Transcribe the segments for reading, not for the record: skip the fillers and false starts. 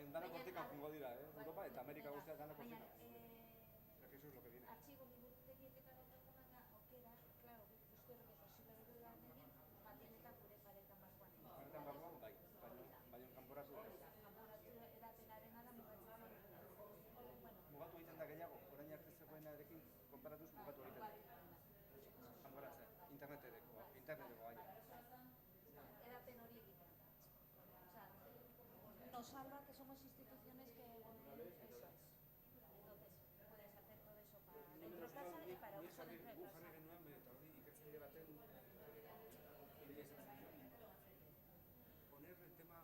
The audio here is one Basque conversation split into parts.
Danok hortika jungo dira, Europa eta Amerika guztia danok hortika. Eso es lo que viene. Artxibo liburutegiek eta gautakunak da, aukera, klaro, guzti horrek posible dugu da egin, batienetan gure paretan barruan egin. Paretan barruan, bai, baina kanporatu da. Kanporatu edapenaren ala mugatzen mugatu egiten da gehiago, orain arte zegoenarekin konparatuz mugatu egiten da. Kanporatzea, interneteko gaia. Edapen hori egiten. Nos salva que somos instituciones que, eso es. Entonces, puedes hacer todo eso para dentro de casa y para uso dentro de casa. Jarri genuen, eta hori ikertzen baten poner el tema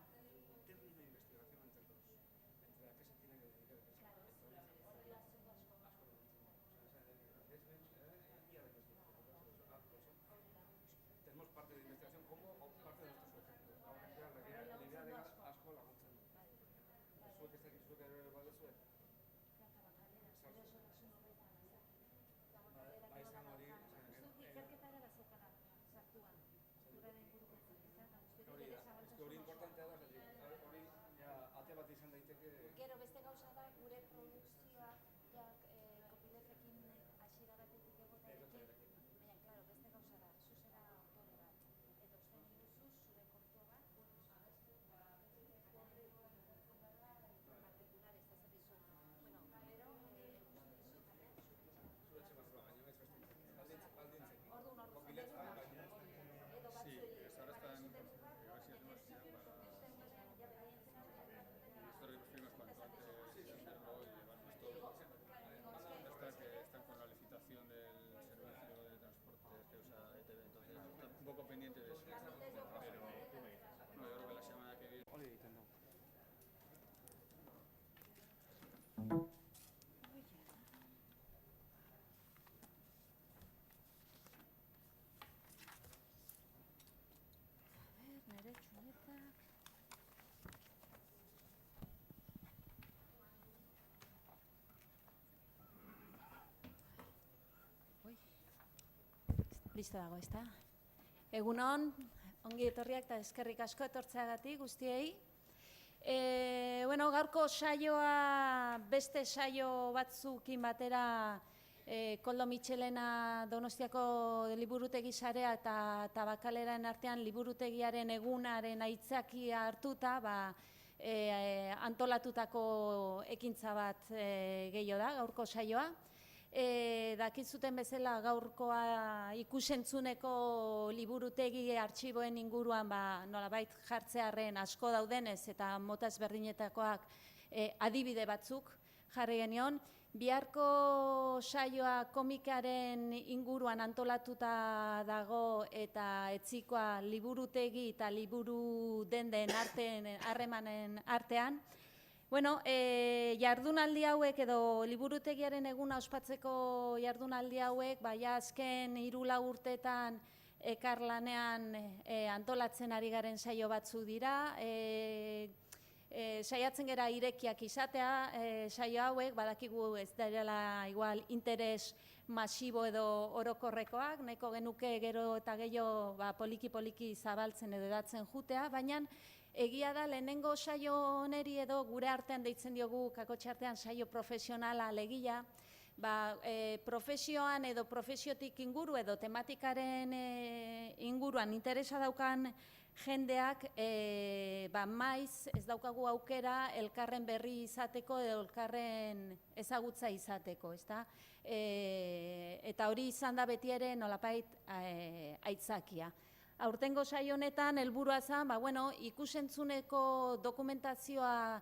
término de investigación entre la que se tiene que dedicar. Claro, tenemos parte de investigación como parte de nuestro sujeto. Ahora la idea de asko laguntzen du. Zuek ez dakit zuek ere baduzue? Bai, izan hori... Ikerketara da zeukana, sartuan. Zuraren inguruko ikerketa, hori da, hori importantea da, hori ate bat izan daiteke... Gero beste gauza da, gure produkzioak kopilefekin hasiera batetik egotarekin. Baina, klaro, beste gauza da, zuzera autore bat. Eta uste diguzu, zure kontua bat, particulares, eta zer dizu. Bueno, gero, Sí, ahora están universidad esto recogimos cuanto antes hacerlo y llevarnos todo. Hasta que están con la licitación del servicio de transporte que usa ETV, entonces están un poco pendiente de eso. Pero no, yo creo que la semana que viene. nire txunetak... Listo dago, ezta? Egunon, ongi etorriak eta eskerrik asko etortzeagatik guztiei. Gaurko saioa beste saio batzukin batera Koldo Mitxelena Donostiako liburutegi sarea eta Tabakaleren artean liburutegiaren egunaren aitzakia hartuta antolatutako ekintza bat gehiago da, gaurko saioa. Dakitzuten bezala gaurkoa ikusentzuneko liburutegi artxiboen inguruan nolabait jartzearren asko daudenez eta mota ezberdinetakoak adibide batzuk jarri genion. Biharko saioa komikaren inguruan antolatuta dago eta etzikoa liburutegi eta liburu denden harremanen artean. Jardunaldi hauek edo liburutegiaren eguna ospatzeko jardunaldi hauek, azken 3-4 urteetan ekarlanean antolatzen ari garen saio batzu dira. Saiatzen gera irekiak izatea, saio hauek, badakigu ez dela igual interes masibo edo orokorrekoak, nahiko genuke gero eta gehiago poliki-poliki zabaltzen edo edatzen jutea, baina egia da lehenengo saio oneri edo gure artean deitzen diogu kakotxe artean saio profesionala alegia, profesioan edo profesiotik inguru edo tematikaren inguruan interesa daukan jendeak maiz ez daukagu aukera elkarren berri izateko edo elkarren ezagutza izateko, ezta? Eta hori izan da beti ere nolapait aitzakia. Aurtengo saio honetan helburua zen, ikusentzuneko dokumentazioa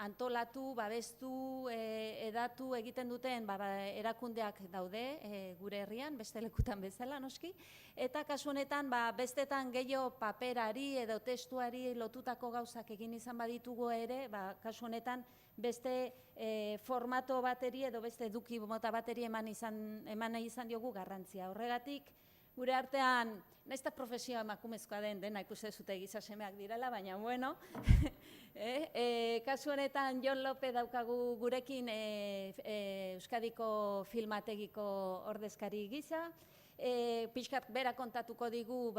antolatu, babestu, edatu egiten duten erakundeak daude gure herrian, beste lekutan bezala noski, eta kasu honetan bestetan gehiago paperari edo testuari lotutako gauzak egin izan baditugu ere, kasu honetan beste formato bateri edo beste eduki mota bateri eman izan diogu garrantzia. Horregatik, gure artean, nahiz eta profesioa emakumezkoa dena ikuste zute giza semeak direla, baina kasu honetan Jon Lopez daukagu gurekin Euskadiko filmategiko ordezkari gisa, pixkat bera kontatuko digu,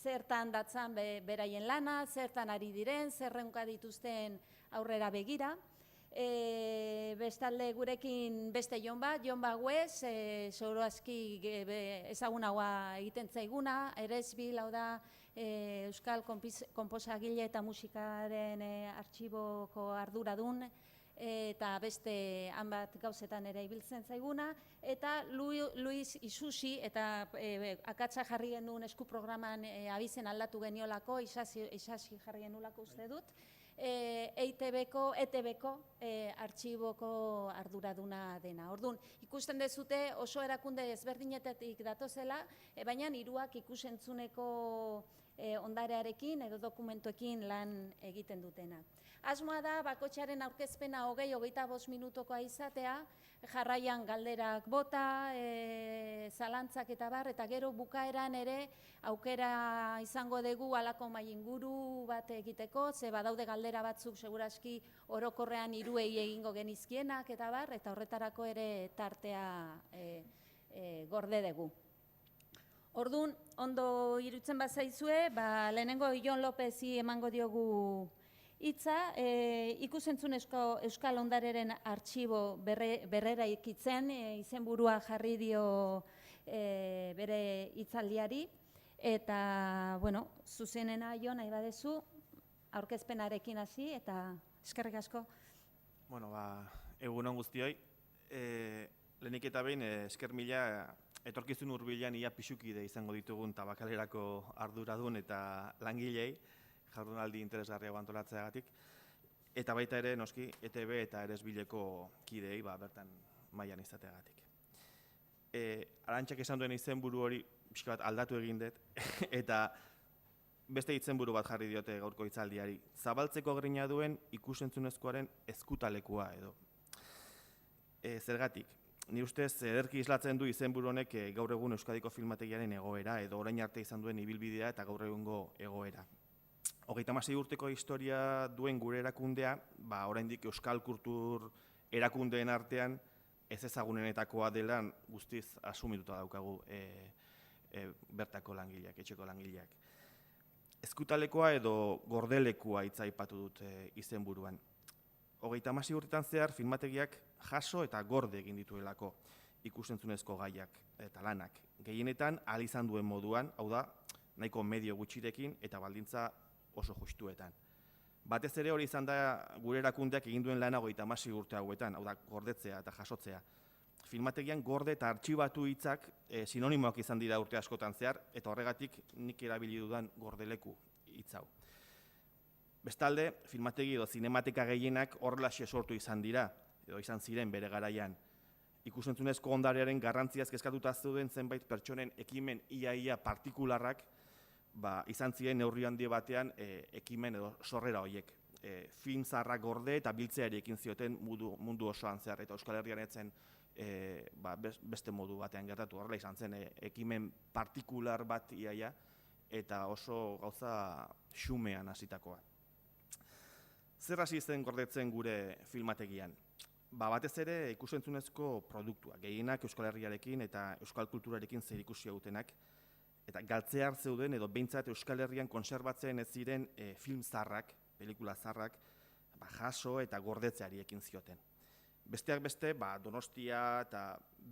zertan datzan beraien lana, zertan ari diren, zerrenka dituzten aurrera begira. Bestalde gurekin beste Jon Wes, seguru aski ezagunagoa egiten zaiguna, Eresbil, hau da, Euskal Konposagile eta Musikaren artxiboko arduradun, eta beste hanbat gauzetan ere ibiltzen zaiguna, eta Luis Isusi, eta akatsa jarri genuen esku programan abizen aldatu geniolako, isasi jarri genulako uste dut, ETB-ko artxiboko arduraduna dena. Orduan, ikusten dezute oso erakunde ezberdinetetik datozela, baina hiruak ikusentzuneko ondarearekin edo dokumentuekin lan egiten dutena. Asmoa da, bakotxaren aurkezpena 20-25 minutokoa izatea, jarraian galderak bota, zalantzak eta bar, eta gero bukaeran ere aukera izango dugu halako mahai inguru bat egiteko, ze badaude galdera batzuk seguraski orokorrean hiruei egingo genizkienak eta bar, eta horretarako ere tartea gorde dugu. Orduan, ondo irutzen bazaizue, lehenengo Jon Lopezi emango diogu hitza, ikusentzunezko Euskal Ondareren artxibo berrera ikitzen, izenburua jarri dio bere hitzaldiari, eta, zuzenena Jon nahi badezu, aurkezpenarekin hasi, eta eskerrik asko. Egun on guztioi, lehenik eta behin esker mila etorkizun hurbilean ia pixukide izango ditugun tabakalerako arduradun eta langilei, jardunaldi interesgarriago antolatzeagatik, eta baita ere, noski, ETB eta Eresbileko kideei bertan mailan izateagatik. Arantxak esan duen izenburu hori pixka bat aldatu egin dut, eta beste izenburu bat jarri diote gaurko hitzaldiari. Zabaltzeko grina duen ikusentzunezkoaren ezkutalekua edo. Zergatik, ni ustez ederki islatzen du izenburu honek gaur egun Euskadiko filmategiaren egoera edo orain arte izan duen ibilbidea eta gaur egungo egoera. 36 urteko historia duen gure erakundea, oraindik euskal kultur erakundeen artean ez ezagunenetakoa dela guztiz asumituta daukagu bertako langileak, etxeko langileak. Ezkutalekoa edo gordelekua hitza aipatu dut izenburuan. 36 urtetan zehar filmategiak jaso eta gorde egin dituelako ikusentzunezko gaiak eta lanak. Gehienetan ahal izan duen moduan, hau da, nahiko medio gutxirekin eta baldintza oso justuetan. Batez ere hori izan da gure erakundeak egin duen lana 36 urte hauetan, hau da, gordetzea eta jasotzea. Filmategian gorde eta artxibatu hitzak sinonimoak izan dira urte askotan zehar, eta horregatik nik erabili dudan gordeleku hitz hau. Bestalde, filmategi edo zinemateka gehienak horrelaxe sortu izan dira, edo izan ziren bere garaian. Ikusentzunezko ondarearen garrantziaz kezkatuta zeuden zenbait pertsonen ekimen ia partikularrak, izan ziren neurri handi batean ekimen edo sorrera horiek. Film zaharrak gorde eta biltzeari ekin zioten mundu osoan zehar, eta Euskal Herrian etzen beste modu batean gertatu. Horrela izan zen ekimen partikular bat iaia, eta oso gauza xumean hasitakoa. Zer hasi zen gordetzen gure filmategian? Batez ere ikusentzunezko produktua, gehienak Euskal Herriarekin eta Euskal kulturarekin zerikusia dutenak, eta galtzear zeuden edo behintzat Euskal Herrian konserbatzen ez ziren film zaharrak, pelikula zaharrak, jaso eta gordetzeari ekin zioten. Besteak beste, Donostia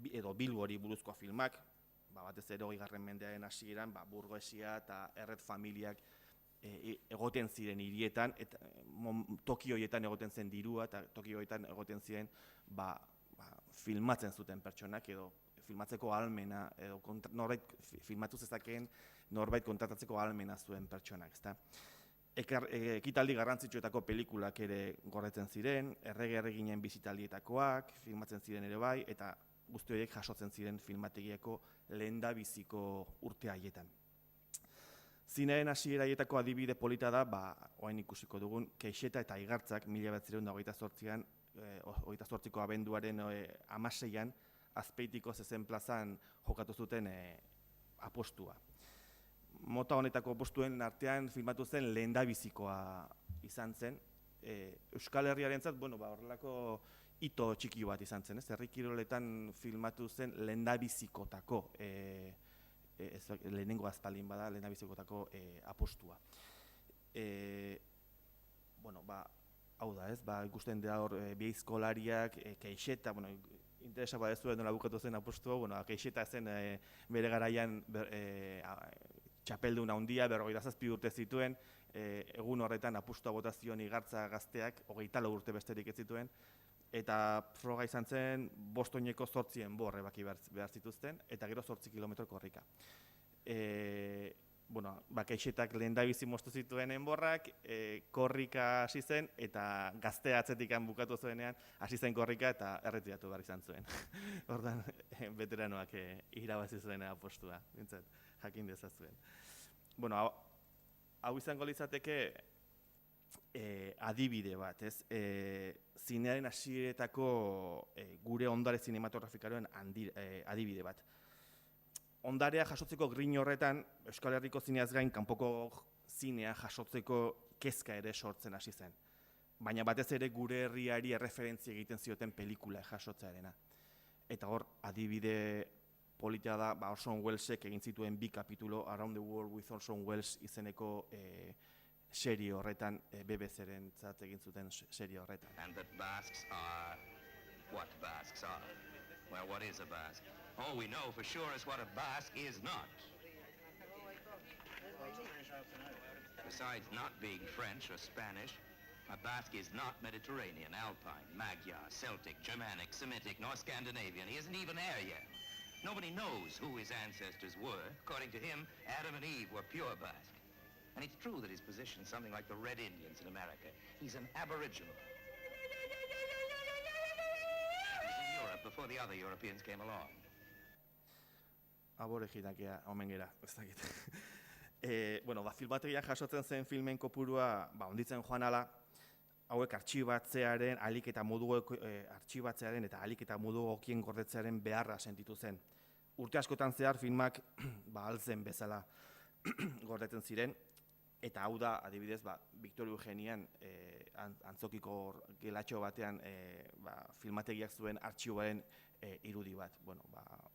edo Bilbori buruzko filmak, batez ere 20. mendearen hasieran, Burgoesia eta Erret familiak egoten ziren hirietan, toki horietan egoten zen dirua, eta toki horietan egoten ziren filmatzen zuten pertsonak, edo filmatzeko ahalmena, edo norbait filmatu zezakeen norbait kontratatzeko ahalmena zuen pertsonak. Ekitaldi garrantzitsuetako pelikulak ere gordetzen ziren, errege-erreginen bizitaldietakoak, filmatzen ziren ere bai, eta guzti horiek jasotzen ziren filmategiako lehendabiziko urte haietan. Zineen hasiera haietako adibide polita da, orain ikusiko dugun, Keixeta eta Igartzak 1928ko abenduaren 16an Azpeitiko Zezen plazan jokatu zuten apostua. Mota honetako apostuen artean filmatu zen lehendabizikoa izan zen. Euskal Herriarentzat, horrelako hito txiki bat izan zen, ez? Herri kiroletan filmatu zen lehendabizikotako, lehenengo azpalin bada, lehendabizikotako apostua. Hau da, ez? Ikusten da hor bihizkolariak, keixeta, interesa badezu nola bukatu zen apostua, keixeta zen bere garaian txapeldun handia, 27 urte zituen, egun horretan apustua bota zion Igartza gazteak, 24 urte besterik ez zituen, eta froga izan zen 5 oineko 8 enbor ebaki behar zituzten, eta gero 8 kilometro korrika. Keixetak lehendabizi moztu zituen enborrak, korrika hasi zen, eta gaztea atzetik bukatu zuenean, hasi zen korrika eta erretiratu behar izan zuen. Ordan, veteranoak irabazi zuen apostua, bintzat, jakin dezazuen. Hau izango litzateke adibide bat, ez? Zinearen hasieretako gure ondare zinematografikaroen adibide bat. Ondarea jasotzeko grin horretan, Euskal Herriko zineaz gain, kanpoko zinea jasotzeko kezka ere sortzen hasi zen. Baina batez ere gure herriari erreferentzia egiten zioten pelikula jasotzearena. Eta hor, adibide polita da, Orson Wellesek egin zituen 2 kapitulo, Around the World with Orson Welles izeneko serie horretan, BBC-ren egin zuten serie horretan. And that Basques are what Basques are. Well, what is a Basque? All we know for sure is what a Basque is not. Besides not being French or Spanish, a Basque is not Mediterranean, Alpine, Magyar, Celtic, Germanic, Semitic, nor Scandinavian. He isn't even Aryan. Nobody knows who his ancestors were. According to him, Adam and Eve were pure Basque. And it's true that his position is something like the Red Indians in America. He's an aboriginal. He was in Europe before the other Europeans came along. Aboriginakia, omen gera, ez dakit. Filmategian jasotzen zen filmen kopurua onditzen joan ala, hauek artxibatzearen eta ahalik eta modu egokien gordetzearen beharra sentitu zen. Urte askotan zehar filmak altzen bezala gordetzen ziren, eta hau da, adibidez, Victor Eugenian antzokiko gelatxo batean filmategiak zuen artxiboaren irudi bat.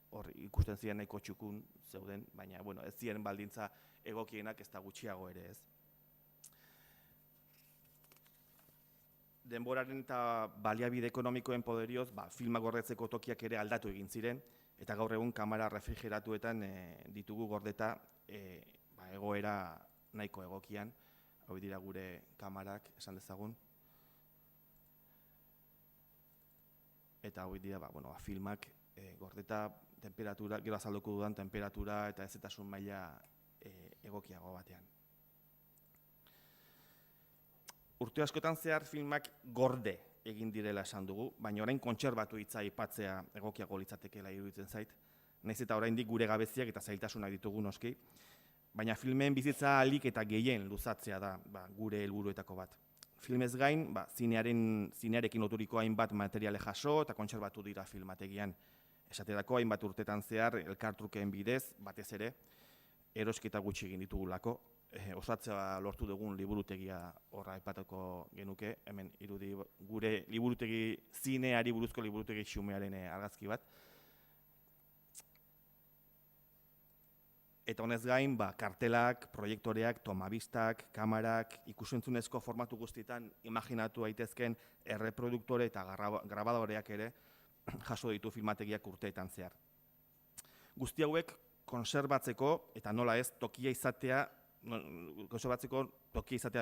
Hor ikusten ziren nahiko txukun zeuden, baina ez ziren baldintza egokienak ez da gutxiago ere ez. Denboraren eta baliabide ekonomikoen poderioz, filmak gordetzeko tokiak ere aldatu egin ziren, eta gaur egun kamera refrigeratuetan ditugu gordeta egoera nahiko egokian, hau dira gure kamarak, esan dezagun. Eta hau dira filmak gordeta, temperatura, gero azalduko dudan temperatura eta ezetasun maila egokiago batean. Urte askotan zehar filmak gorde egin direla esan dugu, baina orain kontserbatu hitza aipatzea egokiago litzatekeela iruditzen zait. Nahiz eta oraindik gure gabeziak eta zailtasunak ditugu noski, baina filmen bizitza ahalik eta gehien luzatzea da gure helburuetako bat. Filmez gain, zinearekin loturiko hainbat materiale jaso eta kontserbatu dira filmategian. Esaterako hainbat urtetan zehar elkartrukeen bidez, batez ere, erosketa gutxi egin ditugulako. Osatzea lortu dugun liburutegia horra aipatuko genuke, hemen irudi gure liburutegi, zineari buruzko liburutegi xumearen argazki bat. Eta honez gain, kartelak, proiektoreak, tomabistak, kamarak, ikusentzunezko formatu guztietan imaginatu daitezken erreproduktore eta grabadoreak ere jaso ditu filmategiak urteetan zehar. Guzti hauek konserbatzeko eta nola ez tokia izatea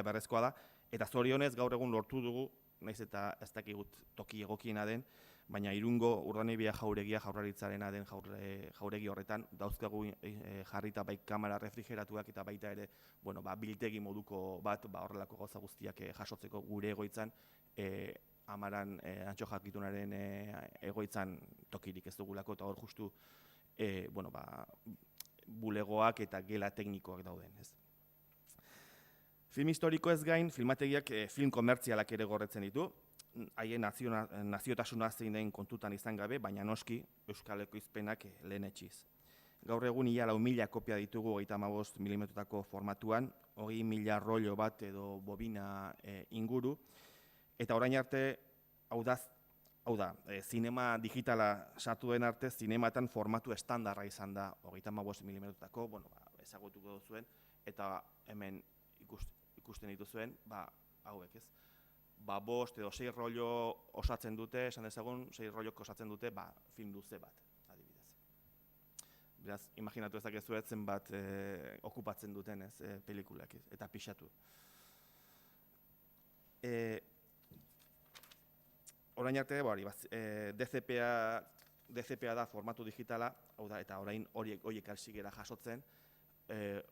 beharrezkoa da, eta zorionez gaur egun lortu dugu, nahiz eta ez dakigut toki egokiena den, baina Irungo Urdanibia jauregia Jaurlaritzarena den jauregi horretan dauzkagu jarrita bai kamera refrigeratuak eta baita ere biltegi moduko bat horrelako gauza guztiak jasotzeko gure egoitzan, Amaran Antxo Jakitunaren egoitzan tokirik ez dugulako, eta hor justu bulegoak eta gela teknikoak dauden. Film historiko ez gain, filmategiak film komertzialak ere gordetzen ditu, haien naziotasuna zein den kontutan izan gabe, baina noski Euskal Ekoizpenak lehenetsiz. Gaur egun ia 4.000 kopia ditugu 35 mm formatuan, 20.000 rollo bat edo bobina inguru, eta orain arte, hau da, Hau da, zinema digitala sartu den arte, zinematan formatu estandarra izan da, 35 mm-tako, ezagutuko duzuen, eta hemen ikusten dituzuen, hauek ez. 5 edo 6 rollo osatzen dute, esan dezagun, 6 rollok osatzen dute, film luze bat, adibidez. Beraz, imaginatu ezakezu zenbat okupatzen duten, ez, pelikulak, eta pixatu. Orain arte, DCP-a da formatu digitala, hau da, eta orain horiek alzigera jasotzen.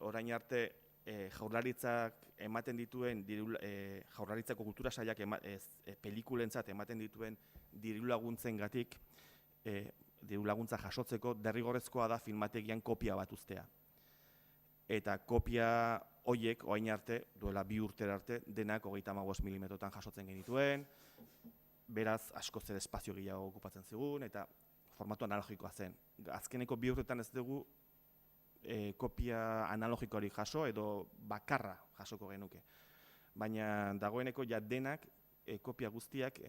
Orain arte, jaurlaritzak ematen dituen, jaurlaritzako kultura sailak pelikulentzat ematen dituen diru laguntzengatik, diru laguntza jasotzeko derrigorrezkoa da filmategian kopia bat uztea. Eta kopia horiek, orain arte, duela 2 urtera arte, denak 35 mm-tan jasotzen genituen, beraz, asko zer espazio gehiago okupatzen zigun, eta formatu analogikoa zen. Azkeneko 2 urtetan ez dugu kopia analogikoari jaso, edo bakarra jasoko genuke. Baina dagoeneko ja denak, kopia guztiak,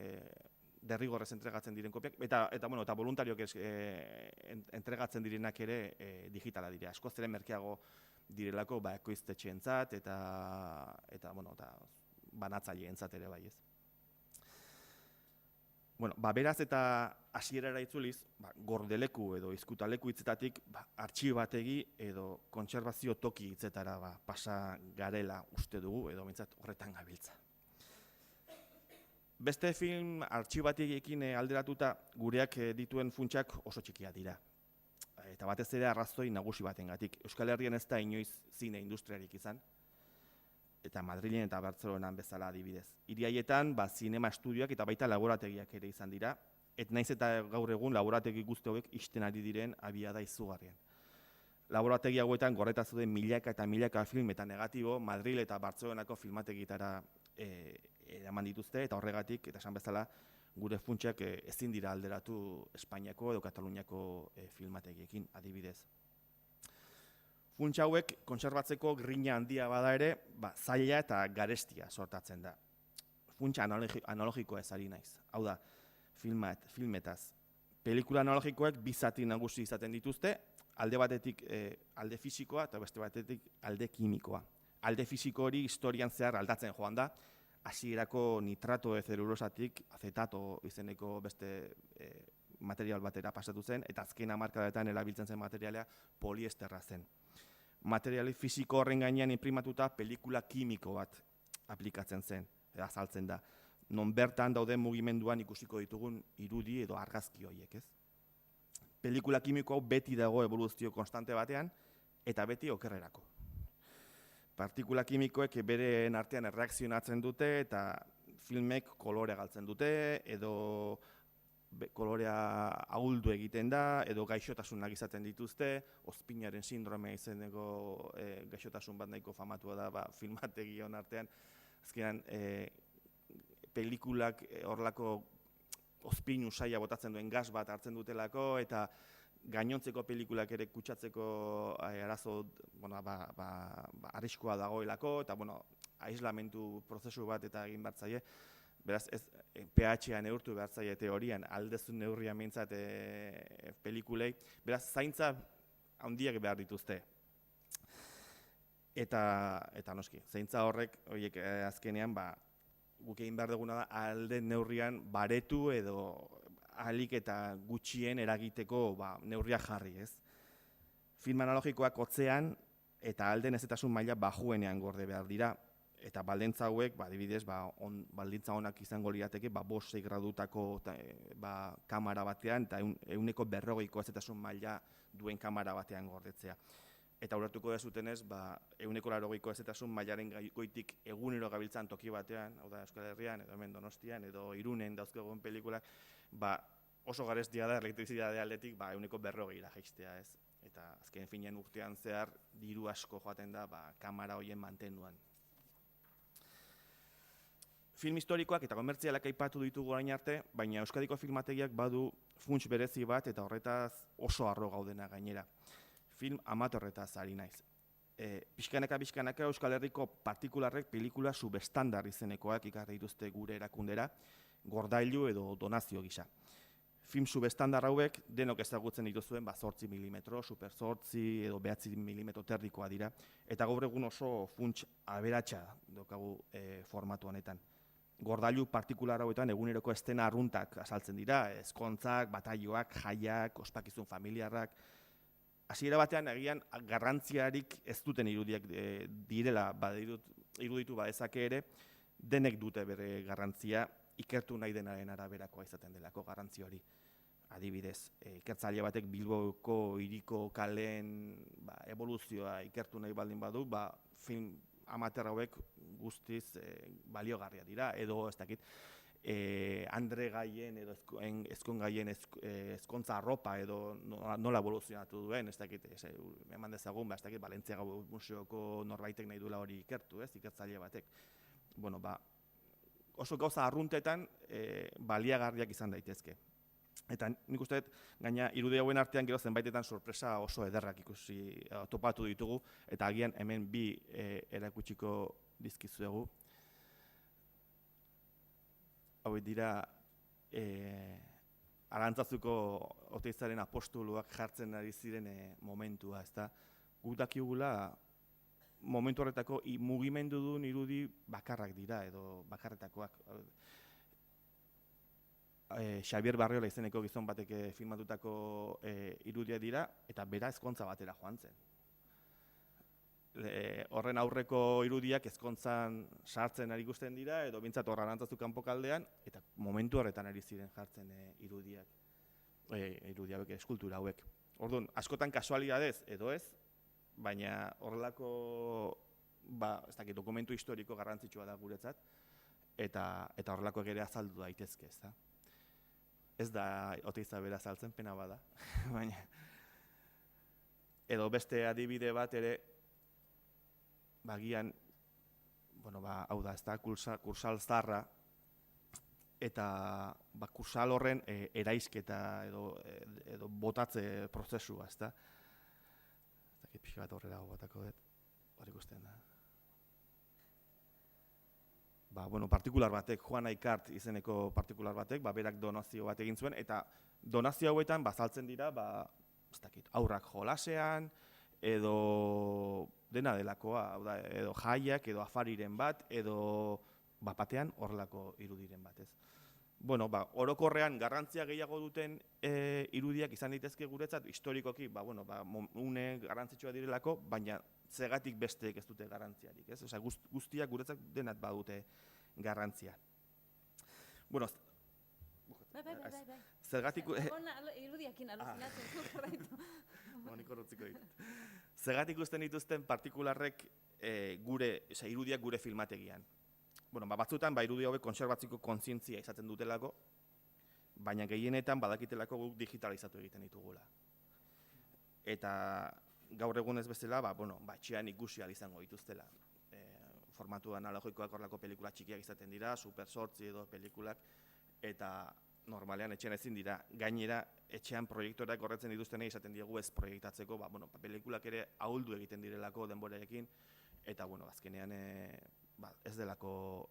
derrigorrez entregatzen diren kopiak, eta voluntariok entregatzen direnak ere digitala dira. Asko zeren merkeago direlako ekoiztetxeentzat, eta banatzaileentzat ere bai ez. Beraz eta hasierara itzuliz, gordeleku edo izkutaleku hitzetatik artxibategi edo kontserbazio toki hitzetara pasa garela uste dugu, edo behintzat horretan gabiltza. Beste film artxibategiekin alderatuta gureak dituen funtsak oso txikia dira. Eta batez ere arrazoi nagusi batengatik. Euskal Herrian ez da inoiz zine industriarik izan, eta Madrilen eta Bartzelonan bezala adibidez. Hiri haietan, zinema estudioak eta baita laborategiak ere izan dira, et naiz eta gaur egun laborategi guzti hauek ixten ari diren abiada izugarrian. Laborategi hauetan gorreta zuden milaka eta milaka film eta negatibo Madril eta Bartzelonako filmategitara eraman dituzte, eta horregatik, eta esan bezala, gure funtsak ezin dira alderatu Espainiako edo Kataluniako filmategiekin adibidez. Funtsa hauek kontserbatzeko grina handia bada ere, zaila eta garestia sortatzen da. Funtsa analogikoa ez ari naiz. Hau da, filmetaz. Pelikula analogikoek 2 zati nagusi izaten dituzte, alde batetik alde fisikoa eta beste batetik alde kimikoa. Alde fisiko hori historian zehar aldatzen joan da, hasierako nitrato de zelulosatik azetato izeneko beste material batera pasatu zen, eta azken hamarkadetan erabiltzen zen materialea poliesterra zen. Materiali fisiko horren gainean inprimatuta pelikula kimiko bat aplikatzen zen, azaltzen da. Non bertan dauden mugimenduan ikusiko ditugun irudi edo argazki horiek, ez? Pelikula kimiko hau beti dago evoluzio konstante batean, eta beti okerrerako. Partikula kimikoek beren artean erreakzionatzen dute, eta filmek kolore galtzen dute, edo kolorea ahuldu egiten da, edo gaixotasunak izaten dituzte, ozpinaren sindromea izeneko gaixotasun bat nahiko famatua da filmategion artean. Azkenan, pelikulak horrelako ozpin usaia botatzen duen gas bat hartzen dutelako, eta gainontzeko pelikulak ere kutsatzeko arazo arriskua dagoelako, eta aislamentu prozesu bat eta egin behar zaie. Beraz, pH-a neurtu behar zaie teorian, aldezun neurrian behintzat pelikulei. Beraz, zaintza handiak behar dituzte. Eta noski, zaintza horrek, azkenean, guk egin behar duguna da, alde neurrian baretu edo ahalik eta gutxien eragiteko neurriak jarri, ez? Film analogikoak hotzean eta alden ezetasun maila bajuenean gorde behar dira. Eta baldintza hauek, adibidez, baldintza honak izango lirateke 5-6 gradutako kamera batean eta 140ko ezetasun maila duen kamera batean gordetzea. Eta ulertuko dezutenez, 180ko ezetasun mailaren goitik egunero gabiltzan toki batean, hau da Euskal Herrian, edo hemen Donostian, edo Irunen dauzkegun pelikulak, oso garestia da elektrizidade aldetik 140ra jaistea, ez? Eta azken finean urtean zehar diru asko joaten da kamera horien mantenuan. Film historikoak eta komertzialak aipatu ditugu orain arte, baina Euskadiko filmategiak badu funts berezi bat eta horretaz oso harro gaudena gainera. Film amatorretaz ari naiz. Pixkanaka Euskal Herriko partikularrek pelikula subestandar izenekoak ikarri dituzte gure erakundera, gordailu edo donazio gisa. Film subestandar hauek denok ezagutzen dituzuen 8 mm, super 8 edo 9 mm terrikoa dira, eta gaur egun oso funts aberatsa daukagu formatu honetan. Gordailu partikular hauetan eguneroko estena arruntak azaltzen dira, ezkontzak, bataioak, jaiak, ospakizun familiarrak. Hasiera batean agian garrantziarik ez duten irudiak direla iruditu badezake ere, denek dute bere garrantzia, ikertu nahi denaren araberakoa izaten delako garrantzi hori. Adibidez, ikertzaile batek Bilboko hiriko kaleen evoluzioa ikertu nahi baldin badu, film amateur hauek guztiz baliogarria dira, edo ez dakit, Andre gaien edo ezkon gaien ezkontza arropa edo nola evoluzionatu duen, ez dakit, eman dezagun, ez dakit, Valentziaga museoko norbaitek nahi duela hori ikertu, ikertzaile batek. Bueno, oso gauza arruntetan baliagarriak izan daitezke. Eta nik uste dut, gaina irudi hauen artean gero zenbaitetan sorpresa oso ederrak ikusi topatu ditugu, eta agian hemen bi erakutsiko dizkizuegu. Hauek dira Arantzazuko Oteizaren apostoluak jartzen ari ziren momentua, ezta? Guk dakigula momentu horretako mugimendu duen irudi bakarrak dira, edo bakarretakoak. Xabier Barriola izeneko gizon batek filmatutako irudia dira, eta bera ezkontza batera joan zen. Horren aurreko irudiak ezkontzan sartzen ari ikusten dira, edo bintzat horra Arantzazu kanpokaldean, eta momentu horretan ari ziren jartzen irudiak, eskultura hauek. Orduan, askotan kasualidadez edo ez, baina horrelako dokumentu historiko garrantzitsua da guretzat, eta horrelakoak ere azaldu daitezke, ez da. Ez da Oteiza bera azaltzen, pena bada, baina edo beste adibide bat ere, bagian, hau da, ez da, kursal zarra, eta kursal horren eraisketa edo botatze prozesua, ez da. Ez dakit pixka bat horrela botako dut, hori ikusten da. Partikular batek, Juan Aikart izeneko partikular batek, berak donazio bat egin zuen, eta donazio hauetan bazaltzen dira, ez dakit, aurrak jolasean, edo dena delakoa, edo jaiak, edo afariren bat, edo batean horrelako irudiren bat, ez. Orokorrean garrantzia gehiago duten irudiak izan daitezke guretzat, historikoki, une garrantzitsua direlako, baina zegatik besteek ez dute garrantziarik, ez? Osea, guztiak guretzat denat badute garrantzia. Bueno, zergatik... Irudiakin alucinatzen zu, korraitu. Nik horretziko ditut. Zergatik ikusten dituzten partikularrek irudiak gure filmategian. Batzutan, irudi hauek kontserbatziko kontzientzia izaten dutelako, baina gehienetan badakitelako guk digitalizatu egiten ditugula. Eta gaur egun ez bezala, etxean ikusi ahal izango dituztela. Formatu analogikoak horrelako pelikula txikiak izaten dira, super 8 edo pelikulak, eta normalean etxean ezin dira. Gainera, etxean proiektorak horretzen dituztenei izaten diegu ez proiektatzeko, pelikulak ere ahuldu egiten direlako denborarekin, eta azkenean ez delako,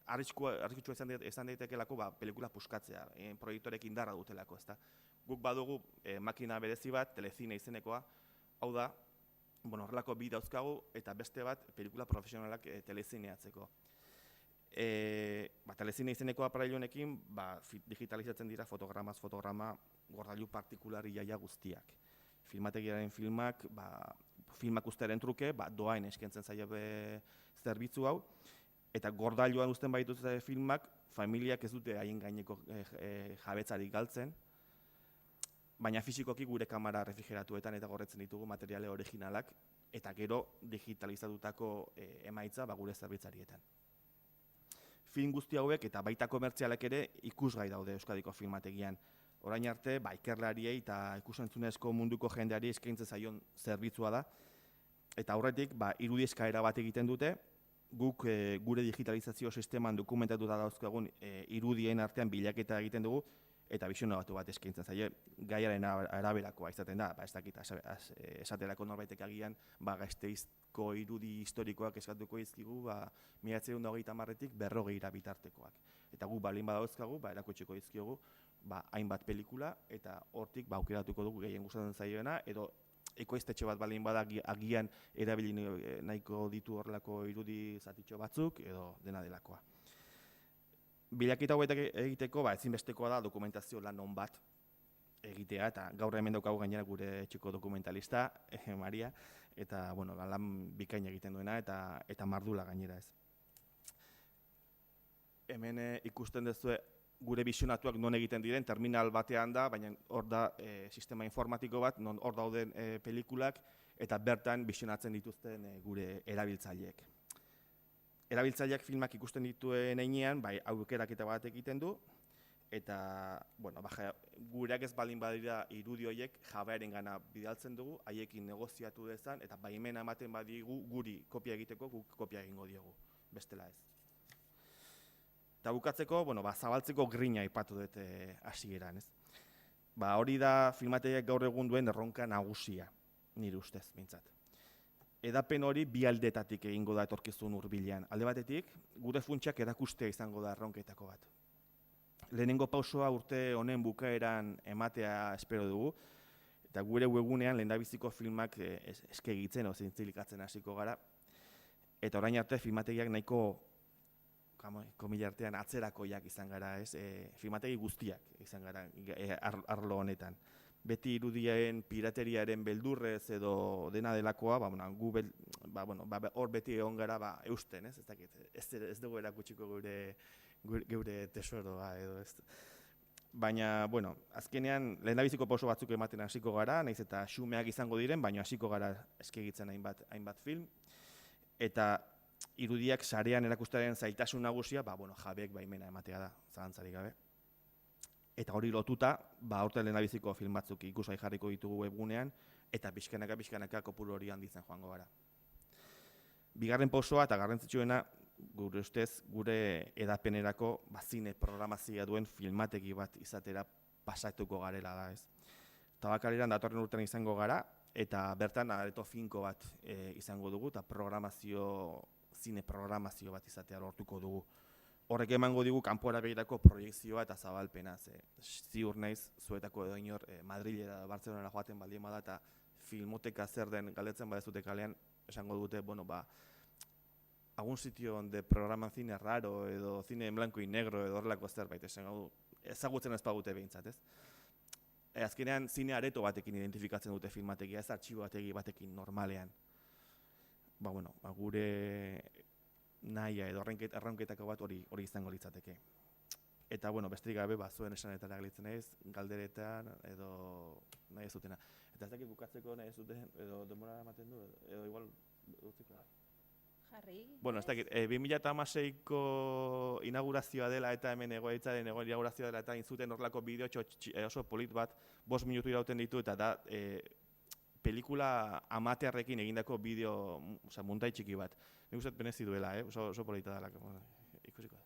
arriskutsua izan daitekelako pelikula puskatzea, proiektorek indarra dutelako, ezta. Guk badugu makina berezi bat, telezine izenekoa, hau da, horrelako bi dauzkagu, eta beste bat pelikula profesionalak telezineatzeko. Telezine izeneko aparailu honekin digitalizatzen dira fotogramaz fotograma gordailu partikulari jaia guztiak. Filmategiaren filmak ustearen truke, doain eskentzen zaio zerbitzu hau, eta gordailuan uzten baituzte filmak, familiak ez dute haien gaineko jabetzarik galtzen, baina fisikoki gure kamera refrigeratuetan eta gorretzen ditugu materiale originalak, eta gero digitalizatutako emaitza gure zerbitzarietan. Film guzti hauek eta baita komertzialak ere ikusgai daude Euskadiko filmategian. Orain arte, ikerlariei eta ikusentzunezko munduko jendeari eskaintzen zaion zerbitzua da, eta aurretik irudi eskaera bat egiten dute, guk gure digitalizazio sisteman dokumentatuta dauzkagun irudien artean bilaketa egiten dugu, eta bisionatu bat eskaintzen zaie, gaiaren araberakoa izaten da, ez dakit, esaterako norbaitek agian, Gasteizko irudi historikoak eskatuko izkigu, 1930-tik 40 bitartekoak. Eta gu balin badauzkagu, erakutsiko izkiogu, hainbat pelikula, eta hortik aukeratuko dugu gehien gustatzen zaioena, edo ekoiztetxe bat balin bada agian erabili nahiko ditu horrelako irudi zatitxo batzuk, edo dena delakoa. Bilaketa hauetak egiteko, ezinbestekoa da dokumentazio lan on bat egitea, eta gaur hemen daukagu gainera gure etxeko dokumentalista, Maria, eta lan bikain egiten duena, eta mardula gainera ez. Hemen ikusten duzue gure bisionatuak non egiten diren, terminal batean da, baina hor da sistema informatiko bat, non hor dauden pelikulak, eta bertan bisionatzen dituzten gure erabiltzaileek. Erabiltzaileak filmak ikusten dituen heinean, aukeraketa bat egiten du, eta gureak ez balin badira irudi horiek jabearen gana bidaltzen dugu, haiekin negoziatu dezan, eta baimena ematen badigu guri kopia egiteko, guk kopia egingo diogu, bestela ez. Eta bukatzeko, zabaltzeko grina aipatu dut hasieran, ez? Hori da filmategiak gaur egun duen erronka nagusia, nire ustez, behintzat. Edapen hori bi aldetatik egingo da etorkizun hurbilean. Alde batetik, gure funtsak erakustea izango da erronketako bat. Lehenengo pausoa urte honen bukaeran ematea espero dugu, eta gure webunean lehendabiziko filmak eskegitzen, zintzilikatzen hasiko gara, eta orain arte filmategiak nahiko komila artean atzerakoiak izan gara, filmategi guztiak izan gara arlo honetan. Beti irudien pirateriaren beldurrez edo dena delakoa, hor beti egon gara eusten, ez dugu erakutsiko geure tesoroa edo ez. Baina, azkenean lehendabiziko pauso batzuk ematen hasiko gara, nahiz eta xumeak izango diren, baina hasiko gara eskegitzen hainbat film, eta irudiak sarean erakustaren zailtasun nagusia, jabeek baimena ematea da, zalantzarik gabe. Eta hori lotuta, aurten lehendabiziko film batzuk ikusgai jarriko ditugu webgunean, eta pixkanaka kopuru hori handitzen joango gara. Bigarren pausoa eta garrantzitsuena, gure ustez, gure edapenerako zine programazioa duen filmategi bat izatera pasatuko garela da, ez. Tabakaleran datorren urtean izango gara, eta bertan areto finko bat izango dugu, eta zine programazio bat izatea lortuko dugu. Horrek emango digu kanpora begirako proiekzioa eta zabalpena. Ziur naiz, zuetako edo inor Madrilera, Bartzelonara joaten baldien bada, eta filmoteka zer den galdetzen badezute kalean, esango dute, algún sitio donde programan cine raro, edo cine en blanco y negro, edo horrelako zerbait, ezagutzen ez bagute behintzat, ez? Azkenean, zine areto batekin identifikatzen dute filmategia, ez artxiboategi batekin normalean. Gure nahia edo erronketako bat hori izango litzateke. Eta, besterik gabe, zuen esanetara galitzen naiz, galderetan edo nahi ez dutena. Eta ez dakit bukatzeko nahi ez duten, edo denbora ematen du, edo igual dutziko. Jarri. Ez dakit, 2016ko inaugurazioa dela eta hemen egoitzaren inaugurazioa dela eta inzuten horrelako bideo oso polit bat 5 minutu irauten ditu, eta da pelikula amatearrekin egindako bideo, muntai txiki bat. Nik uste benezi duela, oso polita dela, ikusiko da.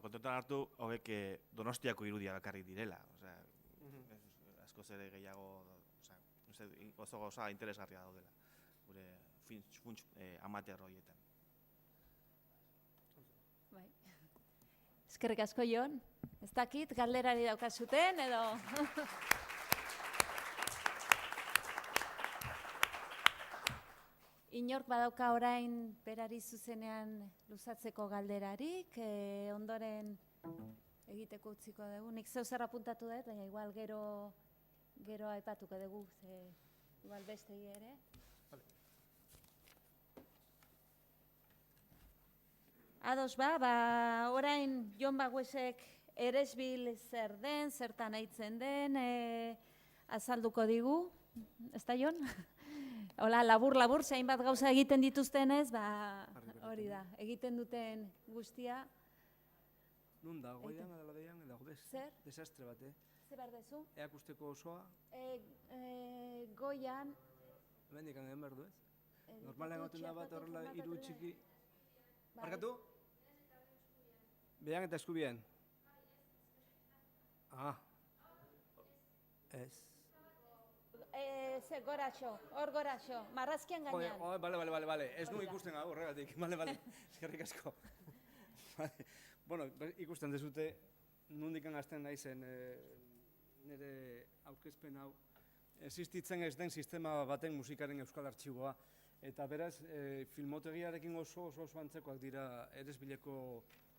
kontutan hartu, hauek Donostiako irudia bakarrik direla. Osea, askoz ere gehiago, oso gauza interesgarria daudela, gure funts amateur horietan. Bai. Eskerrik asko, Jon. Ez dakit, galderari daukazuten, edo... Inork badauka orain berari zuzenean luzatzeko galderarik, ondoren egiteko utziko dugu. Nik zeu zer apuntatu dut, baina igual gero aipatuko dugu, igual beste ere. Ados orain Jon Baguesek Eresbil zer den, zertan aitzen den, azalduko digu, ez da Jon? Hola, labur, zein bat gauza egiten dituztenez, hori da, egiten duten guztia. Nun da, goian, adela deian, edo Zer? Desastre bat, Zer behar dezu? Eak usteko osoa, Goian... hemendik egin behar du, ez? Normalean goten da bat horrela hiru txiki... Markatu? Behan eta eskubien? Ez. Ze goraxo, hor goraxo, marrazkian gainean. Bale, ez nu ikusten hau horregatik, bale, eskerrik asko. Bueno, ikusten dezute, nundikan hasten naizen nire aurkezpen hau. Existitzen ez den sistema baten musikaren euskal artxiboa. Eta beraz, filmotegiarekin oso antzekoak dira Eresbileko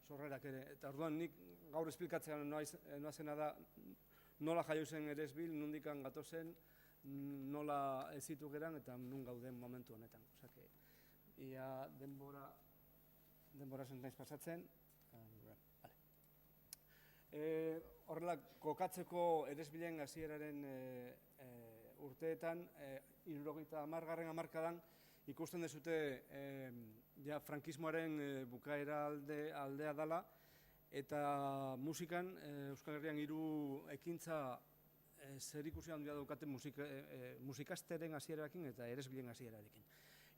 sorrerak ere. Eta orduan nik gaur esplikatzea noazena da nola jaio zen Eresbil, nundikan gatozen, nola ezitu geran eta nun gauden momentu honetan. Osea, ia denbora naiz pasatzen. Horrela, kokatzeko Eresbilen hasieraren urteetan, 70. hamarkadan, ikusten dezute frankismoaren bukaera aldea dela, eta musikan, Euskal Herrian 3 ekintza zer ikusi handia daukate musikasteren hasierarekin eta Eresbilen hasierarekin.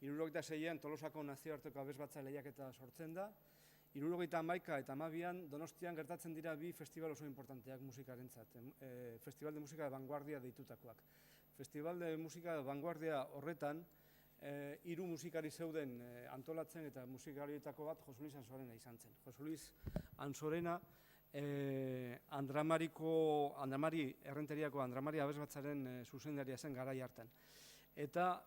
76an Tolosako nazioarteko abesbatza lehiaketa sortzen da, 71 eta 12an Donostian gertatzen dira 2 festival oso importanteak musikarentzat, Festival de Música de Vanguardia deitutakoak. Festival de Música de Vanguardia horretan, 3 musikari zeuden antolatzen eta musikarietako bat Jose Luis Ansorena izan zen. Jose Luis Ansorena, Andramari Errenteriako Andramari abesbatzaren zuzendaria zen garai hartan. Eta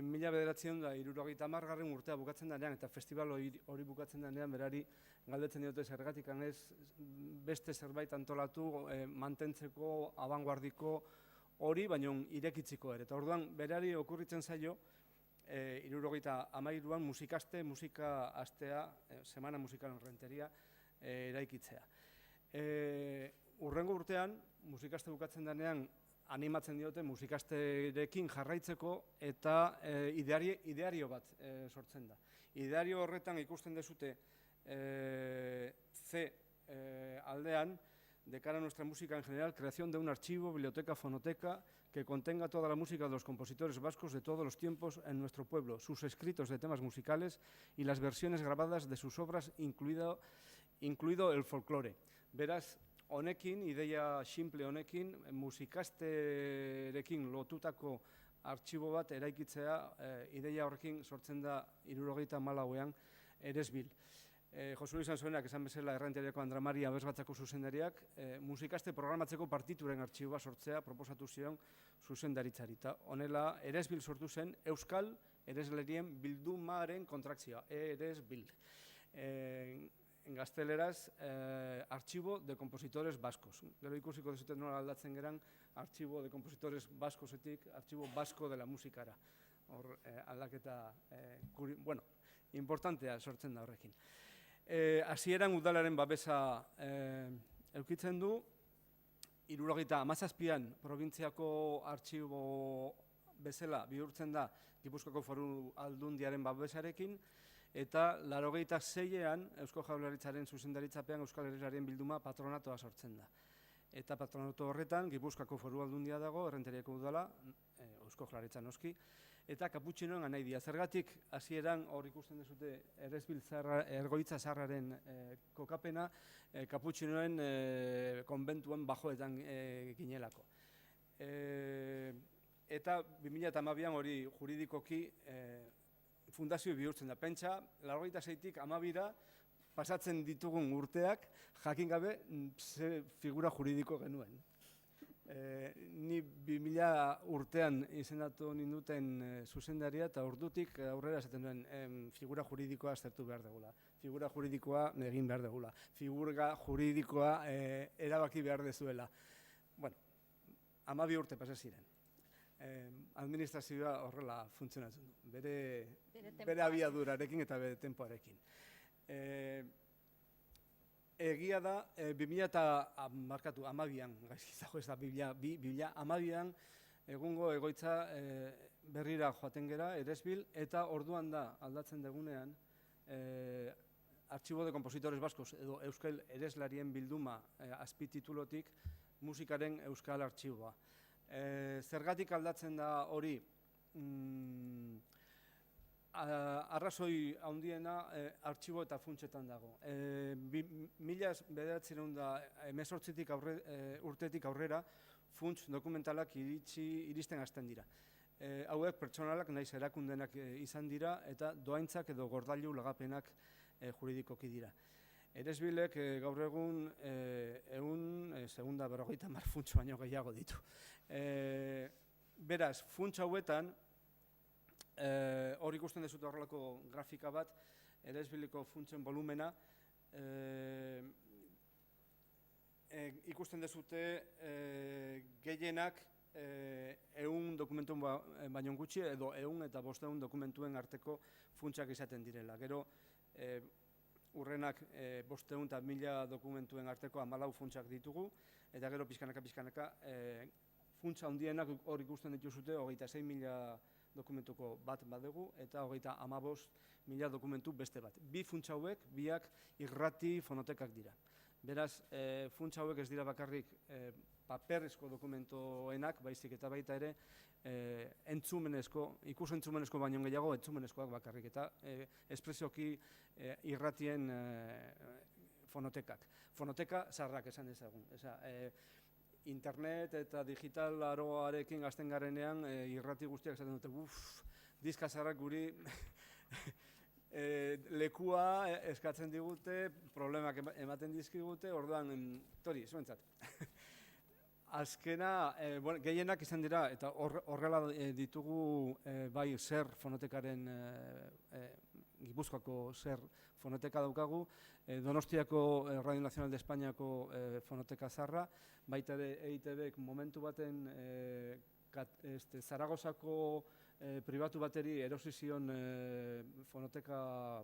1970 urtea bukatzen denean eta festival hori bukatzen denean berari galdetzen diote zergatik ez beste zerbait antolatu mantentzeko abanguardiko hori, baina irekitziko ere. Eta orduan berari okurritzen zaio 1973an musika astea, Semana Musical Errenteria eraikitzea. Urrengo urtean, musikaste bukatzen denean, animatzen diote musikasterekin jarraitzeko eta ideario bat sortzen da. Ideario horretan ikusten dezute C aldean, de cara a nuestra música en general, creación de un archivo, biblioteca, fonoteca, que contenga toda la música de los compositores vascos de todos los tiempos en nuestro pueblo, sus escritos de temas musicales y las versiones grabadas de sus obras, incluido el folclore. Beraz, honekin, ideia simple honekin, musikasterekin lotutako artxibo bat eraikitzea, ideia horrekin sortzen da 74an Eresbil. Jose Luis Ansorenak esan bezala Errenteriako Andramari abesbatzako zuzendariak, musikaste programatzeko partituren artxiboa sortzea proposatu zion zuzendaritzari. Honela, Eresbil sortu zen Euskal Ereslerien bildumaren kontrakzioa, Eresbil. En gazteleraz, Archivo de Compositores Vascos. Gero ikusiko dezuten nola aldatzen geran, Archivo de Compositores Vascosetik, Archivo Vasco de la Musikara. Hor, aldaketa, importantea sortzen da horrekin. Hasieran udalaren babesa eukitzen du, 77an probintziako artxibo bezala bihurtzen da Gipuzkoako Foru Aldundiaren babesarekin, eta 86an Eusko Jaurlaritzaren zuzendaritzapean Euskal Herriaren bilduma patronatoa sortzen da. Eta patronato horretan Gipuzkoako Foru Aldundia dago, Errenteriako udala, Eusko Jaurlaritza noski, eta kaputxinoen anaidia. Zergatik hasieran hor ikusten duzute Eresbil Ergoitza Zaharraren kokapena kaputxinoen konbentuen bajoetan ginelako. Eta 2012an hori juridikoki fundazio bihurtzen da. Pentsa, 86tik 12ra pasatzen ditugun urteak jakin gabe ze figura juridiko genuen. Ni 2000 urtean izendatu ninduten zuzendaria eta ordutik aurrera esaten duen figura juridikoa aztertu behar dugula. Figura juridikoa egin behar dugula. Figura juridikoa erabaki behar dezuela. Bueno, 12 urte pasa ziren. Administrazioa horrela funtzionatzen du. Bere abiadurarekin eta bere tempoarekin. Egia da, 2012an, gaizkizago ez da, 2012an egungo egoitza berrira joaten gera, Eresbil, eta orduan da aldatzen degunean Archivo de Compositores Vascos edo Euskal Ereslarien bilduma azpititulotik musikaren Euskal Artxiboa. Zergatik aldatzen da hori? Arrazoi handiena artxibo eta funtsetan dago. 1918 urtetik aurrera funts dokumentalak iristen hasten dira. Hauek pertsonalak naiz erakundenak izan dira eta doaintzak edo gordailu lagapenak juridikoki dira. Eresbilek gaur egun 250 funts baino gehiago ditu. Beraz, funts hauetan hor ikusten dezute horrelako grafika bat, Eresbiliko funtsen volumena, ikusten dezute gehienak 100 dokumentuen baino gutxi edo 100 eta 500 dokumentuen arteko funtsak izaten direla. Gero, urrenak 500 eta 1000 dokumentuen arteko 14 funtsak ditugu, eta gero pixkanaka funtsa handienak hor ikusten dituzute 26.000 dokumentuko bat badugu eta 35.000 dokumentu beste bat. Bi funtsa hauek, biak irrati fonotekak dira. Beraz, funtsa hauek ez dira bakarrik paperezko dokumentoenak, baizik eta baita ere ikus-entzumenezko baino gehiago entzumenezkoak bakarrik, eta espresioki irratien fonotekak. Fonoteka zaharrak esan dezagun. Internet eta digital aroarekin gazten garenean irrati guztiak esaten dute, diska zaharrak guri lekua eskatzen digute, problemak ematen dizkigute, orduan, tori, zuentzat. Azkena, gehienak izan dira, eta horrela ditugu bai zer fonotekaren, Gipuzkoako zer fonoteka daukagu, Donostiako Radio Nacional de Espainiako fonoteka zaharra, baita ere EITBek momentu baten Zaragozako pribatu bateri erosi zion fonoteka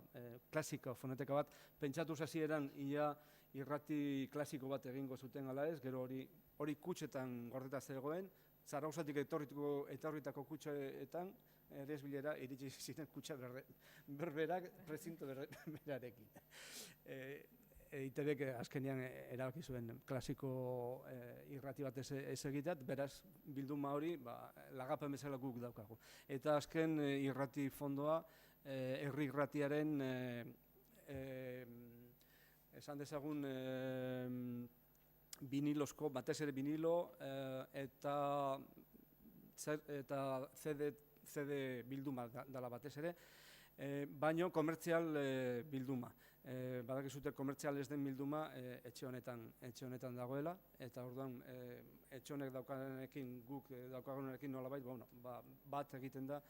klasiko, fonoteka bat, pentsatu hasieran ia irrati klasiko bat egingo zuten ala ez, gero hori kutxetan gordeta zegoen, Zaragozatik etorritako kutxeetan, Eresbilera iritsi ziren kutxa berberak, rezinto berberarekin. EITBek azkenean erabaki zuen klasiko irrati bat ez egitat, beraz bilduma hori lagapen bezala guk daukagu. Eta azken irrati fondoa, herri irratiaren, esan dezagun, vinilozko, batez ere vinilo eta CD bilduma dela batez ere, baino komertzial bilduma. Badakizute komertzial ez den bilduma etxe honetan dagoela, eta orduan etxe honek daukagunekin, guk daukagunekin nolabait, bat egiten da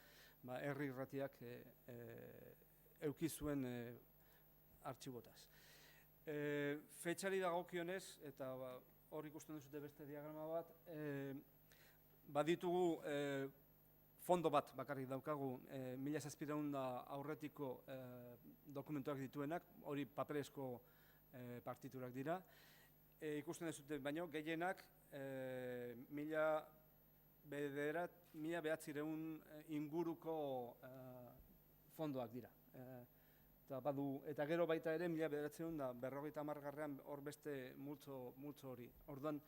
herri irratiak eduki zuen artxibotaz. Fetxari dagokionez, eta hor ikusten duzute beste diagrama bat, baditugu fondo bat bakarrik daukagu 1700 aurretiko dokumentuak dituenak, hori paperezko partiturak dira. Ikusten duzute baino, gehienak 1900 inguruko fondoak dira. Eta gero baita ere 1950 hor beste multzo hori. Orduan,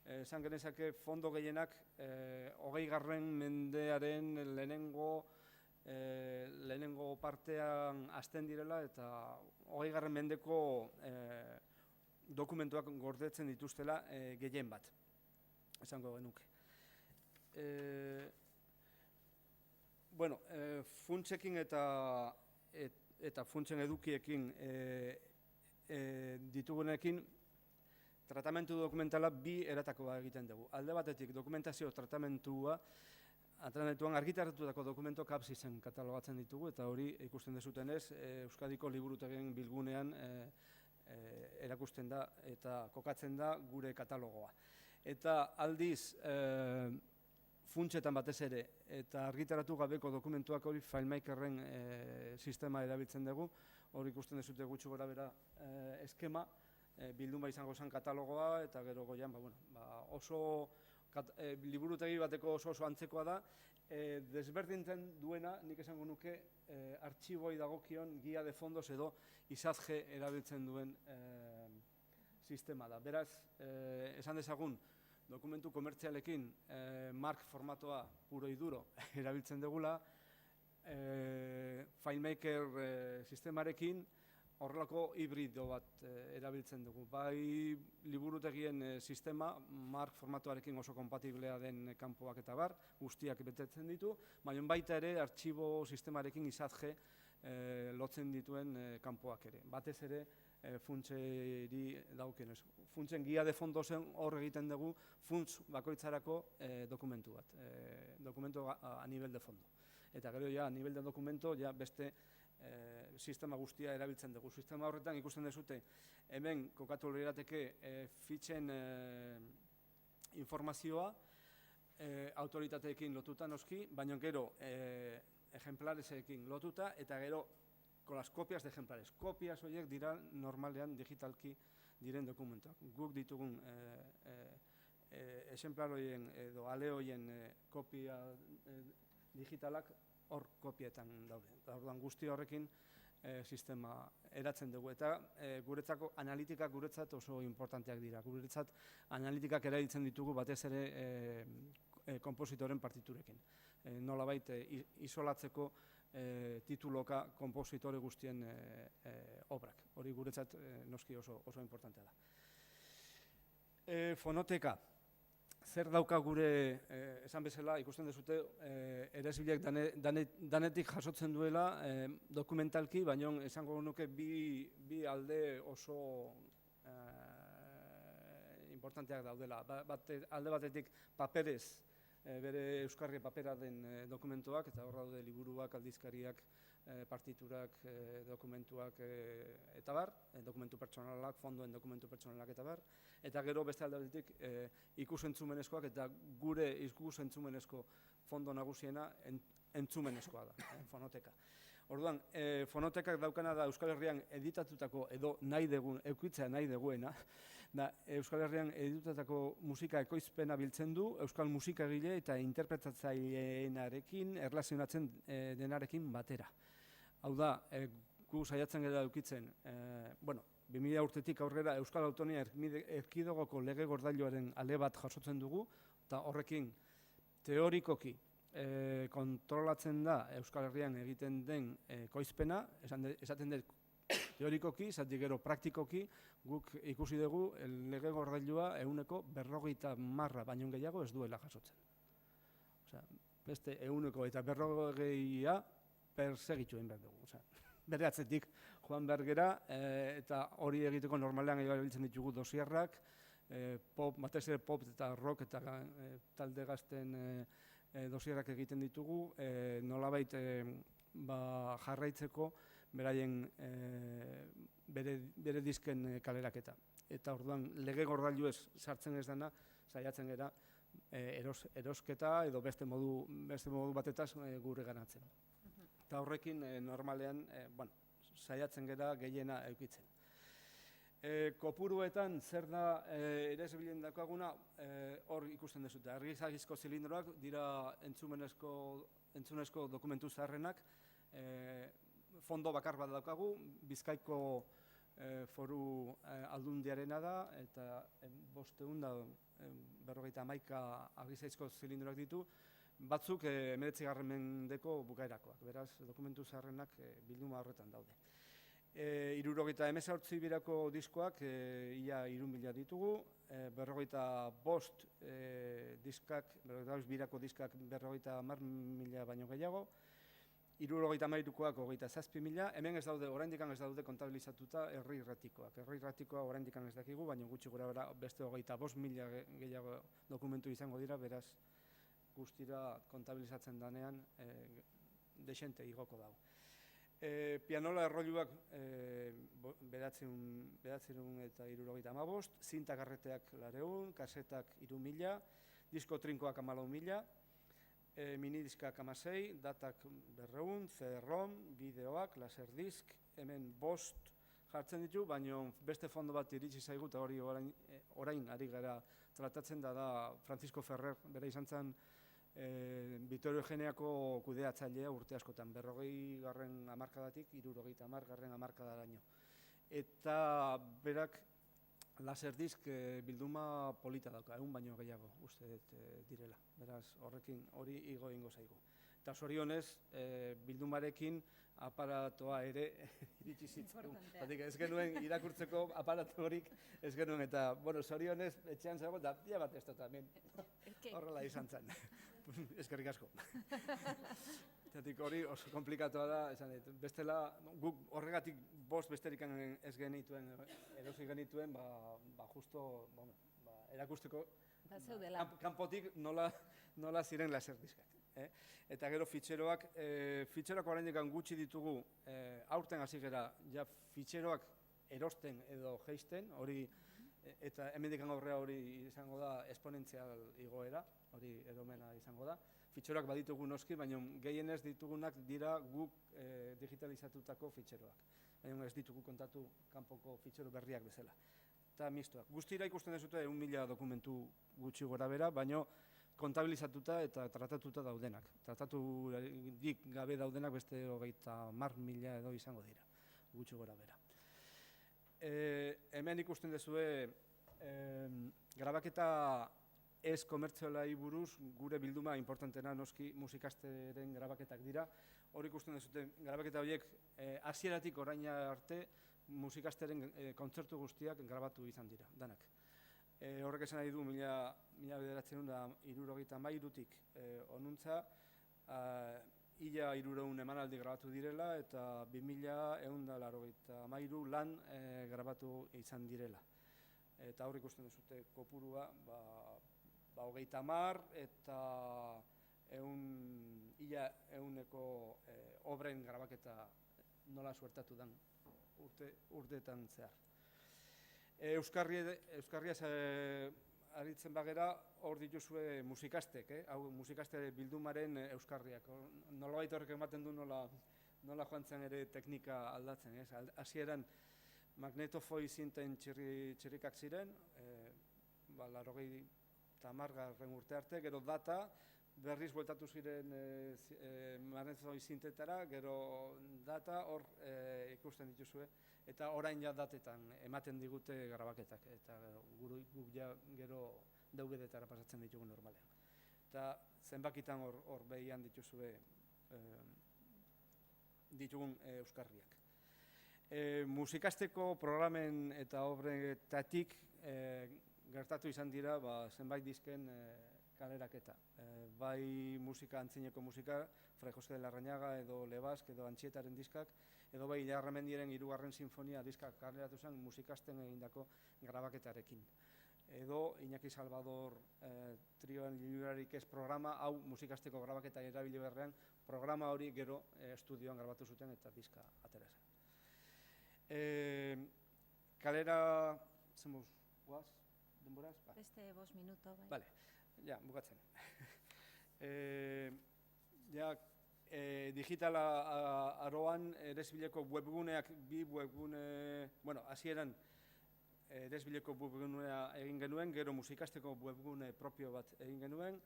esan genezake fondo gehienak 20. mendearen lehenengo partean hasten direla eta 20. mendeko dokumentuak gordetzen dituztela gehien bat, esango genuke. Funtsekin eta funtsen edukiekin ditugunekin tratamentu dokumentala bi eratakoa egiten dugu. Alde batetik dokumentazio tratamentua antrenamentuan argitaratutako dokumento kapsisen katalogatzen ditugu eta hori ikusten dezutenez Euskadiko liburutegien bilgunean erakusten da eta kokatzen da gure katalogoa. Eta aldiz funtsetan batez ere eta argitaratu gabeko dokumentuak hori FileMakerren sistema erabiltzen dugu. Hori ikusten dezute gutxi gora bera eskema, bilduma izango zen katalogoa eta gero goian oso liburutegi bateko oso antzekoa da. Desberdintzen duena, nik esango nuke, artxiboi dagokion guia de fondos edo izazge erabiltzen duen sistema da. Beraz, esan dezagun, dokumentu komertzialekin mark formatoa puro y duro erabiltzen dugula, FileMaker sistemarekin horrelako hibrido bat erabiltzen dugu. Bai liburutegien sistema, mark formatoarekin oso kompatiblea den kanpoak eta bar, guztiak betetzen ditu, baina baita ere artxibo sistemarekin izazge lotzen dituen kanpoak ere. Batez ere funtseri daukionez. Funtsen guia de fondosen hor egiten dugu funts bakoitzarako dokumentu bat, dokumento a nivel de fondo. Eta gero a nivel de dokumento beste sistema guztia erabiltzen dugu. Sistema horretan ikusten dezute hemen kokatu lirateke fitxen informazioa autoritateekin lotuta noski, baina gero ejemplaresekin lotuta eta gero con las copias de ejemplares. Kopias horiek dira normalean digitalki diren dokumentuak. Guk ditugun ejemplar horien edo ale horien kopia digitalak hor kopietan daude. Orduan guzti horrekin sistema eratzen dugu eta guretzako analitikak guretzat oso importanteak dira. Guretzat analitikak erabiltzen ditugu batez ere konpositoren partiturekin. Nolabait isolatzeko tituloka konpositore guztien obrak. Hori guretzat noski oso importantea da. Fonoteka. Zer dauka gure, esan bezala, ikusten dezute, eresbileak danetik jasotzen duela dokumentalki, baina esango nuke bi alde oso importanteak daudela. Alde batetik paperez, bere euskarri papera den dokumentuak, eta hor daude liburuak, aldizkariak, partiturak, dokumentuak eta bar, dokumentu pertsonalak, fondoen dokumentu pertsonalak eta bar, eta gero beste alde batetik ikus-entzumenezkoak eta gure ikus-entzumenezko fondo nagusiena entzumenezkoa da, fonoteka. Orduan, fonotekak daukana da Euskal Herrian editatutako edo eukitzea nahi duguena, da Euskal Herrian editatutako musika ekoizpena biltzen du, euskal musikagile eta interpretatzaileenarekin erlazionatzen denarekin batera. Hau da, gu saiatzen gara eukitzen, 2000 urtetik aurrera Euskal Autonomia Erkidegoko lege gordailuaren ale bat jasotzen dugu, eta horrekin teorikoki kontrolatzen da Euskal Herrian egiten den ekoizpena, esaten dut teorikoki, zatik gero praktikoki, guk ikusi dugu lege gordailua 150 baino gehiago ez duela jasotzen. Beste 150 persegitu egin behar dugu. Bere atzetik joan behar gera, eta hori egiteko normalean erabiltzen ditugu dosierrak, batez ere pop eta rock eta talde gazten dosierrak egiten ditugu, nolabait jarraitzeko beraien bere disken kaleraketa. Eta orduan lege gordailuez sartzen ez dena, saiatzen gera erosketa edo beste modu batetaz gure ganatzen. Eta horrekin normalean saiatzen gera gehiena eukitzen. Kopuruetan zer da eresbilen daukaguna, hor ikusten dezute. Argizagizko zilindroak dira entzunezko dokumentu zaharrenak, fondo bakar bat daukagu, Bizkaiko foru aldundiarena da, eta 551 argizaizko zilindroak ditu, batzuk 19. mendeko bukaerakoak, beraz, dokumentu zaharrenak bilduma horretan daude. 78 birako diskoak ia 3.000 ditugu, 45 birako diskak 50.000 baino gehiago, 73koak 27.000, hemen ez daude, oraindik ez daude kontabilizatuta herri irratikoak. Herri irratikoa oraindik ez dakigu, baina gutxi gora beste 25.000 gehiago dokumentu izango dira, beraz guztira kontabilizatzen danean desente igoko dago. Pianola erroluak 975, zinta karreteak 400, kasetak 3.000, disko trinkoak 14.000, minidiskak 16, datak 200, CD-ROM, bideoak, laserdisk, hemen 5 jartzen ditu, baina beste fondo bat iritsi zaigu, eta hori orain ari gara tratatzen da Francisco Ferrer, bera izan zen Vitorio Eugeniako kudeatzailea urte askotan, 40. hamarkadatik 70. hamarkadaraino. Eta berak laserdisk bilduma polita dauka, 100 baino gehiago uste dut direla. Beraz, horrekin hori igo egingo zaigu. Eta zorionez, bildumarekin aparatoa ere iritsi zitzaigun. Ez genuen irakurtzeko aparatu horik ez genuen, eta zorionez etxean zago, da pila bat ez dut hemen. Horrela izan zen. Eskerrik asko. Hori oso komplikatua da, esan dit, bestela, guk horregatik 5 besterik ez genituen, erosi genituen, justo erakusteko kanpotik nola ziren laserdiskak. Eta gero fitxeroak oraindik gutxi ditugu, aurten hasi gera, ja fitxeroak erosten edo jeisten, hori, eta hemendik aurrera hori izango da esponentzial igoera, hori eromena izango da. Fitxeroak baditugu noski, baina gehienez ditugunak dira guk digitalizatutako fitxeroak. Baina ez ditugu kontatu kanpoko fitxero berriak bezala. Eta mistoak. Guztira ikusten dezute 1.000 dokumentu gutxi gora bera, baina kontabilizatuta eta tratatuta daudenak. Trataturik gabe daudenak beste 30.000 edo izango dira, gutxi gora bera. Hemen ikusten dezue grabaketa ez komertzialai buruz gure bilduma importantena noski musikasteren grabaketak dira. Hor ikusten dezute grabaketa horiek hasieratik oraina arte musikasteren kontzertu guztiak grabatu izan dira, danak. Horrek esan nahi du 1973tik onuntza, ia 300 emanaldi grabatu direla eta 2183 lan grabatu izan direla. Eta hor ikusten duzute kopurua, 30 eta ia 100 obren grabaketa nola suertatu den urteetan zehar. Euskarriaz aritzen bagera, hor dituzue musikastek, hau musikaste bildumaren euskarriak. Nolabait horrek ematen du nola joan zen ere teknika aldatzen. Hasieran magnetofoi zinten txirrikak ziren, 80. urte arte, gero data, berriz bueltatu ziren magnetofoi zintetara, gero data hor ikusten dituzue, eta orain ja datetan ematen digute grabaketak, eta guk gero DVD-etara pasatzen ditugu normalean. Eta zenbakitan hor behian dituzue ditugun euskarriak. Musikasteko programen eta obretatik gertatu izan dira zenbait disken kaleraketa. Bai musika antzineko musika, Fray José de Larrañaga edo Lebask edo Antxietaren diskak, edo bai Ilarramendiren 3. sinfonia diskak kaleratu zen musikasten egindako grabaketarekin. Edo Iñaki Salvador trioan Librarik ez programa, hau musikasteko grabaketa erabili beharrean, programa hori gero estudioan grabatu zuten eta diska atera zen. Kalera, zemuz, guaz, denboraz? Beste 5 minuto, bai. Bale, ja, bukatzen. Digitala aroan eresbileko webguneak bi webgune, hasieran eresbileko webgunea egin genuen, gero musikasteko webgune propio bat egin genuen,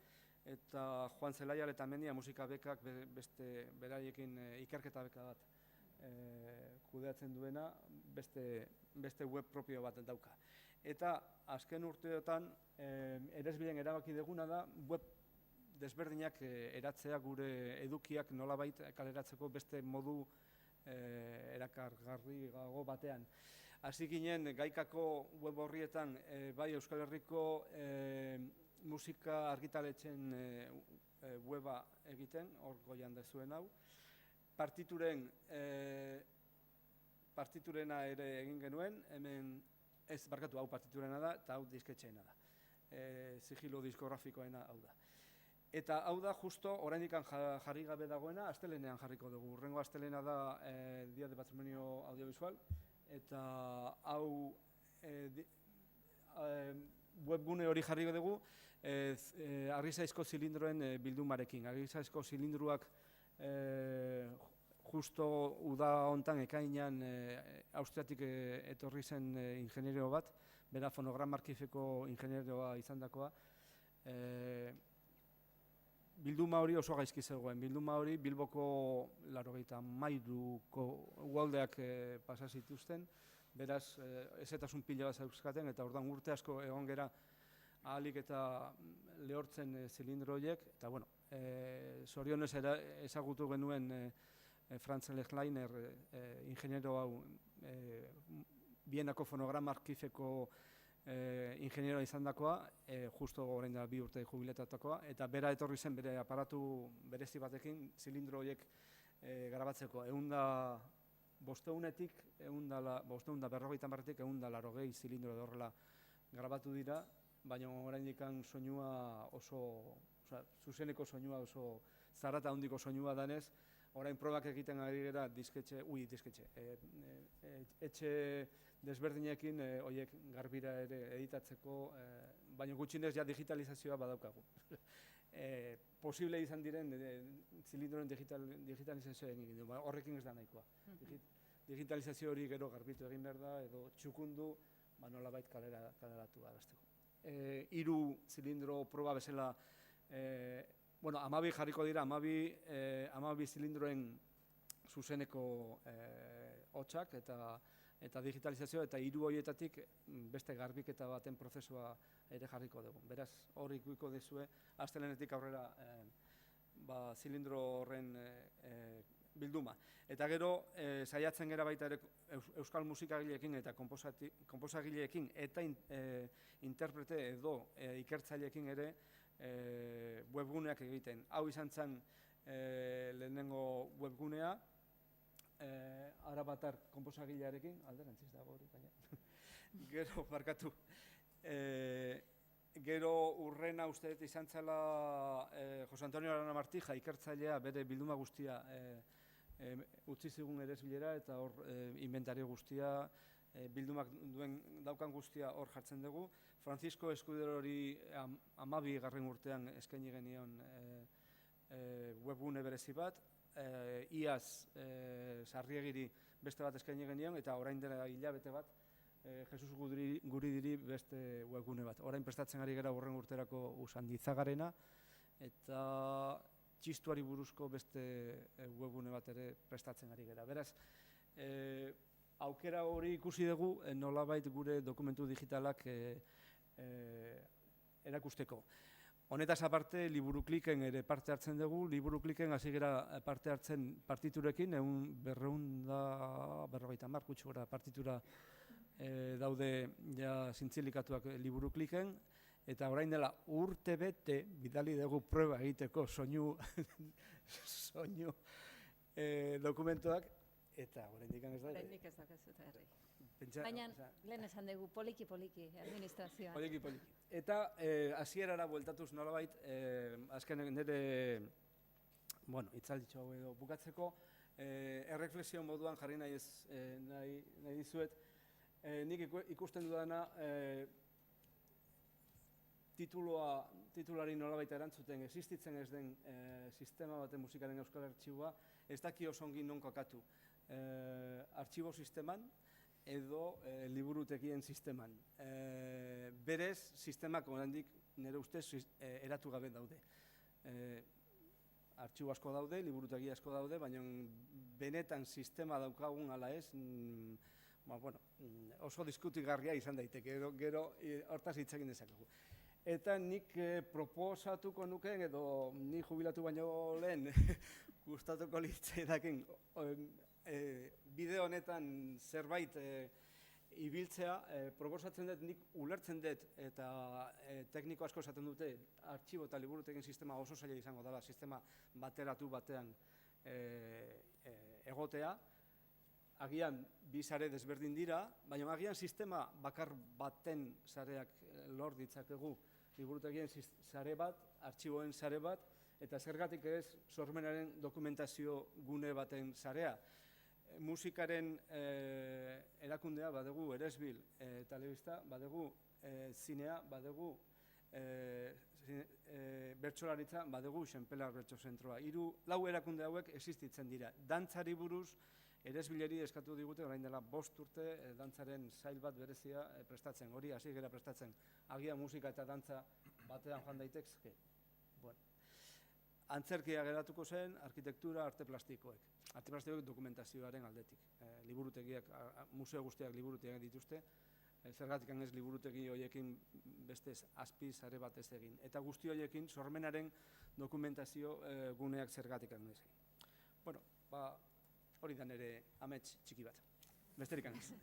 eta Juan Zelaiar eta Mendia musika bekak beste beraiekin ikerketa beka bat kudeatzen duena beste web propio bat dauka. Eta azken urteotan eresbilen erabaki duguna da web desberdinak eratzea gure edukiak nolabait kaleratzeko beste modu erakargarriago batean. Hasi ginen gaikako web horrietan bai Euskal Herriko musika argitaletxen weba egiten, hor goian dezuen hau. Partiturena ere egin genuen, hemen ez barkatu hau partiturena da eta hau disketxeena da. Sigilo diskografikoena hau da. Eta hau da justo oraindik jarri gabe dagoena, astelehenean jarriko dugu. Hurrengo astelehena da Día de Patrimonio Audiovisual, eta hau webgune hori jarriko dugu Argizaizko zilindroen bildumarekin. Argizaizko zilindruak justo uda hontan ekainean Austriatik etorri zen ingenierio bat, bera fonograma arkifeko ingenierioa izandakoa. Bilduma hori oso gaizki zegoen. Bilduma hori Bilboko 93ko uholdeak pasa zituzten, beraz ezetasun pila bat zeuzkaten, eta orduan urte asko egon gera ahalik eta lehortzen zilindro horiek, eta bueno, zorionez ezagutu genuen Franz Lechleiner ingeniero hau Bienako fonograma arkifeko ingenieroa izandakoa, justo orain da 2 urte jubiletatakoa, eta bera etorri zen bere aparatu berezi batekin zilindro horiek grabatzeko. 500etik 550etik 580 zilindro edo horrela grabatu dira, baina oraindik soinua oso, zuzeneko soinua oso zarata handiko soinua danez, orain probak egiten ari gara etxe desberdinekin horiek garbira ere editatzeko, baina gutxinez ja digitalizazioa badaukagu. Posible izan diren zilindroen digitalizazioa egin du, horrekin ez da nahikoa. Digitalizazio hori gero garbitu egin behar da, edo txukundu, nolabait kaleratu arazteko. 3 zilindro proba bezala, 12 jarriko dira, 12 zilindroen zuzeneko hotxak eta digitalizazioa, eta 3 horietatik beste garbiketa baten prozesua ere jarriko dugu. Beraz, hori ikuiko dezue, astelehenetik aurrera zilindro horren bilduma. Eta gero, saiatzen gara baita ere euskal musikagileekin eta konposagileekin eta interprete edo ikertzaileekin ere webguneak egiten. Hau izan zen lehenengo webgunea, Arabatar konposagilearekin, alderantziz dago hori, baina. Gero, barkatu. Gero urrena uste dut izan zela Jose Antonio Arana Martija ikertzailea bere bilduma guztia utzi zigun eresbilera, eta hor inventario guztia, bildumak daukan guztia hor jartzen dugu. Francisco Escuderori 12. urtean eskaini genion webgune berezi bat, iaz Sarriegiri beste bat eskaini genion, eta orain dela hilabete bat Jesus Guridiri beste webgune bat. Orain prestatzen ari gara hurrengo urterako Usandizagarena, eta txistuari buruzko beste webgune bat ere prestatzen ari gara. Beraz, aukera hori ikusi dugu nolabait gure dokumentu digitalak erakusteko. Honetaz aparte, LiburuKliken ere parte hartzen dugu. LiburuKliken hasi gara parte hartzen partiturekin, 250 gutxi gora partitura daude ja zintzilikatuak LiburuKliken, eta orain dela urte bete bidali dugu proba egiteko soinu dokumentuak, eta oraindik ez da. Oraindik ez daukazu eta herri. Baina, lehen esan dugu, poliki, administrazioa. Poliki. Eta hasierara bueltatuz nolabait, azken nire hitzalditxo hau edo bukatzeko, erreflexio moduan jarri nahi dizuet, nik ikusten dudana titulari nolabait erantzuten existitzen ez den sistema baten musikaren euskal artxiboa, ez daki oso ongi non kokatu. Artxibo sisteman edo liburutekien sisteman. Berez, sistemak oraindik nire ustez eratu gabe daude. artxibo asko daude, liburutegi asko daude, baina benetan sistema daukagun ala ez, oso diskutigarria izan daiteke, gero hortaz hitz egin dezakegu. Eta nik proposatuko nukeen, edo ni jubilatu baino lehen gustatuko litzaidaken bideo honetan zerbait ibiltzea, proposatzen dut, nik ulertzen dut, eta tekniko asko esaten dute, artxibo eta liburutegien sistema oso zaila izango dela, sistema bateratu batean egotea, agian bi sare desberdin dira, baina agian sistema bakar baten sareak lor ditzakegu, liburutegien sare bat, artxiboen sare bat, eta zergatik ez sormenaren dokumentazio gune baten sarea. Musikaren erakundea badugu Eresbil telebista, badugu zinea, badugu bertsolaritza, badugu Xenpelar Bertso Zentroa. Lau erakunde hauek existitzen dira. Dantzari buruz Eresbileri eskatu digute, orain dela 5 urte, dantzaren sail bat berezia prestatzen. Hori hasi gara prestatzen. Agian musika eta dantza batean joan daitezke. Antzerkia geratuko zen, arkitektura, arte plastikoek. Arte plastikoek dokumentazioaren aldetik. Liburutegiak, museo guztiak liburutegiak dituzte, zergatik ez liburutegi horiekin beste azpi sare bat ez egin. Eta guzti horiekin sormenaren dokumentazio guneak zergatik ez egin. Bueno, hori da nire amets txiki bat. Besterik ez.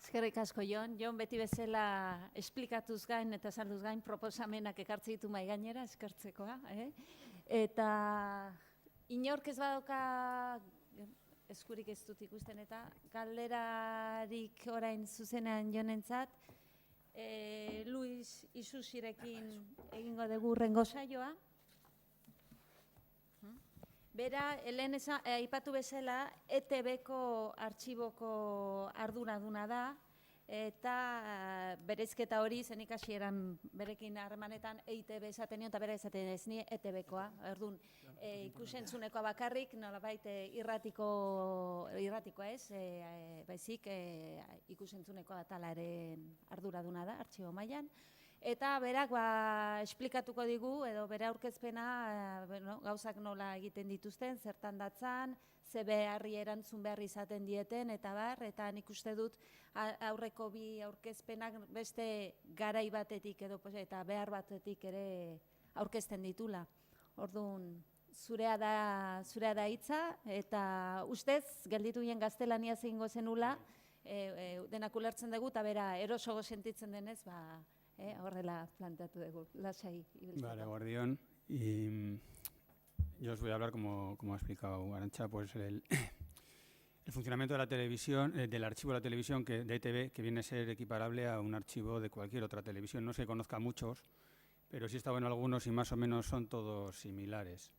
Eskerrik asko, Jon beti bezala esplikatuz gain eta salduz gain proposamenak ekartze ditu mahai gainera, eskertzekoa. Eta inork ez badauka, eskurik ez dut ikusten eta, galderarik orain zuzenean Jonentzat, Luis Isusirekin egingo dugu hurrengo saioa. Bera, helen aipatu bezala, ETB-ko artxiboko arduraduna da, eta bereizketa hori zen ikasieran berekin harremanetan EITB esaten nion, eta bera esaten ez ni ETB-koa. Orduan, ikusentzunekoa bakarrik, nolabait irratikoa ez, baizik ikusentzuneko atalaren arduraduna da, artxibo mailan. Eta berak esplikatuko digu, edo bere aurkezpena gauzak nola egiten dituzten, zertan datzan, ze beharri erantzun behar izaten dieten, eta eta nik uste dut aurreko bi aurkezpenak beste garai batetik edo eta behar batetik ere aurkezten ditula. Orduan, zurea da hitza, eta ustez, gelditu gien gaztelania egingo zenula, denak ulertzen dugu, eta bera eroso sentitzen denez, horrela planteatu dugu, lasai. Vale, Guardión. Y yo os voy a hablar, como ha explicado Arantxa, pues el funcionamiento de la televisión, del archivo de la televisión de ETV, que viene a ser equiparable a un archivo de cualquier otra televisión. No se conozca a muchos, pero sí he estado en algunos y más o menos son todos similares.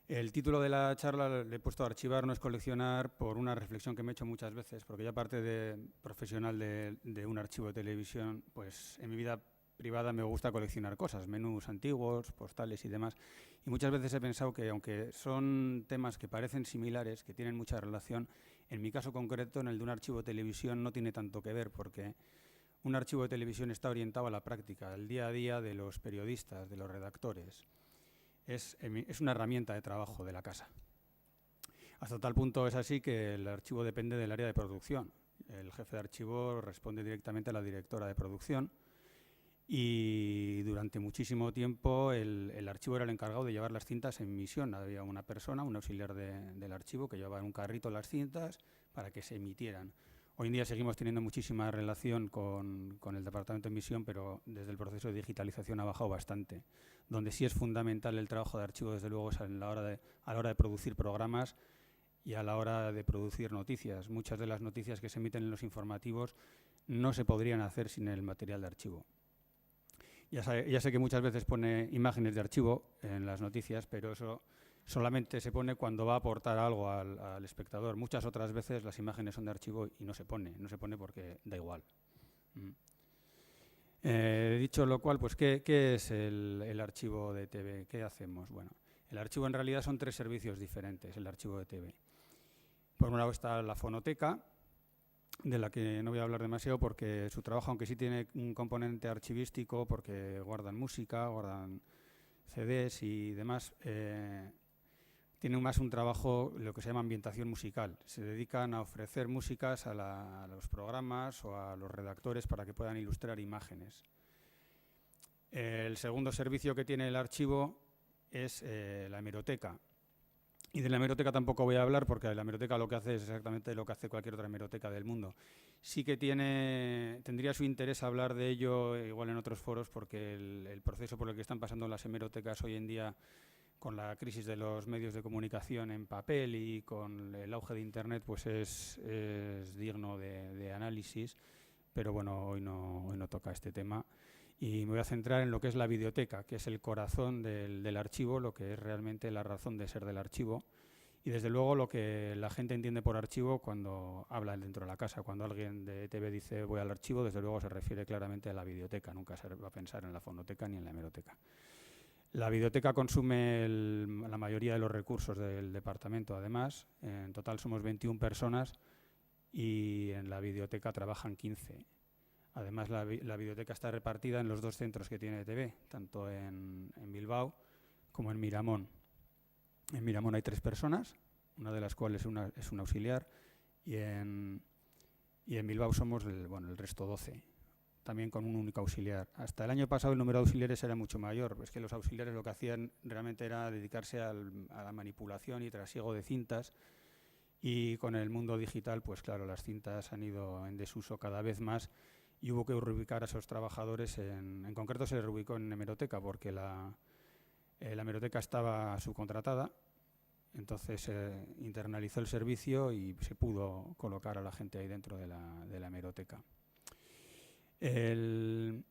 El título de la charla le he puesto a archivar no es coleccionar por una reflexión que me he hecho muchas veces, porque ya aparte de profesional de un archivo de televisión, pues en mi vida privada me gusta coleccionar cosas, menús antiguos, postales y demás. Y muchas veces he pensado que aunque son temas que parecen similares, que tienen mucha relación, en mi caso concreto, en el de un archivo de televisión, no tiene tanto que ver, porque un archivo de televisión está orientado a la práctica, al día a día de los periodistas, de los redactores. Es una herramienta de trabajo de la casa. Hasta tal punto es así que el archivo depende del área de producción. El jefe de archivo responde directamente a la directora de producción y durante muchísimo tiempo el archivo era el encargado de llevar las cintas en misión. Había una persona, un auxiliar del archivo, que llevaba en un carrito las cintas para que se emitieran. Hoy en día seguimos teniendo muchísima relación con el departamento de emisión, pero desde el proceso de digitalización ha bajado bastante. Donde sí es fundamental el trabajo de archivo, desde luego, es a la hora de producir programas y a la hora de producir noticias. Muchas de las noticias que se emiten en los informativos no se podrían hacer sin el material de archivo. Ya sé que muchas veces pone imágenes de archivo en las noticias, pero eso solamente se pone cuando va a aportar algo al espectador. Muchas otras veces las imágenes son de archivo y no se pone porque da igual. Dicho lo cual, pues ¿qué es el archivo de ETV? ¿Qué hacemos? Bueno, el archivo en realidad son 3 servicios diferentes, el archivo de ETV. Por un lado está la fonoteca, de la que no voy a hablar demasiado porque su trabajo, aunque sí tiene un componente archivístico, porque guardan música, guardan CDs y demás, tiene más un trabajo, lo que se llama ambientación musical. Se dedican a ofrecer músicas a los programas o a los redactores para que puedan ilustrar imágenes. El segundo servicio que tiene el archivo es la hemeroteca. Y de la hemeroteca tampoco voy a hablar porque la hemeroteca lo que hace es exactamente lo que hace cualquier otra hemeroteca del mundo. Sí que tendría su interés hablar de ello igual en otros foros porque el proceso por el que están pasando las hemerotecas hoy en día con la crisis de los medios de comunicación en papel y con el auge de Internet pues es digno de análisis, pero bueno, hoy no toca este tema. Y me voy a centrar en lo que es la videoteca, que es el corazón del archivo, lo que es realmente la razón de ser del archivo. Y desde luego lo que la gente entiende por archivo cuando habla dentro de la casa. Cuando alguien de ETV dice voy al archivo, desde luego se refiere claramente a la videoteca. Nunca se va a pensar en la fonoteca ni en la hemeroteca. La videoteca consume la mayoría de los recursos del departamento. Además, en total somos 21 personas y en la videoteca trabajan 15. Además, la videoteca está repartida en los 2 centros que tiene ETV, tanto en Bilbao como en Miramón. En Miramón hay 3 personas, una de las cuales es un auxiliar, y en Bilbao somos el resto 12, también con un único auxiliar. Hasta el año pasado el número de auxiliares era mucho mayor, es que los auxiliares lo que hacían realmente era dedicarse a la manipulación y trasiego de cintas, y con el mundo digital, pues claro, las cintas han ido en desuso cada vez más, y hubo que reubicar a esos trabajadores, en concreto se reubicó en hemeroteca porque la hemeroteca estaba subcontratada, entonces se internalizó el servicio y se pudo colocar a la gente ahí dentro de la hemeroteca. El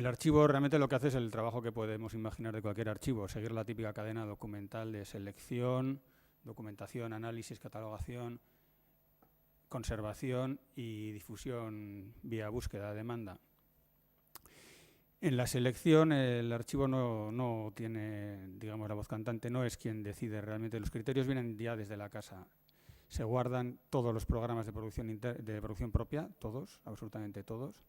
archivo realmente lo que hace es el trabajo que podemos imaginar de cualquier archivo, seguir la típica cadena documental de selección, documentación, análisis, catalogación, conservación y difusión vía búsqueda a demanda. En la selección el archivo no tiene, digamos, la voz cantante, no es quien decide realmente. Los criterios vienen ya desde la casa. Se guardan todos los programas de producción propia, todos, absolutamente todos.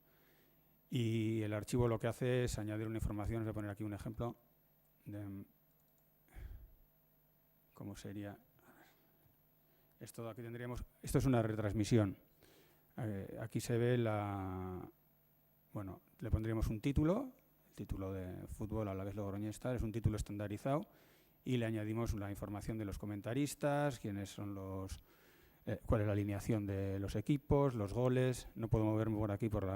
Y el archivo lo que hace es añadir una información, os voy a poner aquí un ejemplo de cómo sería. Esto aquí tendríamos, esto es una retransmisión. Aquí se ve le pondríamos un título, el título de fútbol a la vez Logroñés Star, es un título estandarizado y le añadimos la información de los comentaristas, quiénes son cuál es la alineación de los equipos, los goles. No puedo moverme por aquí porque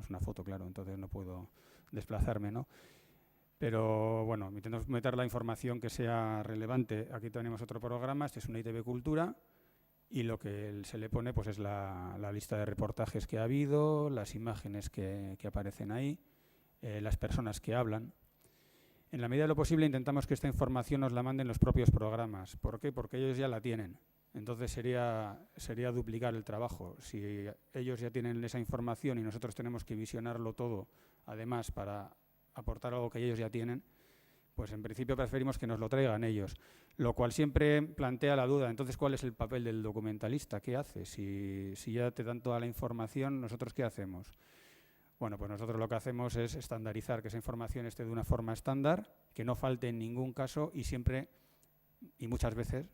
es una foto, claro, entonces no puedo desplazarme, ¿no? Pero bueno, intentamos meter la información que sea relevante. Aquí tenemos otro programa, este es una ITV Cultura. Y lo que se le pone pues es la lista de reportajes que ha habido, las imágenes que aparecen ahí, las personas que hablan. En la medida de lo posible intentamos que esta información nos la manden los propios programas. ¿Por qué? Porque ellos ya la tienen. Entonces sería duplicar el trabajo. Si ellos ya tienen esa información y nosotros tenemos que visionarlo todo, además para aportar algo que ellos ya tienen, pues en principio preferimos que nos lo traigan ellos, lo cual siempre plantea la duda. Entonces, ¿cuál es el papel del documentalista? ¿Qué hace? Si ya te dan toda la información, ¿nosotros qué hacemos? Bueno, pues nosotros lo que hacemos es estandarizar, que esa información esté de una forma estándar, que no falte en ningún caso y siempre, y muchas veces,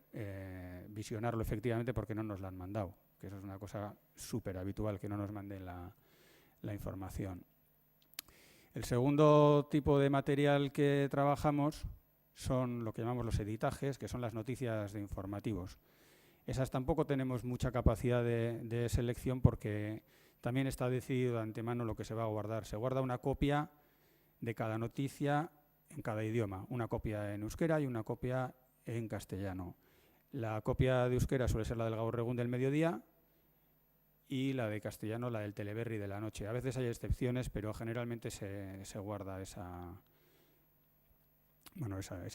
visionarlo efectivamente porque no nos la han mandado, que eso es una cosa súper habitual, que no nos manden la información. El segundo tipo de material que trabajamos son lo que llamamos los editajes, que son las noticias de informativos. Esas tampoco tenemos mucha capacidad de selección porque también está decidido de antemano lo que se va a guardar. Se guarda una copia de cada noticia en cada idioma, una copia en euskera y una copia en castellano. La copia de euskera suele ser la del Gaur Egun del mediodía y la de castellano la del Teleberri de la noche. A veces hay excepciones, pero generalmente se guarda ese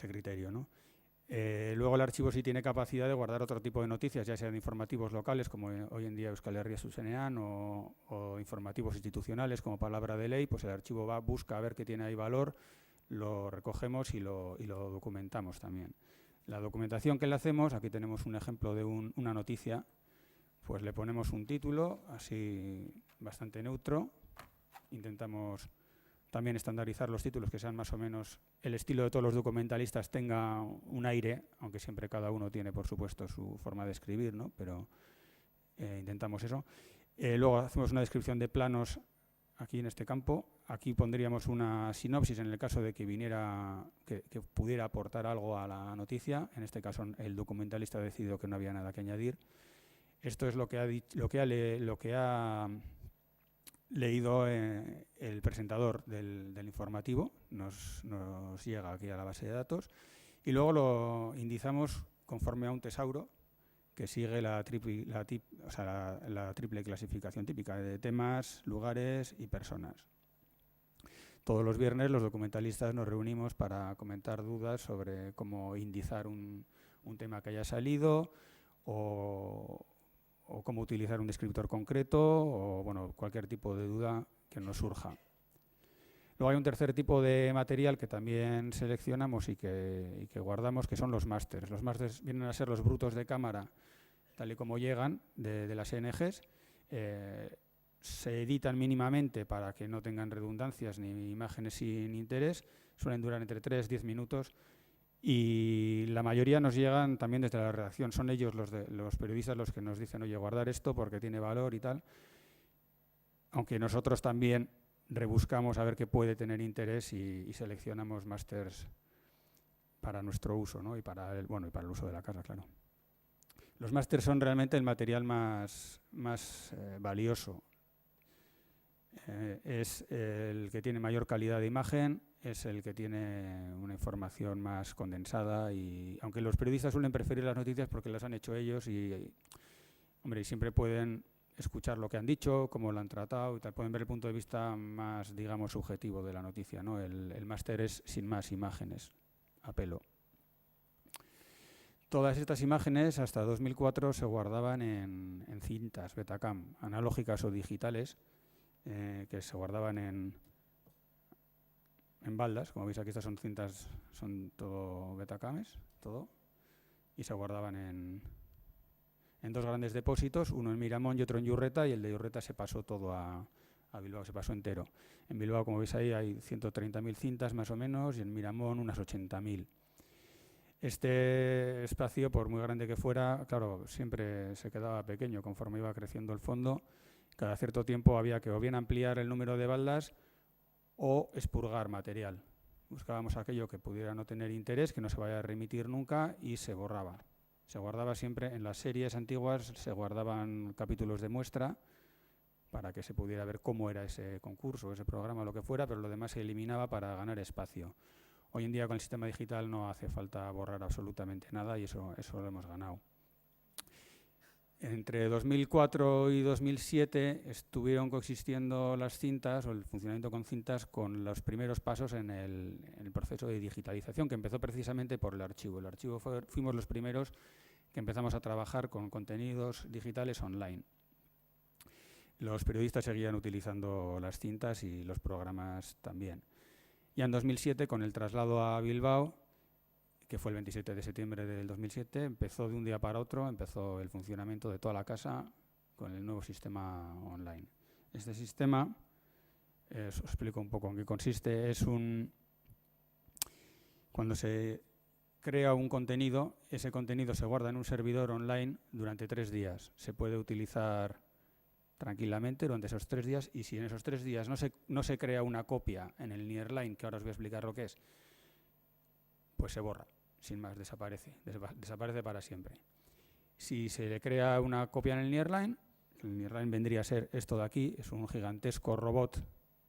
criterio, ¿no? Luego el archivo sí tiene capacidad de guardar otro tipo de noticias, ya sean informativos locales, como hoy en día Euskal Herria Zuzenean, o informativos institucionales, como Palabra de Ley. Pues el archivo busca a ver qué tiene ahí valor, lo recogemos y lo documentamos también. La documentación que le hacemos, aquí tenemos un ejemplo de una noticia, pues le ponemos un título así bastante neutro. Intentamos también estandarizar los títulos que sean más o menos el estilo de todos los documentalistas, tenga un aire, aunque siempre cada uno tiene, por supuesto, su forma de escribir, ¿no? Pero intentamos eso. Luego hacemos una descripción de planos aquí en este campo. Aquí pondríamos una sinopsis en el caso de que viniera, que pudiera aportar algo a la noticia. En este caso, el documentalista ha decidido que no había nada que añadir. Esto es lo que ha leído el presentador del informativo. Nos llega aquí a la base de datos y luego lo indizamos conforme a un tesauro que sigue la triple clasificación típica de temas, lugares y personas. Todos los viernes los documentalistas nos reunimos para comentar dudas sobre cómo indizar un tema que haya salido o cómo utilizar un descriptor concreto o bueno, cualquier tipo de duda que nos surja. Luego hay un tercer tipo de material que también seleccionamos y que guardamos, que son los másters. Los másters vienen a ser los brutos de cámara, tal y como llegan de las ONGs. Se editan mínimamente para que no tengan redundancias ni imágenes sin interés. Suelen durar entre 3 y 10 minutos. Y la mayoría nos llegan también desde la redacción. Son ellos, los periodistas, los que nos dicen, oye, guardar esto porque tiene valor y tal. Aunque nosotros también rebuscamos a ver qué puede tener interés y seleccionamos másters para nuestro uso, ¿no? y para el uso de la casa, claro. Los másters son realmente el material más valioso. Es el que tiene mayor calidad de imagen, es el que tiene una información más condensada y aunque los periodistas suelen preferir las noticias porque las han hecho ellos y siempre pueden escuchar lo que han dicho, cómo lo han tratado y tal, pueden ver el punto de vista más, digamos, subjetivo de la noticia, ¿no? El máster es sin más imágenes, a pelo. Todas estas imágenes hasta 2004 se guardaban en cintas Betacam, analógicas o digitales, que se guardaban en baldas. Como veis aquí estas son cintas, son todo Betacames, todo, y se guardaban en 2 grandes depósitos, uno en Miramón y otro en Yurreta, y el de Yurreta se pasó todo a Bilbao, se pasó entero. En Bilbao, como veis ahí, hay 130.000 cintas más o menos, y en Miramón unas 80.000. Este espacio, por muy grande que fuera, claro, siempre se quedaba pequeño conforme iba creciendo el fondo. Cada cierto tiempo había que o bien ampliar el número de baldas o expurgar material. Buscábamos aquello que pudiera no tener interés, que no se vaya a remitir nunca y se borraba. Se guardaba siempre, en las series antiguas se guardaban capítulos de muestra para que se pudiera ver cómo era ese concurso, ese programa, lo que fuera, pero lo demás se eliminaba para ganar espacio. Hoy en día con el sistema digital no hace falta borrar absolutamente nada y eso lo hemos ganado. Entre 2004 y 2007 estuvieron coexistiendo las cintas o el funcionamiento con cintas con los primeros pasos en el proceso de digitalización que empezó precisamente por el archivo. El archivo fuimos los primeros que empezamos a trabajar con contenidos digitales online. Los periodistas seguían utilizando las cintas y los programas también. Ya en 2007, con el traslado a Bilbao, que fue el 27 de septiembre del 2007, empezó de un día para otro, empezó el funcionamiento de toda la casa con el nuevo sistema online. Este sistema, os explico un poco en qué consiste, cuando se crea un contenido, ese contenido se guarda en un servidor online durante 3 días. Se puede utilizar tranquilamente durante esos 3 días y si en esos 3 días no se crea una copia en el Nearline, que ahora os voy a explicar lo que es, pues se borra, sin más, desaparece para siempre. Si se le crea una copia en el Nearline vendría a ser esto de aquí, es un gigantesco robot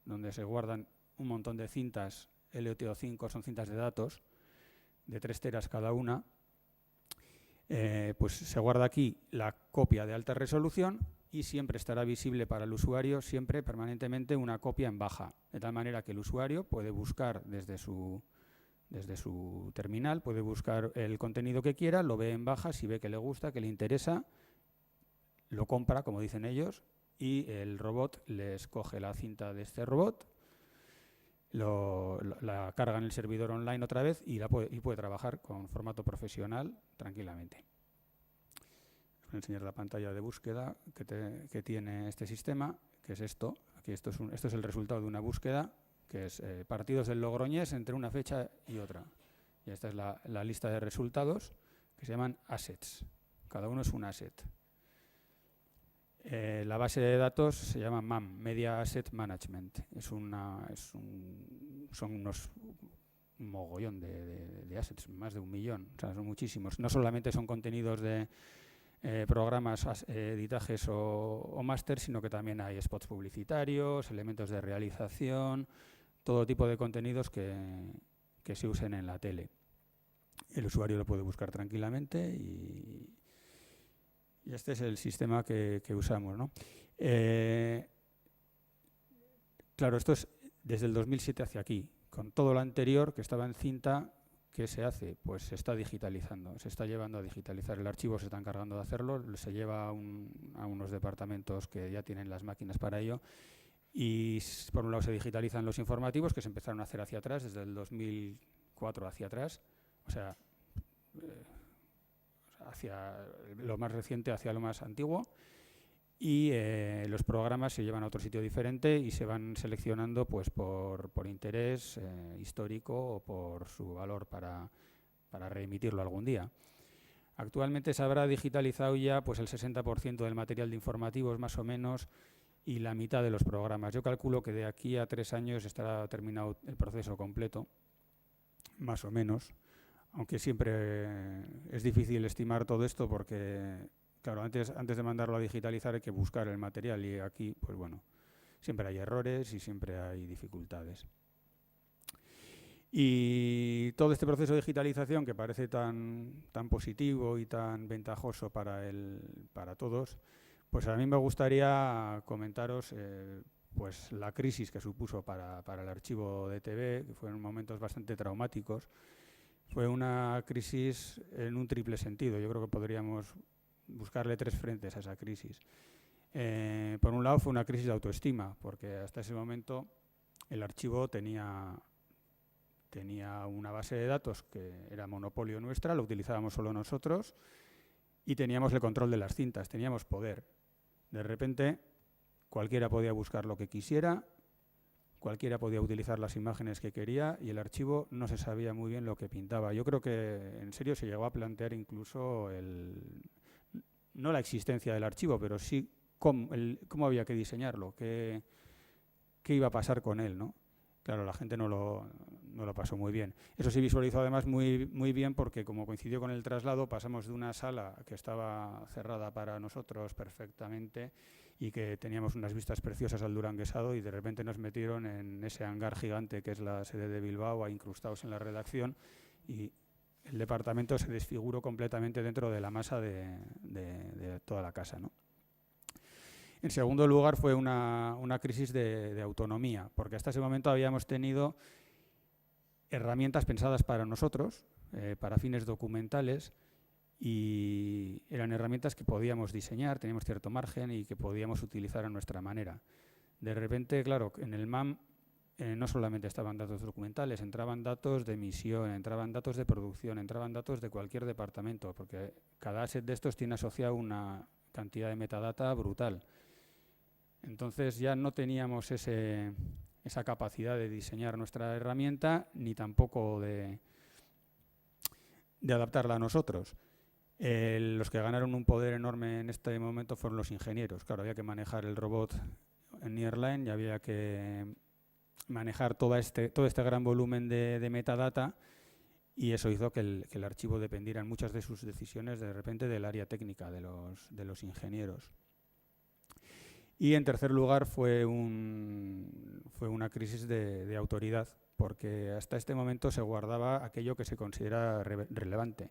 donde se guardan un montón de cintas LTO5, son cintas de datos, de 3 teras cada una, pues se guarda aquí la copia de alta resolución y siempre estará visible para el usuario, siempre permanentemente, una copia en baja, de tal manera que el usuario puede buscar desde su terminal, puede buscar el contenido que quiera, lo ve en baja, si ve que le gusta, que le interesa, lo compra, como dicen ellos, y el robot le escoge la cinta de este robot, la carga en el servidor online otra vez y puede trabajar con formato profesional tranquilamente. Os voy a enseñar la pantalla de búsqueda que tiene este sistema, que es esto. Aquí esto es el resultado de una búsqueda, que es partidos del Logroñés entre una fecha y otra. Y esta es la lista de resultados, que se llaman assets. Cada uno es un asset. La base de datos se llama MAM, Media Asset Management. Son unos mogollón de assets, más de 1 millón, o sea, son muchísimos. No solamente son contenidos de programas, editajes o máster, sino que también hay spots publicitarios, elementos de realización, todo tipo de contenidos que se usen en la tele. El usuario lo puede buscar tranquilamente y este es el sistema que usamos, ¿no? Claro, esto es desde el 2007 hacia aquí. Con todo lo anterior que estaba en cinta, ¿qué se hace? Pues se está digitalizando, se está llevando a digitalizar el archivo, se está encargando de hacerlo, se lleva a unos departamentos que ya tienen las máquinas para ello y por un lado se digitalizan los informativos que se empezaron a hacer hacia atrás, desde el 2004 hacia atrás, o sea, hacia lo más reciente, hacia lo más antiguo. Y los programas se llevan a otro sitio diferente y se van seleccionando pues por interés histórico o por su valor para reemitirlo algún día. Actualmente se habrá digitalizado ya pues el 60% del material de informativos más o menos y la mitad de los programas. Yo calculo que de aquí a 3 años estará terminado el proceso completo, más o menos, aunque siempre es difícil estimar todo esto porque claro, antes de mandarlo a digitalizar hay que buscar el material y aquí, pues bueno, siempre hay errores y siempre hay dificultades. Y todo este proceso de digitalización que parece tan positivo y tan ventajoso para todos, pues a mí me gustaría comentaros pues la crisis que supuso para el archivo de ETV, que fueron momentos bastante traumáticos. Fue una crisis en un triple sentido. Yo creo que podríamos buscarle 3 frentes a esa crisis. Por un lado fue una crisis de autoestima, porque hasta ese momento el archivo tenía una base de datos que era monopolio nuestra, lo utilizábamos solo nosotros y teníamos el control de las cintas, teníamos poder. De repente cualquiera podía buscar lo que quisiera, cualquiera podía utilizar las imágenes que quería y el archivo no se sabía muy bien lo que pintaba. Yo creo que en serio se llegó a plantear incluso no la existencia del archivo, pero sí cómo había que diseñarlo, qué iba a pasar con él, ¿no? Claro, la gente no lo pasó muy bien. Eso se visualizó además muy bien porque como coincidió con el traslado, pasamos de una sala que estaba cerrada para nosotros perfectamente y que teníamos unas vistas preciosas al Duranguesado y de repente nos metieron en ese hangar gigante que es la sede de Bilbao, incrustados en la redacción y el departamento se desfiguró completamente dentro de la masa de toda la casa, ¿no? En segundo lugar fue una crisis de autonomía, porque hasta ese momento habíamos tenido herramientas pensadas para nosotros, para fines documentales, y eran herramientas que podíamos diseñar, teníamos cierto margen y que podíamos utilizar a nuestra manera. De repente, claro, en el MAM no solamente estaban datos documentales, entraban datos de emisión, entraban datos de producción, entraban datos de cualquier departamento, porque cada asset de estos tiene asociado una cantidad de metadata brutal. Entonces ya no teníamos esa capacidad de diseñar nuestra herramienta ni tampoco de adaptarla a nosotros. Los que ganaron un poder enorme en este momento fueron los ingenieros. Claro, había que manejar el robot en Nearline y había que manejar todo este gran volumen de metadata y eso hizo que el archivo dependiera en muchas de sus decisiones de repente del área técnica de los ingenieros. Y en tercer lugar fue una crisis de autoridad, porque hasta este momento se guardaba aquello que se considera relevante.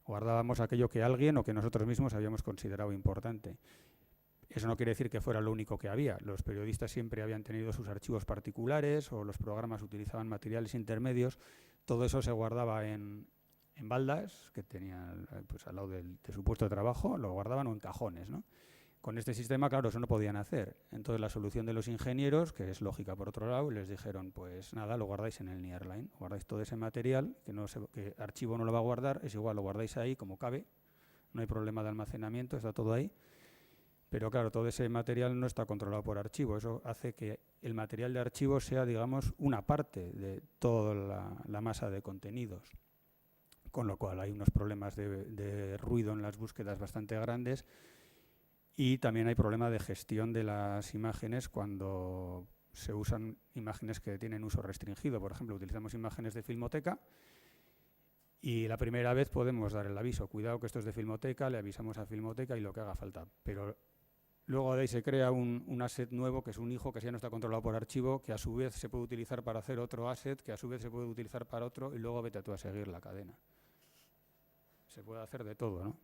Guardábamos aquello que alguien o que nosotros mismos habíamos considerado importante. Eso no quiere decir que fuera lo único que había. Los periodistas siempre habían tenido sus archivos particulares o los programas utilizaban materiales intermedios. Todo eso se guardaba en baldas que tenían pues, al lado de su puesto de trabajo, lo guardaban o en cajones, ¿no? Con este sistema, claro, eso no podían hacer. Entonces la solución de los ingenieros, que es lógica por otro lado, les dijeron, pues nada, lo guardáis en el Nearline, guardáis todo ese material, que archivo no lo va a guardar, es igual, lo guardáis ahí como cabe, no hay problema de almacenamiento, está todo ahí. Pero claro, todo ese material no está controlado por archivo. Eso hace que el material de archivo sea, digamos, una parte de toda la masa de contenidos. Con lo cual hay unos problemas de ruido en las búsquedas bastante grandes y también hay problema de gestión de las imágenes cuando se usan imágenes que tienen uso restringido. Por ejemplo, utilizamos imágenes de Filmoteca y la primera vez podemos dar el aviso, cuidado que esto es de Filmoteca, le avisamos a Filmoteca y lo que haga falta. Pero luego de ahí se crea un asset nuevo, que es un hijo que ya no está controlado por archivo, que a su vez se puede utilizar para hacer otro asset, que a su vez se puede utilizar para otro, y luego vete tú a seguir la cadena. Se puede hacer de todo, ¿no?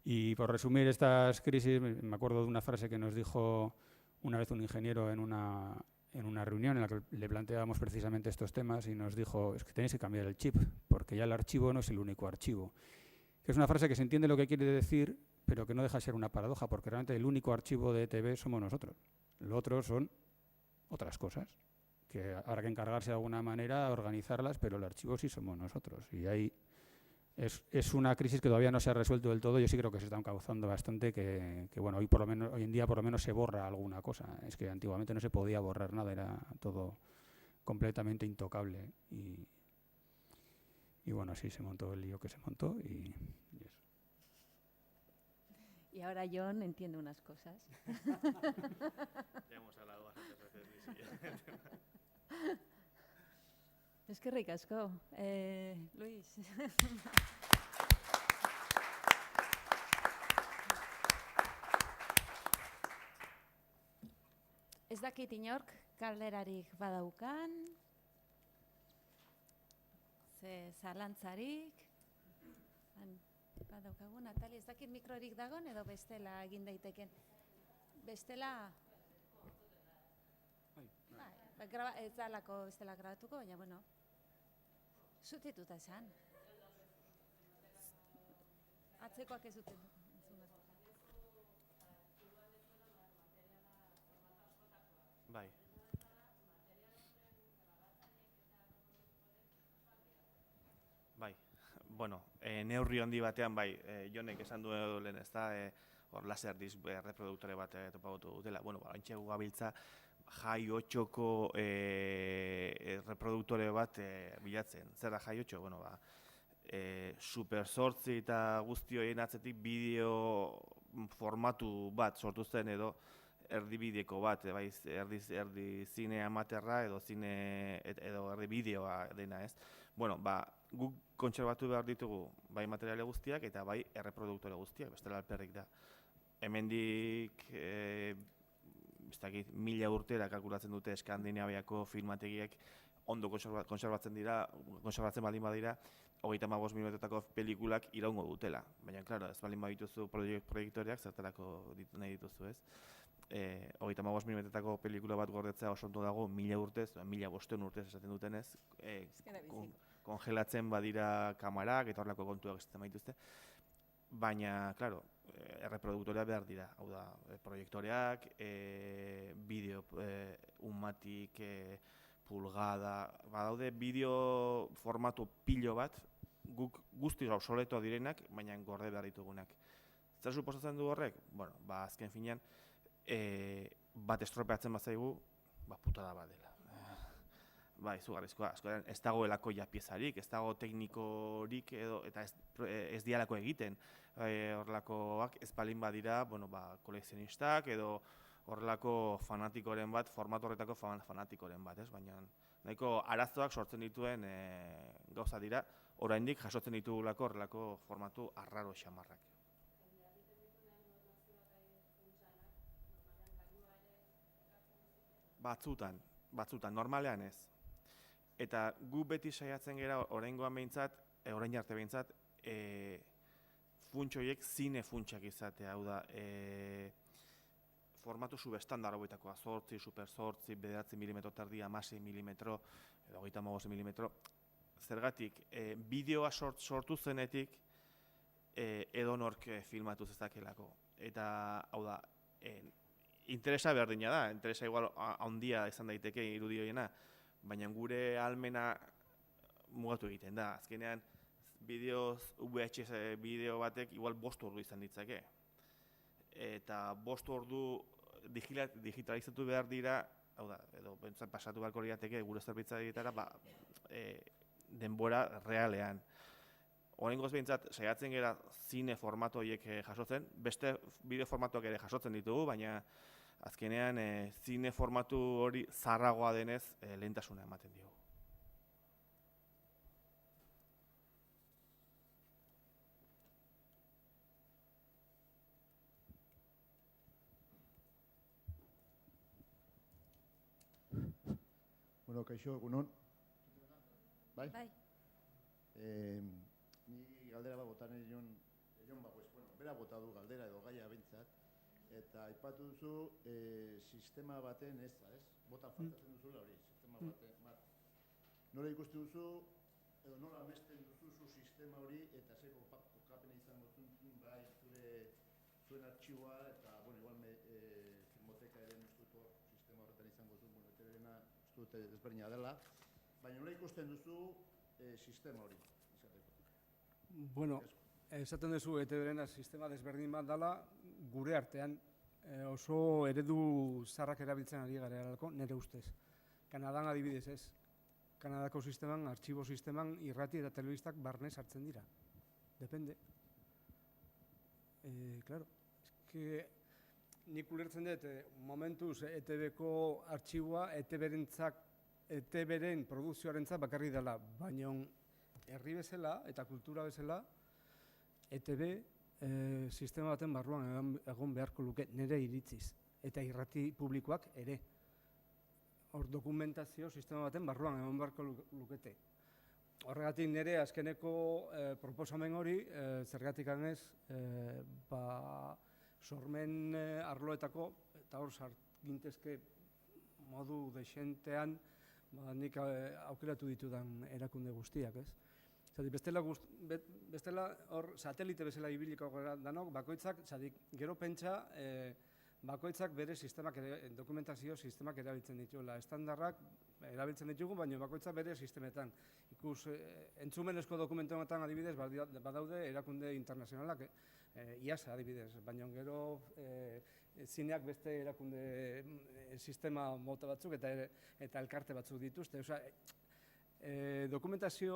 Y por resumir estas crisis, me acuerdo de una frase que nos dijo una vez un ingeniero en una reunión en la que le planteábamos precisamente estos temas y nos dijo, es que tenéis que cambiar el chip, porque ya el archivo no es el único archivo. Que es una frase que se entiende lo que quiere decir, pero que no deja de ser una paradoja, porque realmente el único archivo de ETV somos nosotros. Lo otro son otras cosas, que habrá que encargarse de alguna manera a organizarlas, pero el archivo sí somos nosotros. Y ahí es una crisis que todavía no se ha resuelto del todo. Yo sí creo que se está encauzando bastante, que bueno, hoy en día por lo menos se borra alguna cosa. Es que antiguamente no se podía borrar nada, era todo completamente intocable. Y bueno, así se montó el lío que se montó y eso. Y ahora Jon entiende unas cosas. Ya hemos hablado bastantes veces, Luis. Es que ricasco. Luis. Ez dakit inork galderarik badaukan, zalantzarik. Badaukagu, Natali, ez dakit mikrorik dagon edo bestela egin daiteken. Bestela... Ez dalako bestela grabatuko, baina, bueno, zutituta esan. Atzekoak ez duten. Bai. Bai. Bueno, neurri handi batean, bai, Jonek esan duen lehen, ez da, hor laser disk reproduktore bat topatu dutela. Bueno, haintxe gabiltza, Jai 8ko reproduktore bat bilatzen. Zer da Jai 8? Bueno, Super 8 eta guzti horien atzetik bideo formatu bat sortu zen edo erdibideko bat, erdi zine amaterra edo erdi bideoa dena, ez? Bueno, guk kontserbatu behar ditugu bai materiale guztiak eta bai erreproduktore guztiak, bestela alperrik da. Hemendik, ez dakit, 1000 urtera kalkulatzen dute Eskandinaviako filmategiek ondo kontserbatzen baldin badira, 35 mm pelikulak iraungo dutela. Baina, klaro, ez baldin badituzu proiektoreak, zertarako nahi dituzu, ez? 35 mm pelikula bat gordetzea oso ondo dago 1000 urtez, 1500 urtez esaten dutenez, kongelatzen badira kamarak eta horrelako kontuak esaten baituzte. Baina, klaro, erreproduktoreak behar dira, hau da, proiektoreak, bideo unmatik, pulgada, badaude bideo formatu pilo bat, guk guztiz obsoleto direnak, baina gorde behar ditugunak. Zer suposatzen du horrek? Bueno, azken finean, bat estropeatzen bat zaigu, putada bat dela. Bai, izugarrizkoa, askotan ez dagoelako ja piezarik, ez dago teknikorik edo eta ez dialako egiten. Horrelakoak ez balin badira, kolekzionistak edo horrelako fanatikoren bat, formatu horretako fanatikoren bat, ez? Baina nahiko arazoak sortzen dituen gauza dira, oraindik jasotzen ditugulako horrelako formatu arraro xamarrak. Batzutan, normalean ez. Eta gu beti saiatzen gera oraingoan behintzat, orain arte behintzat, funtsoiek zine funtsak izatea, hau da, formatu subestandar hauetakoa, 8, super 8, 9 mm terdia, 16 mm, edo 25 mm. Zergatik, bideoa sortu zenetik edonork filmatu zezakelako. Eta, hau da, interesa berdina da, interesa igual handia izan daiteke irudi horiena, baina gure ahalmena mugatu egiten da. Azkenean, VHS bideo batek igual 5 ordu izan ditzake. Eta 5 ordu digitalizatu behar dira, hau da, edo bentsat pasatu beharko lirateke gure zerbitzarietara, denbora realean. Oraingoz behintzat saiatzen gera zine formatu horiek jasotzen, beste bideo formatuak ere jasotzen ditugu, baina azkenean zine formatu hori zaharragoa denez lehentasuna ematen diogu. Bueno, kaixo, egunon. Bai? Bai. Ni galdera bat botan egon bagoez, bera bota du galdera edo gaia bintzat, eta aipatu duzu sistema baten ez, botan faltatzen duzula hori, sistema bat. Nola ikusten duzu, edo nola amesten duzu sistema hori, eta ze kokapena izango zuen bai zuen artxiboa, eta, igual filmoteka ere uste sistema horretan izango zuen, eterena uste desberdina dela, baina nola ikusten duzu sistema hori? Bueno, esaten duzu ETB-rena sistema desberdin bat dela, gure artean oso eredu zarrak erabiltzen ari garelako, nire ustez. Kanadan adibidez ez. Kanadako sisteman, artxibo sisteman, irrati eta telebistak barnez hartzen dira. Depende. Claro, nik ulertzen dut, momentuz ETB-ko artxiboa ETB-ren produkzioarentzat bakarri dela, baina herri bezala eta kultura bezala ETB sistema baten barruan egon beharko luke nire iritziz, eta irrati publikoak ere. Hor dokumentazio sistema baten barruan egon beharko lukete. Horregatik nire azkeneko proposamen hori, zergatik ganez, sormen arloetako, eta hor sargintezke modu desentean, nik aukeratu ditudan erakunde guztiak, ez? Bestela hor satelite bezala ibiliko gara danok, bakoitzak, gero pentsa, bakoitzak bere sistemak, dokumentazio sistemak erabiltzen dituela. Estandarrak erabiltzen ditugu, baina bakoitzak bere sistemetan. Entzumenezko dokumentuetan adibidez, badaude erakunde internazionalak, IASA adibidez, baina gero zineak beste erakunde sistema mota batzuk eta elkarte batzuk dituzte. Dokumentazio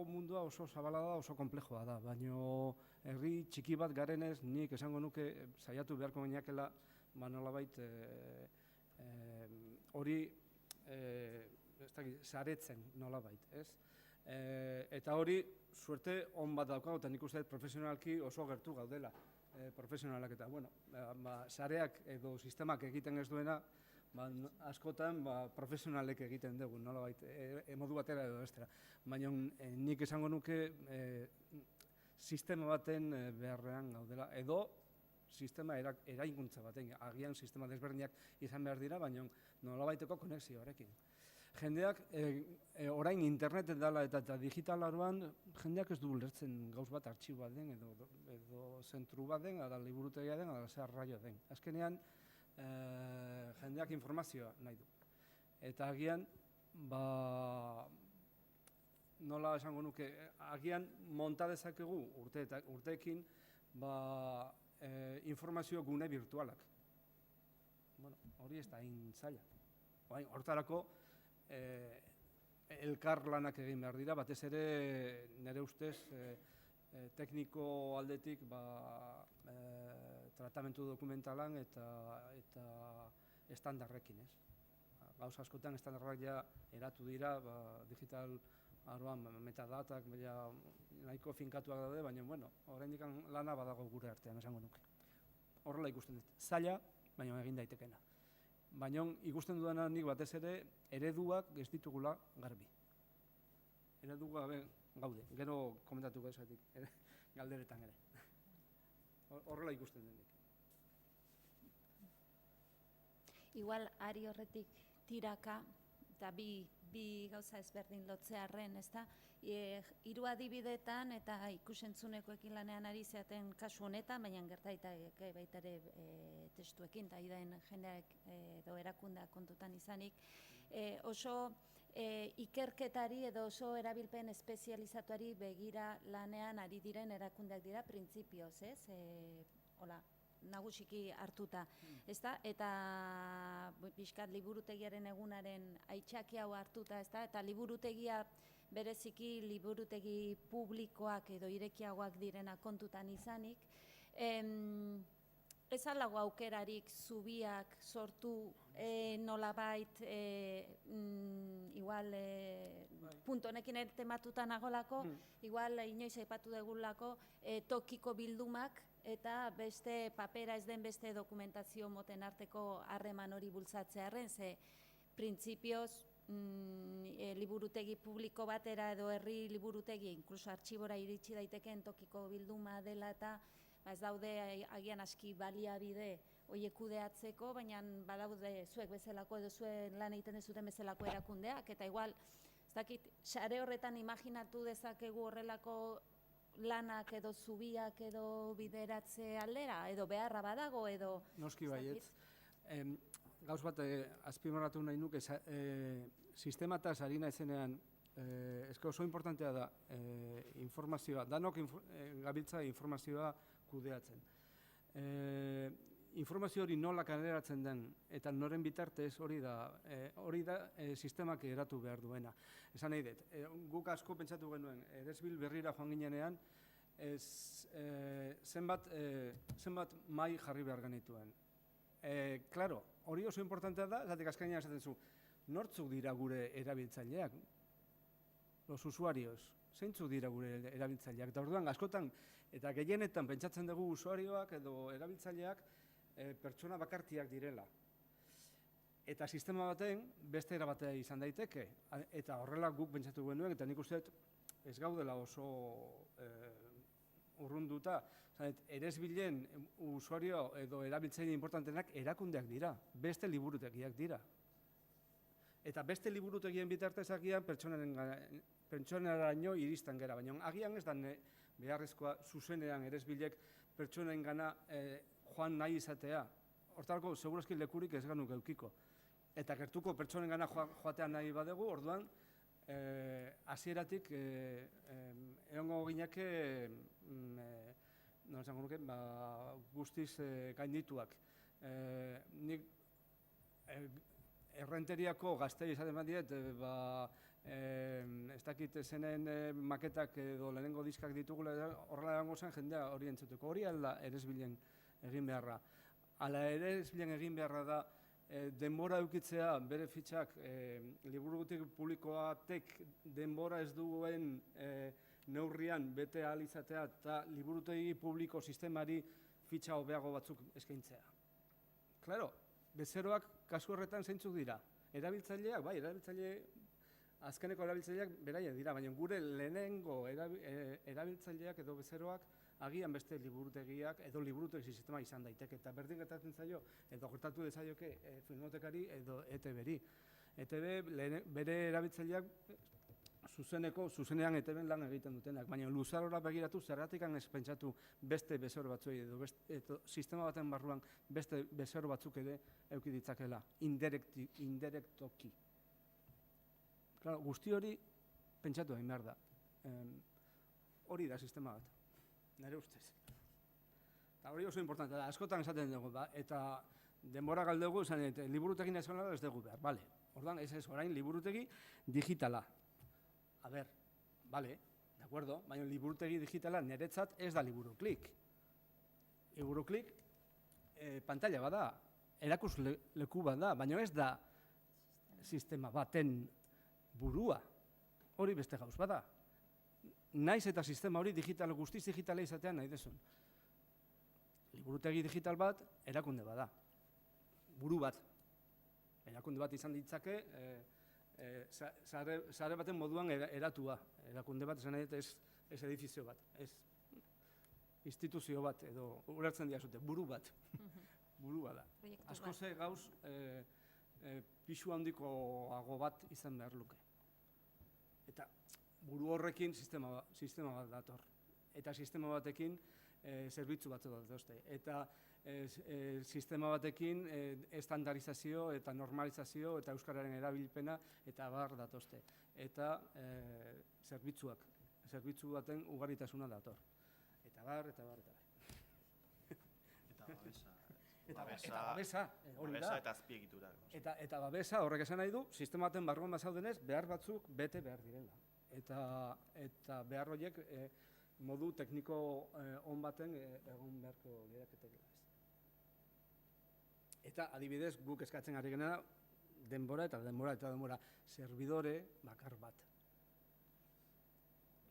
mundua oso zabala da, oso komplexoa da, baina herri txiki bat garenez nik esango nuke saiatu beharko gineakela nolabait hori saretzen nolabait, ez? Eta hori suerte on bat daukagu, eta nik uste profesionalki oso gertu gaudela profesionalak, eta sareak edo sistemak egiten ez duena askotan profesionalek egiten dugu, nolabait, modu batera edo bestera. Baina nik esango nuke sistema baten beharrean gaudela, edo sistema eraikuntza baten, agian sistema desberdinak izan behar dira, baina nolabaiteko konexioarekin. Jendeak, orain internet dela eta digital aroan, jendeak ez du ulertzen gauz bat artxibo bat den, edo zentru bat den, edo liburutegia den, edo zerraio den. Azkenean, jendeak informazioa nahi du. Eta agian, nola esango nuke, agian monta dezakegu urteekin informazio gune virtualak. Hori ez da hain zaila. Hortarako, elkar lanak egin behar dira, batez ere nire ustez tekniko aldetik tratamentu dokumentalan eta estandarrekin, ez? Gauz askotan estandarrak ja eratu dira, digital aroan metadatak nahiko finkatuak daude, baina, oraindik lana badago gure artean, esango nuke. Horrela ikusten dut. Zaila, baina egin daitekena. Baina ikusten dudana nik batez ere ereduak ez ditugula garbi. Ereduak gaude, gero komentatuko esatik, galderetan ere. Horrela ikusten denik. Igual ari horretik tiraka, eta bi gauza ezberdin lotzearren, ezta? Hiru adibidetan eta ikusentzuneko lanean ari zeaten kasu honetan, baina gertaiteke baita ere testuekin, eta idaen jendeak edo erakundeak kontutan izanik, oso ikerketari edo oso erabilpen espezializatuari begira lanean ari diren erakundeak dira printzipioz, ez? Hola, nagusiki hartuta, ezta? Eta pixkat liburutegiaren egunaren aitzaki hau hartuta, ezta? Eta liburutegia bereziki liburutegi publikoak edo irekiagoak direna kontutan izanik, ez alago aukerarik zubiak sortu nolabait, igual, punto honekin ere tematuta nagolako, igual inoiz aipatu degulako tokiko bildumak eta beste papera ez den beste dokumentazio moten arteko harreman hori bultzatzearren, ze printzipioz liburutegi publiko batera edo herri liburutegi, inkluso artxibora iritsi daitekeen tokiko bilduma dela eta ez daude agian aski baliabide horiek kudeatzeko, baina badaude zuek bezalako edo zuen lan egiten dezuten bezalako erakundeak, eta igual, ez dakit, sare horretan imaginatu dezakegu horrelako lanak edo zubiak edo bideratze aldera, edo beharra badago, edo... Noski baietz. Gauz bat, azpimarratu nahi nuke, sistemataz ari naizenean, oso importantea da informazioa, danok gabiltza informazioa kudeatzen. Informazio hori nola kaleratzen den eta noren bitartez hori da sistemak eratu behar duena. Esan nahi dut, guk asko pentsatu genuen, Eresbil berrira joan ginenean, zenbat mai jarri behar genituen. Claro, hori oso importantea da, zatek azkenean esaten zu, nortzuk dira gure erabiltzaileak, los usuarios, zeintzuk dira gure erabiltzaileak, eta orduan askotan eta gehienetan pentsatzen dugu usuarioak edo erabiltzaileak pertsona bakartiak direla. Eta sistema baten beste era batea izan daiteke, eta horrela guk pentsatu genuen, eta nik uste ez gaudela oso urrunduta. Eresbilen usuario edo erabiltzaile importantenak erakundeak dira, beste liburutegiak dira. Eta beste liburutegien bitartez agian pertsonaraino iristen gera, baina agian ez da beharrezkoa zuzenean Eresbilek pertsonen gana joan nahi izatea. Hortarako, segurazki lekurik ez ganuk eukiko. Eta gertuko pertsonen gana joatean nahi badegu, orduan, hasieratik egongo gineke, guztiz gaindituak. Nik errenteriako gaztei esaten bat diet, ez dakit zenen maketak edo lehenengo diskak ditugula, horrela egongo zen jendea hori entzuteko. Hori alda Eresbilen egin beharra. Ala Eresbilen egin beharra da denbora eukitzea bere fitxak liburutegi publikoatek denbora ez duen neurrian bete ahal izatea eta liburutegi publiko sistemari fitxa hobeago batzuk eskaintzea. Claro, bezeroak kasu horretan zeintzuk dira. Erabiltzaileak, bai, azkeneko erabiltzaileak beraiek dira, baina gure lehenengo erabiltzaileak edo bezeroak agian beste liburutegiak edo liburutegi sistema izan daiteke. Eta berdin gertatzen zaio, edo gertatu dezaioke Filmotekari edo ETB-ri. ETB bere erabiltzaileak zuzenean ETB-en lan egiten dutenak, baina luzarora begiratu zergatik ez pentsatu beste bezero batzuei edo sistema baten barruan beste bezero batzuk ere eduki ditzakela, indirektoki. Claro, guzti hori pentsatu egin behar da. Hori da sistema bat, nire ustez. Eta hori oso importante da, askotan esaten dugu, eta denbora galdegu, liburutegi nazionala ez dugu behar, bale. Orduan, ez orain liburutegi digitala. A ber, bale, de acuerdo, baina liburutegi digitala niretzat ez da liburuklik. Liburuklik pantalla bada, erakus leku bat da, baina ez da sistema baten burua. Hori beste gauz bada. Naiz eta sistema hori digital, guztiz digitala izatean nahi desun. Liburutegi digital bat erakunde bada. Buru bat. Erakunde bat izan ditzake, sare baten moduan eratua. Erakunde bat esan nahi ez edifizio bat, ez instituzio bat, edo ulertzen diazute, buru bat. Burua da. Asko ze gauz pisu handikoago bat izan behar luke. Eta buru horrekin sistema bat dator. Eta sistema batekin zerbitzu batzu dut. Eta sistema batekin estandarizazio eta normalizazio eta euskararen erabilpena eta abar datozte. Eta zerbitzu baten ugaritasuna dator. Eta bar, eta bar, eta bar. Eta babesa, hori da. Babesa eta azpiegiturak. Eta babesa horrek esan nahi du, sistema baten barruan bazaudenez, behar batzuk bete behar direla. Eta behar horiek modu tekniko on baten egon beharko lirateke. Eta adibidez, guk eskatzen ari genera denbora eta denbora servidore bakar bat.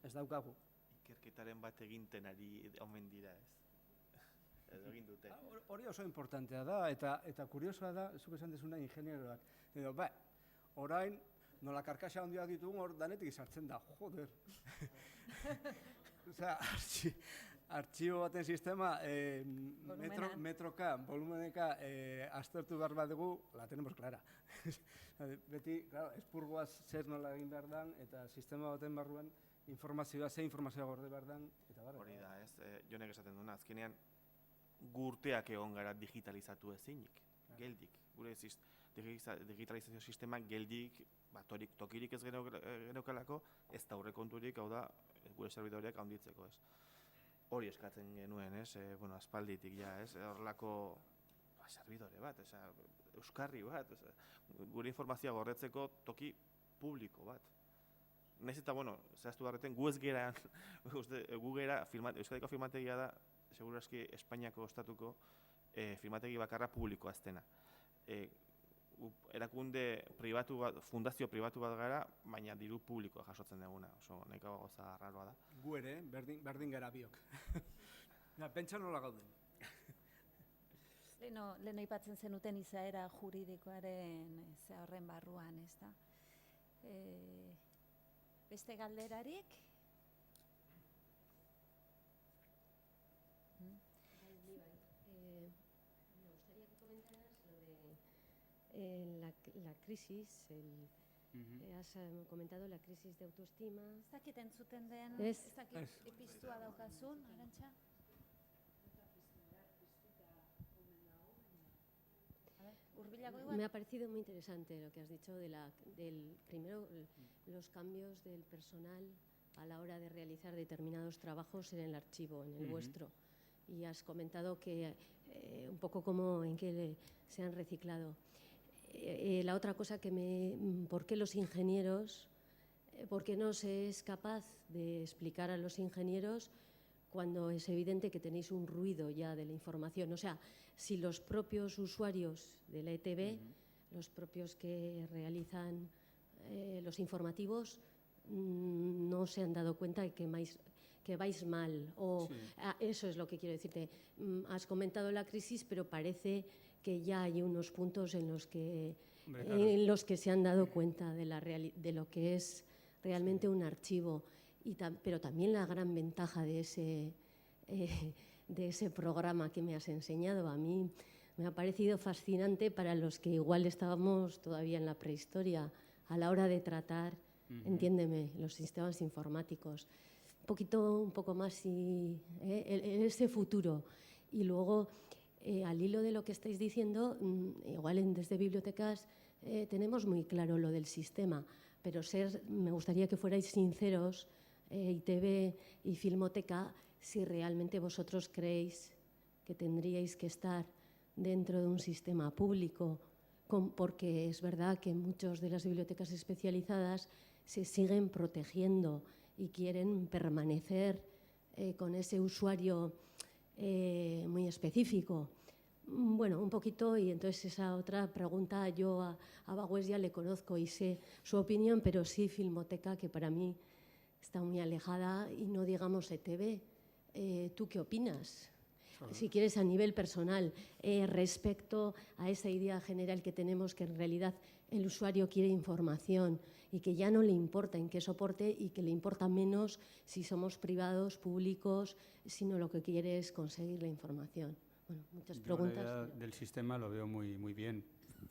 Ez daukagu. Ikerketaren bat eginten ari omen dira, ez? Edo egin dute. Hori oso importantea da, eta kuriosoa da, zuk esan dezuna ingenieroak. Edo, orain, nola karkaxa handiak ditugun, hor danetik sartzen da, joder. Osea, artxibo baten sistema, metroka, volumeneka, aztertu behar bat dugu, la tenemos clara. Beti, claro, espurgoaz zer nola egin behar dan, eta sistema baten barruan, ze informazioa gorde behar dan, eta bar. Hori da, ez, jonek esaten duna, azkenean, gurteak egon gara digitalizatu ezinik, geldik. Gure digitalizazio sistemak geldik, tokirik ez geneukalako, ez da aurrekonturik, hau da, gure servidoriak handitzeko, ez. Hori eskatzen genuen, ez, aspalditik ja, ez, horrelako servidore bat, euskarri bat, gure informazioa gordetzeko toki publiko bat. Naiz eta, zehaztu barreten, gu ez gera, gu gera, Euskadiko filmategia da, segurazki Espainiako estatuko filmategi bakarra publikoa aztena. Erakunde pribatu bat, fundazio pribatu bat gara, baina diru publikoa jasotzen duguna. Oso nahiko gauza raroa da. Gu ere, berdin gara biok. Pentsa nola gauden. Lehen aipatzen zenuten izaera juridikoaren horren barruan, ez da? Beste galderarik? Me gustaría que comentaras lo de la crisis, has comentado la crisis de autoestima. Ez dakit entzuten den, Ez. ez dakit epiztua daukazun, Arantxa? Urbilago igual? Me ha parecido muy interesante lo que has dicho primero los cambios del personal a la hora de realizar determinados trabajos en el archivo, en el vuestro. Y has comentado que un poco como en qué se han reciclado. La otra cosa ¿por qué los ingenieros, por qué no se es capaz de explicar a los ingenieros cuando es evidente que tenéis un ruido ya de la información? O sea, si los propios usuarios de la ETV, los propios que realizan los informativos, no se han dado cuenta de que vais mal. Eso es lo que quiero decirte. Has comentado la crisis, pero parece que ya hay unos puntos en los que se han dado cuenta de lo que es realmente un archivo. Pero también la gran ventaja de ese programa que me has enseñado. A mí me ha parecido fascinante para los que igual estábamos todavía en la prehistoria a la hora de tratar, entiéndeme, los sistemas informáticos. Un poco más en ese futuro. Y luego, al hilo de lo que estáis diciendo, igual desde bibliotecas tenemos muy claro lo del sistema, pero me gustaría que fuerais sinceros, ITV y Filmoteca, si realmente vosotros creéis que tendríais que estar dentro de un sistema público, porque es verdad que muchas de las bibliotecas especializadas se siguen protegiendo y quieren permanecer con ese usuario muy específico. Bueno, un poquito, y entonces esa otra pregunta, yo a Bagüés ya le conozco y sé su opinión, pero sí Filmoteca, que para mí está muy alejada, y no digamos ETV. ¿Tú qué opinas? Si quieres, a nivel personal, respecto a esa idea general que tenemos, que en realidad el usuario quiere información y que ya no le importa en qué soporte y que le importa menos si somos privados, públicos, sino lo que quiere es conseguir la información. Bueno, muchas preguntas. La idea del sistema lo veo muy bien,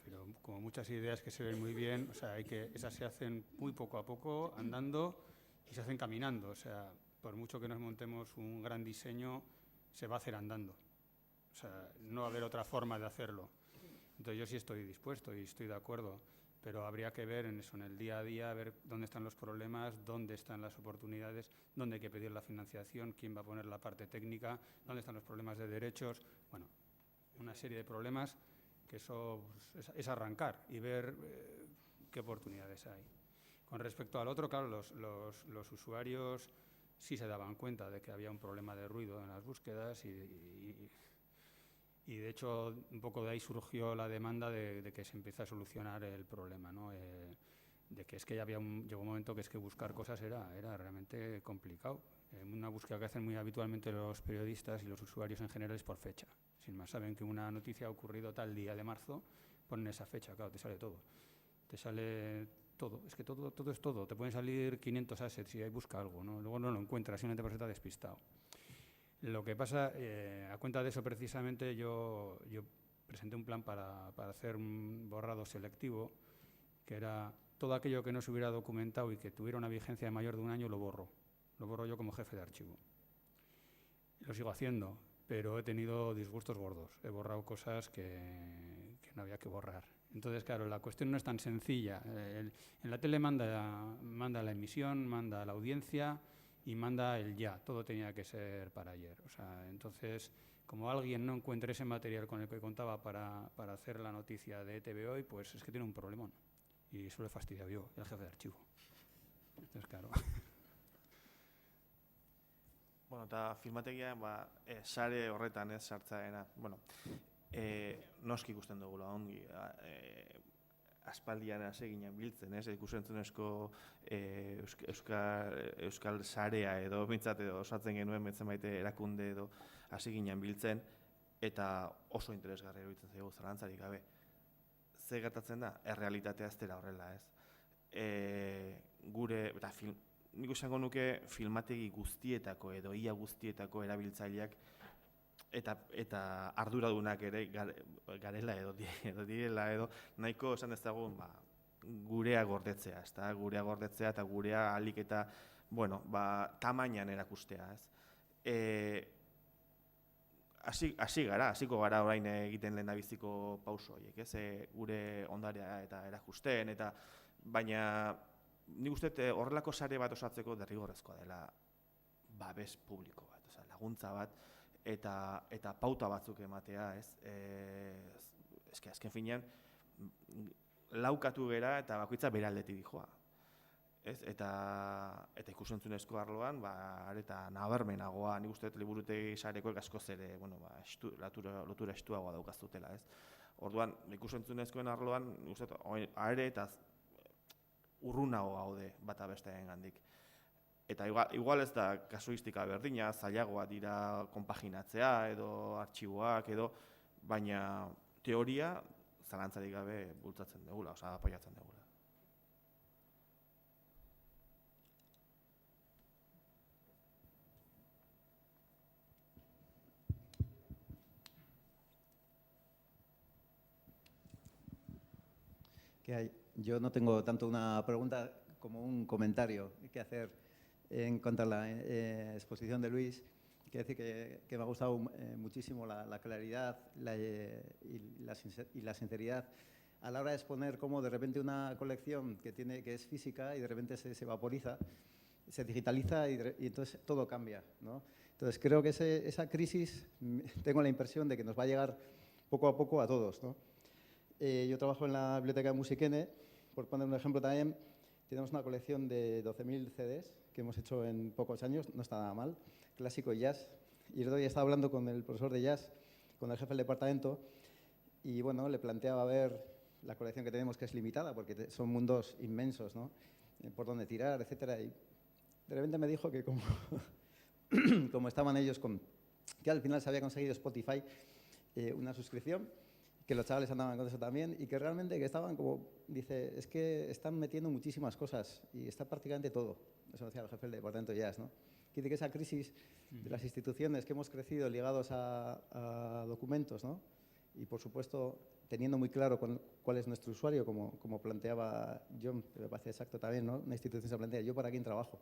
pero como muchas ideas que se ven muy bien, o sea, esas se hacen muy poco a poco, andando, y se hacen caminando. O sea, por mucho que nos montemos un gran diseño, se va a hacer andando. O sea, no va a haber otra forma de hacerlo. Entonces yo sí estoy dispuesto y estoy de acuerdo, pero habría que ver en eso, en el día a día, ver dónde están los problemas, dónde están las oportunidades, dónde hay que pedir la financiación, quién va a poner la parte técnica, dónde están los problemas de derechos, bueno, una serie de problemas que eso pues, es arrancar y ver qué oportunidades hay. Con respecto al otro, claro, los usuarios sí se daban cuenta de que había un problema de ruido en las búsquedas y de hecho un poco de ahí surgió la demanda de que se empiece a solucionar el problema, ¿no? De que es que ya llegó un momento que es que buscar cosas era realmente complicado. Una búsqueda que hacen muy habitualmente los periodistas y los usuarios en general es por fecha. Sin más, saben que una noticia ha ocurrido tal día de marzo, ponen esa fecha, claro, te sale todo. Te sale todo, es que todo es todo. Te pueden salir 500 assets y ahí busca algo, ¿no? Luego no lo encuentras, simplemente por eso está despistado. Lo que pasa, a cuenta de eso precisamente, yo presenté un plan para hacer un borrado selectivo, que era todo aquello que no se hubiera documentado y que tuviera una vigencia de mayor de un año, lo borro. Lo borro yo como jefe de archivo. Lo sigo haciendo, pero he tenido disgustos gordos. He borrado cosas que no había que borrar. Entonces, claro, la cuestión no es tan sencilla. En la tele manda la emisión, manda la audiencia y manda el ya. Todo tenía que ser para ayer. O sea, entonces, como alguien no encuentre ese material con el que contaba para hacer la noticia de ETV Hoy, pues es que tiene un problemón. Y eso le he fastidiado yo, el jefe de archivo. Entonces, claro. Bueno, eta filmategia, sare horretan ez sartzaena. Bueno, noski ikusten dugula ongi, aspaldian hasi ginen biltzen, ez? Ikus-entzunezko euskal sarea edo bintzat edo osatzen genuen zenbait erakunde edo hasi ginen biltzen, eta oso interesgarria iruditzen zaigu zalantzarik gabe. Ze gertatzen da? Errealitatea ez dela horrela, ez? Gure, eta nik esango nuke filmategi guztietako edo ia guztietako erabiltzaileak eta arduradunak ere garela edo direla edo nahiko esan dezagun gurea gordetzea, ezta? Gurea gordetzea eta gurea ahalik eta tamainan erakustea, ez? Hasiko gara orain egiten lehendabiziko pauso horiek, ez? Gure ondarea eta erakusten, eta baina nik uste horrelako sare bat osatzeko derrigorrezkoa dela babes publiko bat, laguntza bat, eta pauta batzuk ematea, ez? Azken finean, laukatu gera eta bakoitza bere aldetik dijoa. Eta ikus-entzunezko arloan, areta nabarmenagoa, nik uste liburutegi sareko askoz ere, lotura estuagoa daukazutela, ez? Orduan, ikus-entzunezkoen arloan, nik uste are eta urrunago gaude bata bestearen gandik. Eta igual ez da kasuistika berdina, zailagoa dira konpaginatzea edo artxiboak edo, baina teoria zalantzarik gabe bultzatzen dugula, apoiatzen dugula. ¿Qué hay? Yo no tengo tanto una pregunta como un comentario que hacer en cuanto a la exposición de Luis. Quiero decir que me ha gustado muchísimo la claridad y la sinceridad a la hora de exponer cómo de repente una colección que es física y de repente se vaporiza, se digitaliza y entonces todo cambia, ¿no? Entonces creo que esa crisis, tengo la impresión de que nos va a llegar poco a poco a todos, ¿no? Yo trabajo en la Biblioteca de Musikene, por poner un ejemplo también, tenemos una colección de 12.000 CDs que hemos hecho en pocos años, no está nada mal, clásico y jazz. Y el otro día estaba hablando con el profesor de jazz, con el jefe del departamento, y bueno, le planteaba ver la colección que tenemos, que es limitada, porque son mundos inmensos, ¿no? Por dónde tirar, etcétera. Y de repente me dijo que como estaban ellos que al final se había conseguido Spotify una suscripción, que los chavales andaban con eso también y que realmente que estaban como, dice, es que están metiendo muchísimas cosas y está prácticamente todo. Eso decía el jefe del departamento de jazz, ¿no? Quiere que esa crisis de las instituciones que hemos crecido ligados a documentos, ¿no? Y por supuesto teniendo muy claro cuál es nuestro usuario, como planteaba John, que me parece exacto también, ¿no? Una institución se plantea, ¿yo para quién trabajo?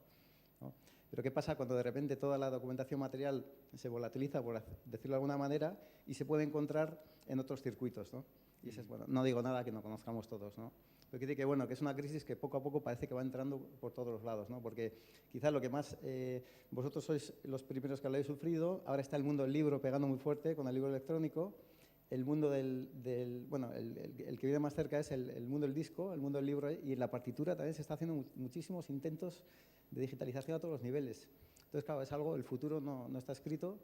¿no? Pero ¿qué pasa cuando de repente toda la documentación material se volatiliza, por decirlo de alguna manera, y se puede encontrar en otros circuitos, ¿no? Y eso es, bueno, no digo nada que no conozcamos todos, ¿no? Pero quiere decir que, bueno, que es una crisis que poco a poco parece que va entrando por todos los lados, ¿no? Porque quizás lo que más vosotros sois los primeros que lo habéis sufrido, ahora está el mundo del libro pegando muy fuerte con el libro electrónico, el mundo bueno, el que viene más cerca es el mundo del disco, el mundo del libro, y en la partitura también se está haciendo muchísimos intentos de digitalización a todos los niveles. Entonces, claro, es algo, el futuro no está escrito,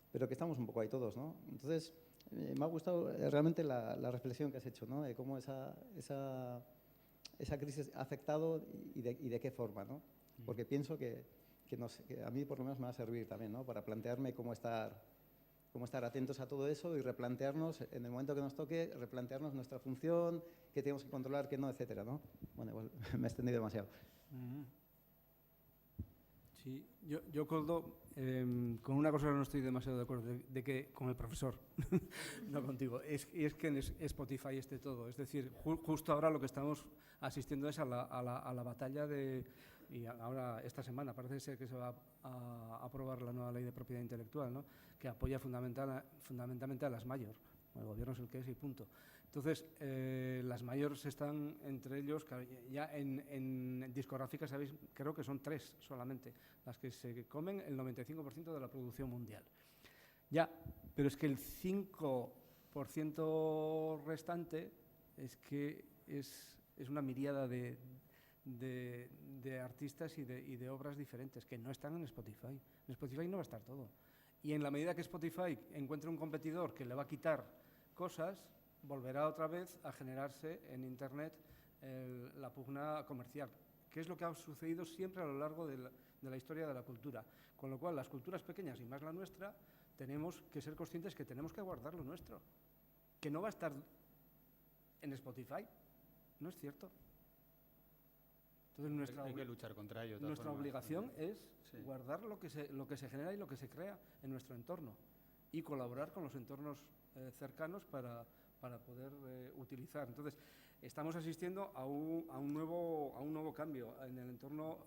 pero que estamos un poco ahí todos, ¿no? Entonces, me ha gustado realmente la reflexión que has hecho, ¿no? De cómo esa crisis ha afectado y de qué forma, ¿no? Porque pienso que a mí por lo menos me va a servir también, ¿no? Para plantearme cómo estar atentos a todo eso y replantearnos, en el momento que nos toque, replantearnos nuestra función, qué tenemos que controlar, qué no, etcétera, ¿no? Bueno, igual me he extendido demasiado. Sí, yo Koldo, con una cosa no estoy demasiado de acuerdo, de que con el profesor, no contigo, es que en Spotify esté todo. Es decir, justo ahora lo que estamos asistiendo es a la batalla y ahora esta semana parece ser que se va a aprobar la nueva ley de propiedad intelectual, ¿no? Que apoya fundamentalmente a las mayor. El gobierno es el que es y punto. Entonces, las mayores están entre ellos, ya en discográficas, ¿sabéis? Creo que son 3 solamente, las que se comen el 95% de la producción mundial. Ya, pero es que el 5% restante es que es una miríada de artistas y de obras diferentes que no están en Spotify. En Spotify no va a estar todo. Y en la medida que Spotify encuentre un competidor que le va a quitar cosas, volverá otra vez a generarse en Internet la pugna comercial, que es lo que ha sucedido siempre a lo largo de la historia de la cultura. Con lo cual, las culturas pequeñas y más la nuestra, tenemos que ser conscientes que tenemos que guardar lo nuestro, que no va a estar en Spotify. No es cierto. Entonces, hay que luchar contra ello. Nuestra obligación es guardar lo que se genera y lo que se crea en nuestro entorno y colaborar con los entornos cercanos para poder utilizar. Entonces, estamos asistiendo a un nuevo cambio en el entorno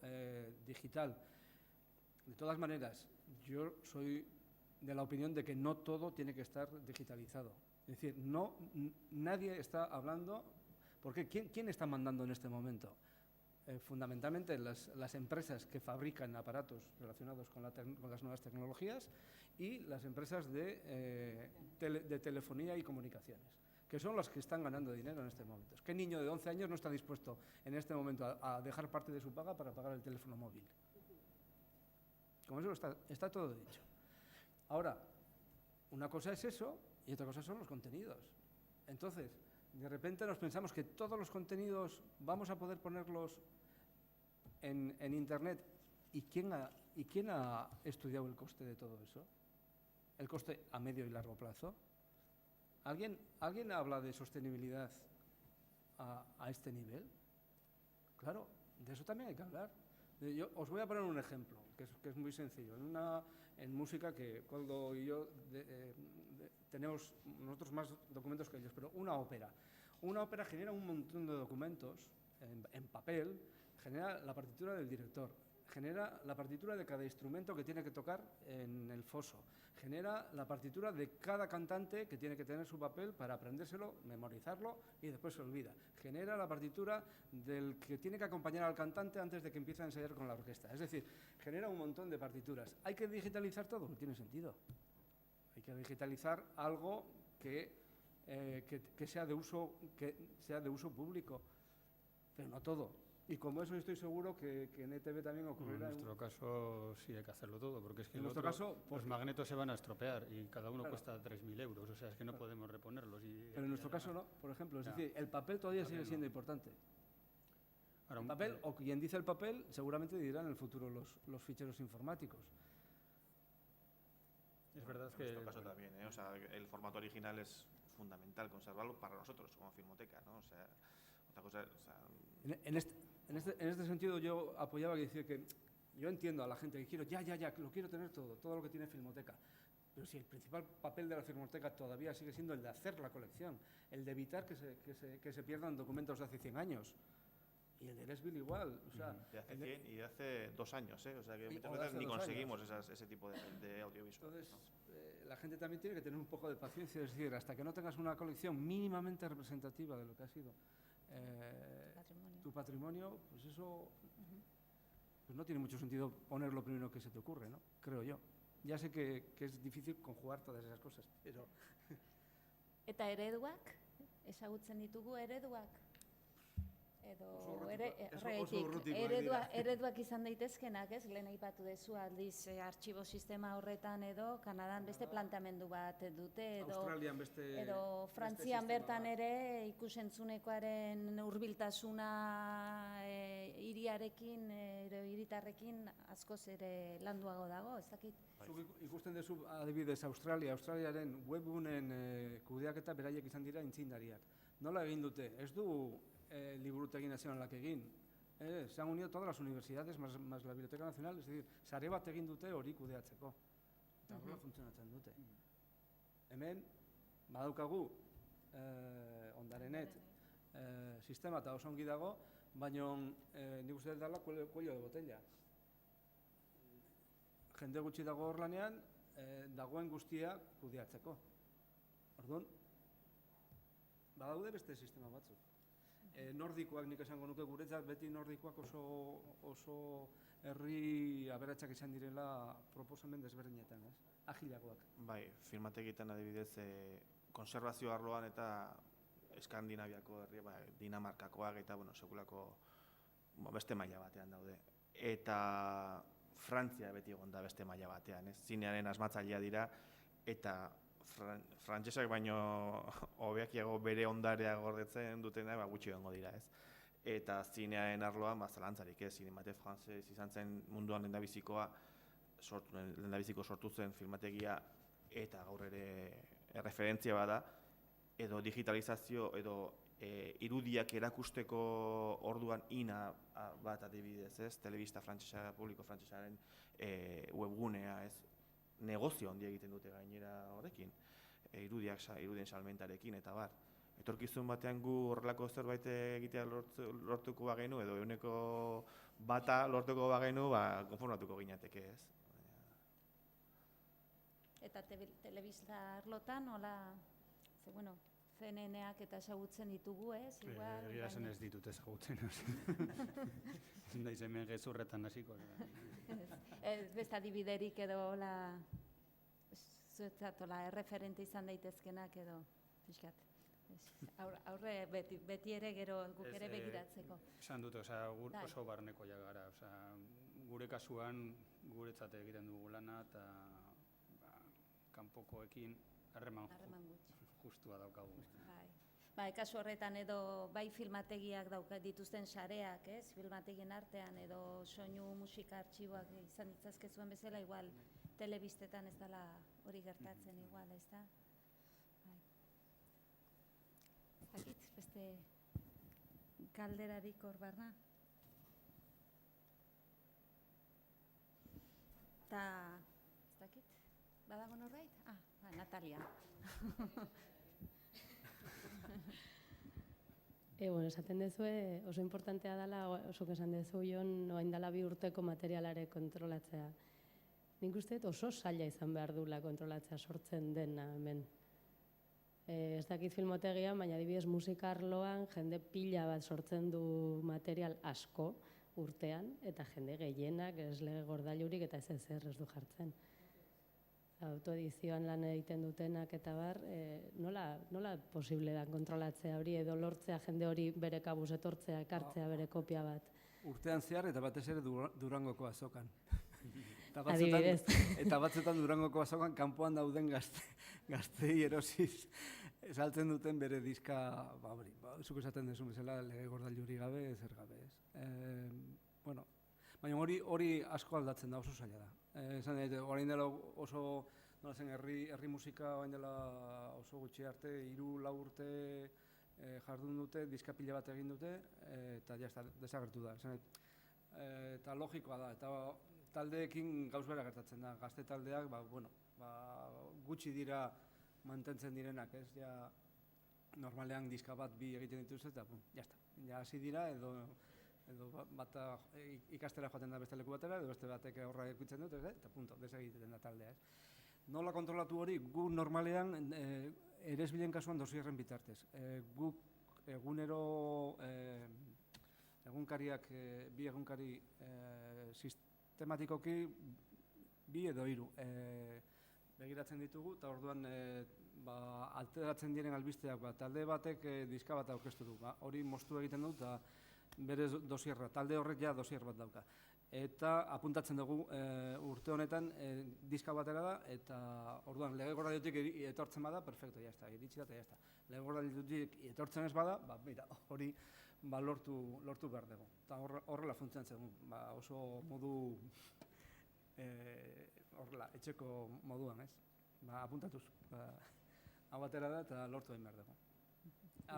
digital. De todas maneras, yo soy de la opinión de que no todo tiene que estar digitalizado. Es decir, nadie está hablando, porque ¿quién está mandando en este momento? Fundamentalmente las empresas que fabrican aparatos relacionados con las nuevas tecnologías y las empresas de telefonía y comunicaciones, que son las que están ganando dinero en este momento. ¿Qué niño de 11 años no está dispuesto en este momento a dejar parte de su paga para pagar el teléfono móvil? Con eso está todo dicho. Ahora, una cosa es eso y otra cosa son los contenidos. Entonces, de repente nos pensamos que todos los contenidos vamos a poder ponerlos en Internet. ¿Y quién ha estudiado el coste de todo eso? ¿El coste a medio y largo plazo? ¿Alguien habla de sostenibilidad a este nivel? Claro, de eso también hay que hablar. Yo os voy a poner un ejemplo, que es muy sencillo. En música, que Koldo y yo tenemos nosotros más documentos que ellos, pero una ópera genera un montón de documentos en papel, genera la partitura del director, genera la partitura de cada instrumento que tiene que tocar en el foso, genera la partitura de cada cantante que tiene que tener su papel para aprendérselo, memorizarlo y después se olvida, genera la partitura del que tiene que acompañar al cantante antes de que empiece a ensayar con la orquesta. Es decir, genera un montón de partituras. ¿Hay que digitalizar todo? No tiene sentido. Hay que digitalizar algo que sea de uso público, pero no todo. Y como eso estoy seguro que en ETV también ocurrirá. En nuestro caso sí hay que hacerlo todo, porque es que en nuestro caso, los magnetos se van a estropear y cada uno cuesta 3.000 euros, o sea, es que no podemos reponerlos. Pero en nuestro caso no, por ejemplo, es decir, el papel todavía sigue siendo importante. Ahora, el papel, o quien dice el papel, seguramente dirá en el futuro los ficheros informáticos. Es verdad que... En nuestro caso también, o sea, el formato original es fundamental conservarlo para nosotros como Filmoteca, ¿no? O sea, otra cosa... O sea... En este sentido yo apoyaba que decir que yo entiendo a la gente que quiero, ya, lo quiero tener todo lo que tiene Filmoteca. Pero si el principal papel de la Filmoteca todavía sigue siendo el de hacer la colección, el de evitar que se pierdan documentos de hace 100 años. Y el de Eresville igual. O sea, Y de hace 2 años, ¿eh? O sea que muchas o de veces hace ni 2 conseguimos ese tipo de audiovisual. Entonces, la gente también tiene que tener un poco de paciencia, es decir, hasta que no tengas una colección mínimamente representativa de lo que ha sido tu patrimonio, pues eso pues no tiene mucho sentido poner lo primero que se te ocurre, ¿no? Creo yo. Ya sé que es difícil conjugar todas esas cosas, pero... Eta ereduak, ezagutzen ditugu ereduak? Edo horregatik, ereduak izan daitezkenak, ez? Lehen aipatu dezu aldiz artxibo sistema horretan edo Kanadan beste planteamendu bat dute Australian beste... Edo Frantzian bertan ere ikusentzunekoaren hurbiltasuna hiriarekin, hiritarrekin askoz ere landuago dago, ez dakit? Zuk ikusten duzu adibidez Australiaren webgunen kudeaketa beraiek izan dira intzindariak. Nola egin dute? Ez du liburutegi nazionalak egin. Se han unido todas las universidades más la Biblioteca Nacional, es decir, sare bat egin dute hori kudeatzeko. Eta horrela funtzionatzen dute. Hemen, badaukagu ondarenet sistema eta oso ongi dago, baina nik uste dut dela kuello de botella. Jende gutxi dago hor lanean, dagoen guztia kudeatzeko. Orduan, badaude beste sistema batzuk. Nordikoak nik esango nuke guretzat beti nordikoak oso herri aberatsak izan direla proposamen desberdinetan, ez? Agilagoak. Bai, filmategietan adibidez konservazio arloan eta Eskandinaviako herri, Dinamarkakoak eta sekulako beste maila batean daude. Eta Frantzia beti egon da beste maila batean, ez? Zinearen asmatzailea dira eta frantsesak baino hobeakiago bere ondarea gordetzen dutena gutxi egongo dira, ez? Eta zinearen arloan zalantzarik ez, Cinémathèque Française izan zen munduan lehendabiziko sortu zen filmategia eta gaur ere erreferentzia bada, edo digitalizazio edo irudiak erakusteko orduan ina bat adibidez, ez? Telebista frantsesa, publiko frantsesaren webgunea, ez? Negozio handia egiten dute gainera horrekin, irudien salmentarekin eta bar. Etorkizun batean gu horrelako zerbait egitea lortuko bagenu edo 1% lortuko bagenu, konformatuko ginateke, ez? Eta telebista arlotan, hola, CNN-ak eta ezagutzen ditugu, ez? Egia zen ez ditut ezagutzen. Naiz hemen gezurretan hasiko. Beste adibiderik edo zuetzatola erreferente izan daitezkenak edo, pixkat. Aurre beti ere gero guk ere begiratzeko. Esan dut, oso barneko gara. Gure kasuan guretzat egiten dugu lana eta kanpokoekin harreman justua daukagu. Bai, kasu horretan edo bai filmategiak dituzten sareak, ez? Filmategien artean edo soinu musika artxiboak izan ditzazkezuen bezala, igual telebistetan ez dela hori gertatzen igual, ez da? Zakit, beste galderarik hor barna? Eta, ez dakit, badago norbait? Natalia. Esaten dezue, oso importantea dela, oso esan dezu Jon, oain dela 2 urteko materialare kontrolatzea. Nik uste oso zaila izan behar duela kontrolatzea sortzen dena hemen. Ez dakit filmotegian, baina adibidez musika arloan jende pila bat sortzen du material asko urtean, eta jende gehienak ez lege gordailurik eta ez du jartzen. Autoedizioan lan egiten dutenak eta bar, nola posible da kontrolatzea hori edo lortzea jende hori bere kabuz etortzea, ekartzea bere kopia bat? Urtean zehar eta batez ere Durangoko azokan. Adibidez. Eta batzutan Durangoko azokan kanpoan dauden gaztei erosiz saltzen duten bere diska, zuk esaten dezu bezala lege gordailuri gabe, zer gabe, ez? Baina hori asko aldatzen da, oso zaila da. Esan dut, orain dela oso, nola zen, herri musika orain dela oso gutxi arte, 3-4 urte jardun dute, diska pila bat egin dute, eta jazta, desagertu da. Eta logikoa da, eta taldeekin gauz bera gertatzen da. Gazte taldeak, gutxi dira mantentzen direnak, ez? Normalean diska bat 2 egiten dituzte, eta jazta, hasi dira, edo bata ikastera joaten da beste leku batera, edo beste batek horra ikutzen dut, eta punto, desegiten da taldea. Nola kontrolatu hori, gu normalean eresbilen kasuan dosierren bitartez. Guk egunero egunkariak, bi egunkari sistematikoki 2 edo 3 begiratzen ditugu, eta orduan alteratzen diren albisteak, talde batek diska bat aurkeztu du, hori moztu egiten dut, eta bere dosierra, talde horrek ja dosier bat dauka. Eta apuntatzen dugu urte honetan diska batera da, eta orduan lege gordailutik etortzen bada, perfecto, jazta, iritsi da, eta jazta. Lege gordailutik etortzen ez bada, hori lortu behar dugu. Eta horrela funtzionatzen dugu, oso modu horrela, etxeko moduan, ez? Apuntatuz, hau batera da eta lortu egin behar dugu.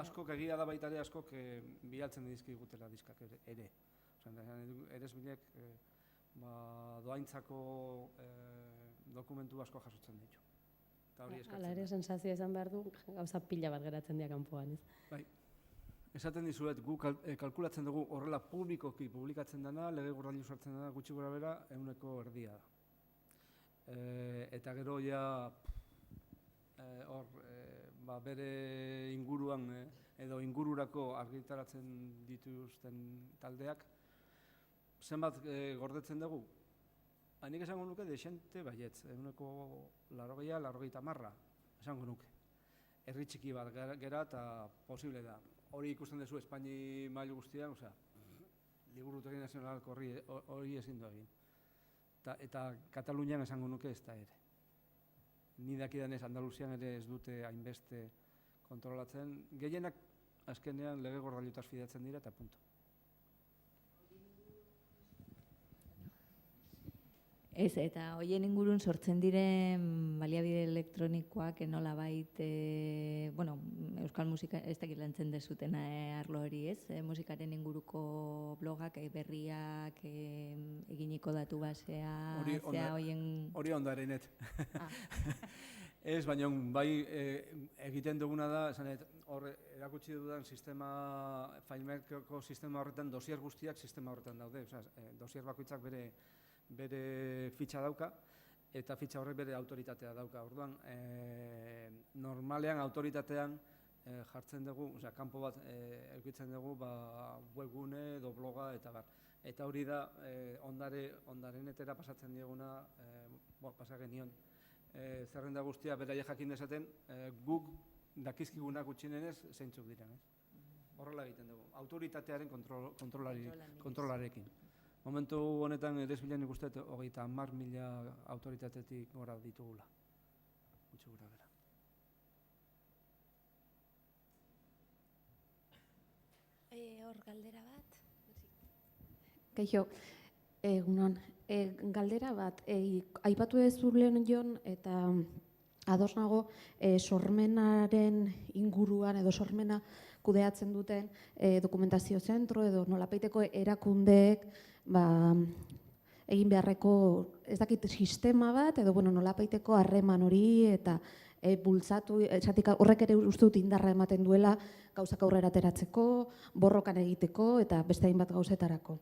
Askok egia da baita ere, askok bialtzen dizkigutela diskak ere. Eresbilek doaintzako dokumentu asko jasotzen ditu. Hala ere sensazioa izan behar du, gauza pila bat geratzen dira kanpoan, ez? Bai. Esaten dizuet, gu kalkulatzen dugu horrela publikoki publikatzen dena, lege gordailu sartzen dena gutxi gora bera 1/2 da. Eta gero ja bere inguruan edo ingururako argitaratzen dituzten taldeak, zenbat gordetzen dugu? Nik esango nuke desente baietz, 90-90 esango nuke. Herri txiki bat gera eta posible da. Hori ikusten duzu Espaini mailu guztian, liburutegi nazionalko hori ezin du egin. Eta Katalunian esango nuke ez da ere. Ni dakidanez Andaluzian ere ez dute hainbeste kontrolatzen. Gehienak azkenean lege gordailutaz fidatzen dira eta punto. Ez, eta hoien ingurun sortzen diren baliabide elektronikoak nolabait, euskal musika ez dakit lantzen dezuten arlo hori, ez? Musikaren inguruko blogak, berriak, eginiko datu basea, zea hoien... Hori ondarenet. Ez, baina bai egiten duguna da, hor erakutsi dudan sistema, FileMakerko sistema horretan, dosier guztiak sistema horretan daude. Dosier bakoitzak bere fitxa dauka, eta fitxa horrek bere autoritatea dauka. Orduan, normalean autoritatean jartzen dugu, kanpo bat eukitzen dugu webgune edo bloga eta bar. Eta hori da ondarenetera pasatzen dieguna, pasagen nion. Zerrenda guztia beraia jakin dezaten, guk dakizkigunak gutxienez zeintzuk diren. Horrela egiten dugu, autoritatearen kontrolarekin. Momentu honetan eresbilen ikusten 30.000 autoritatetik gora ditugula. Gutxi gura bera. Hor galdera bat. Kaixo, egunon. Galdera bat, aipatu duzu lehen jon eta ados nago sormenaren inguruan edo sormena kudeatzen duten dokumentazio zentro edo nolabaiteko erakundeek egin beharreko, ez dakit, sistema bat edo nolabaiteko harreman hori eta bultzatu, horrek ere uste dut indarra ematen duela gauzak aurrera ateratzeko, borrokan egiteko eta beste hainbat gauzetarako.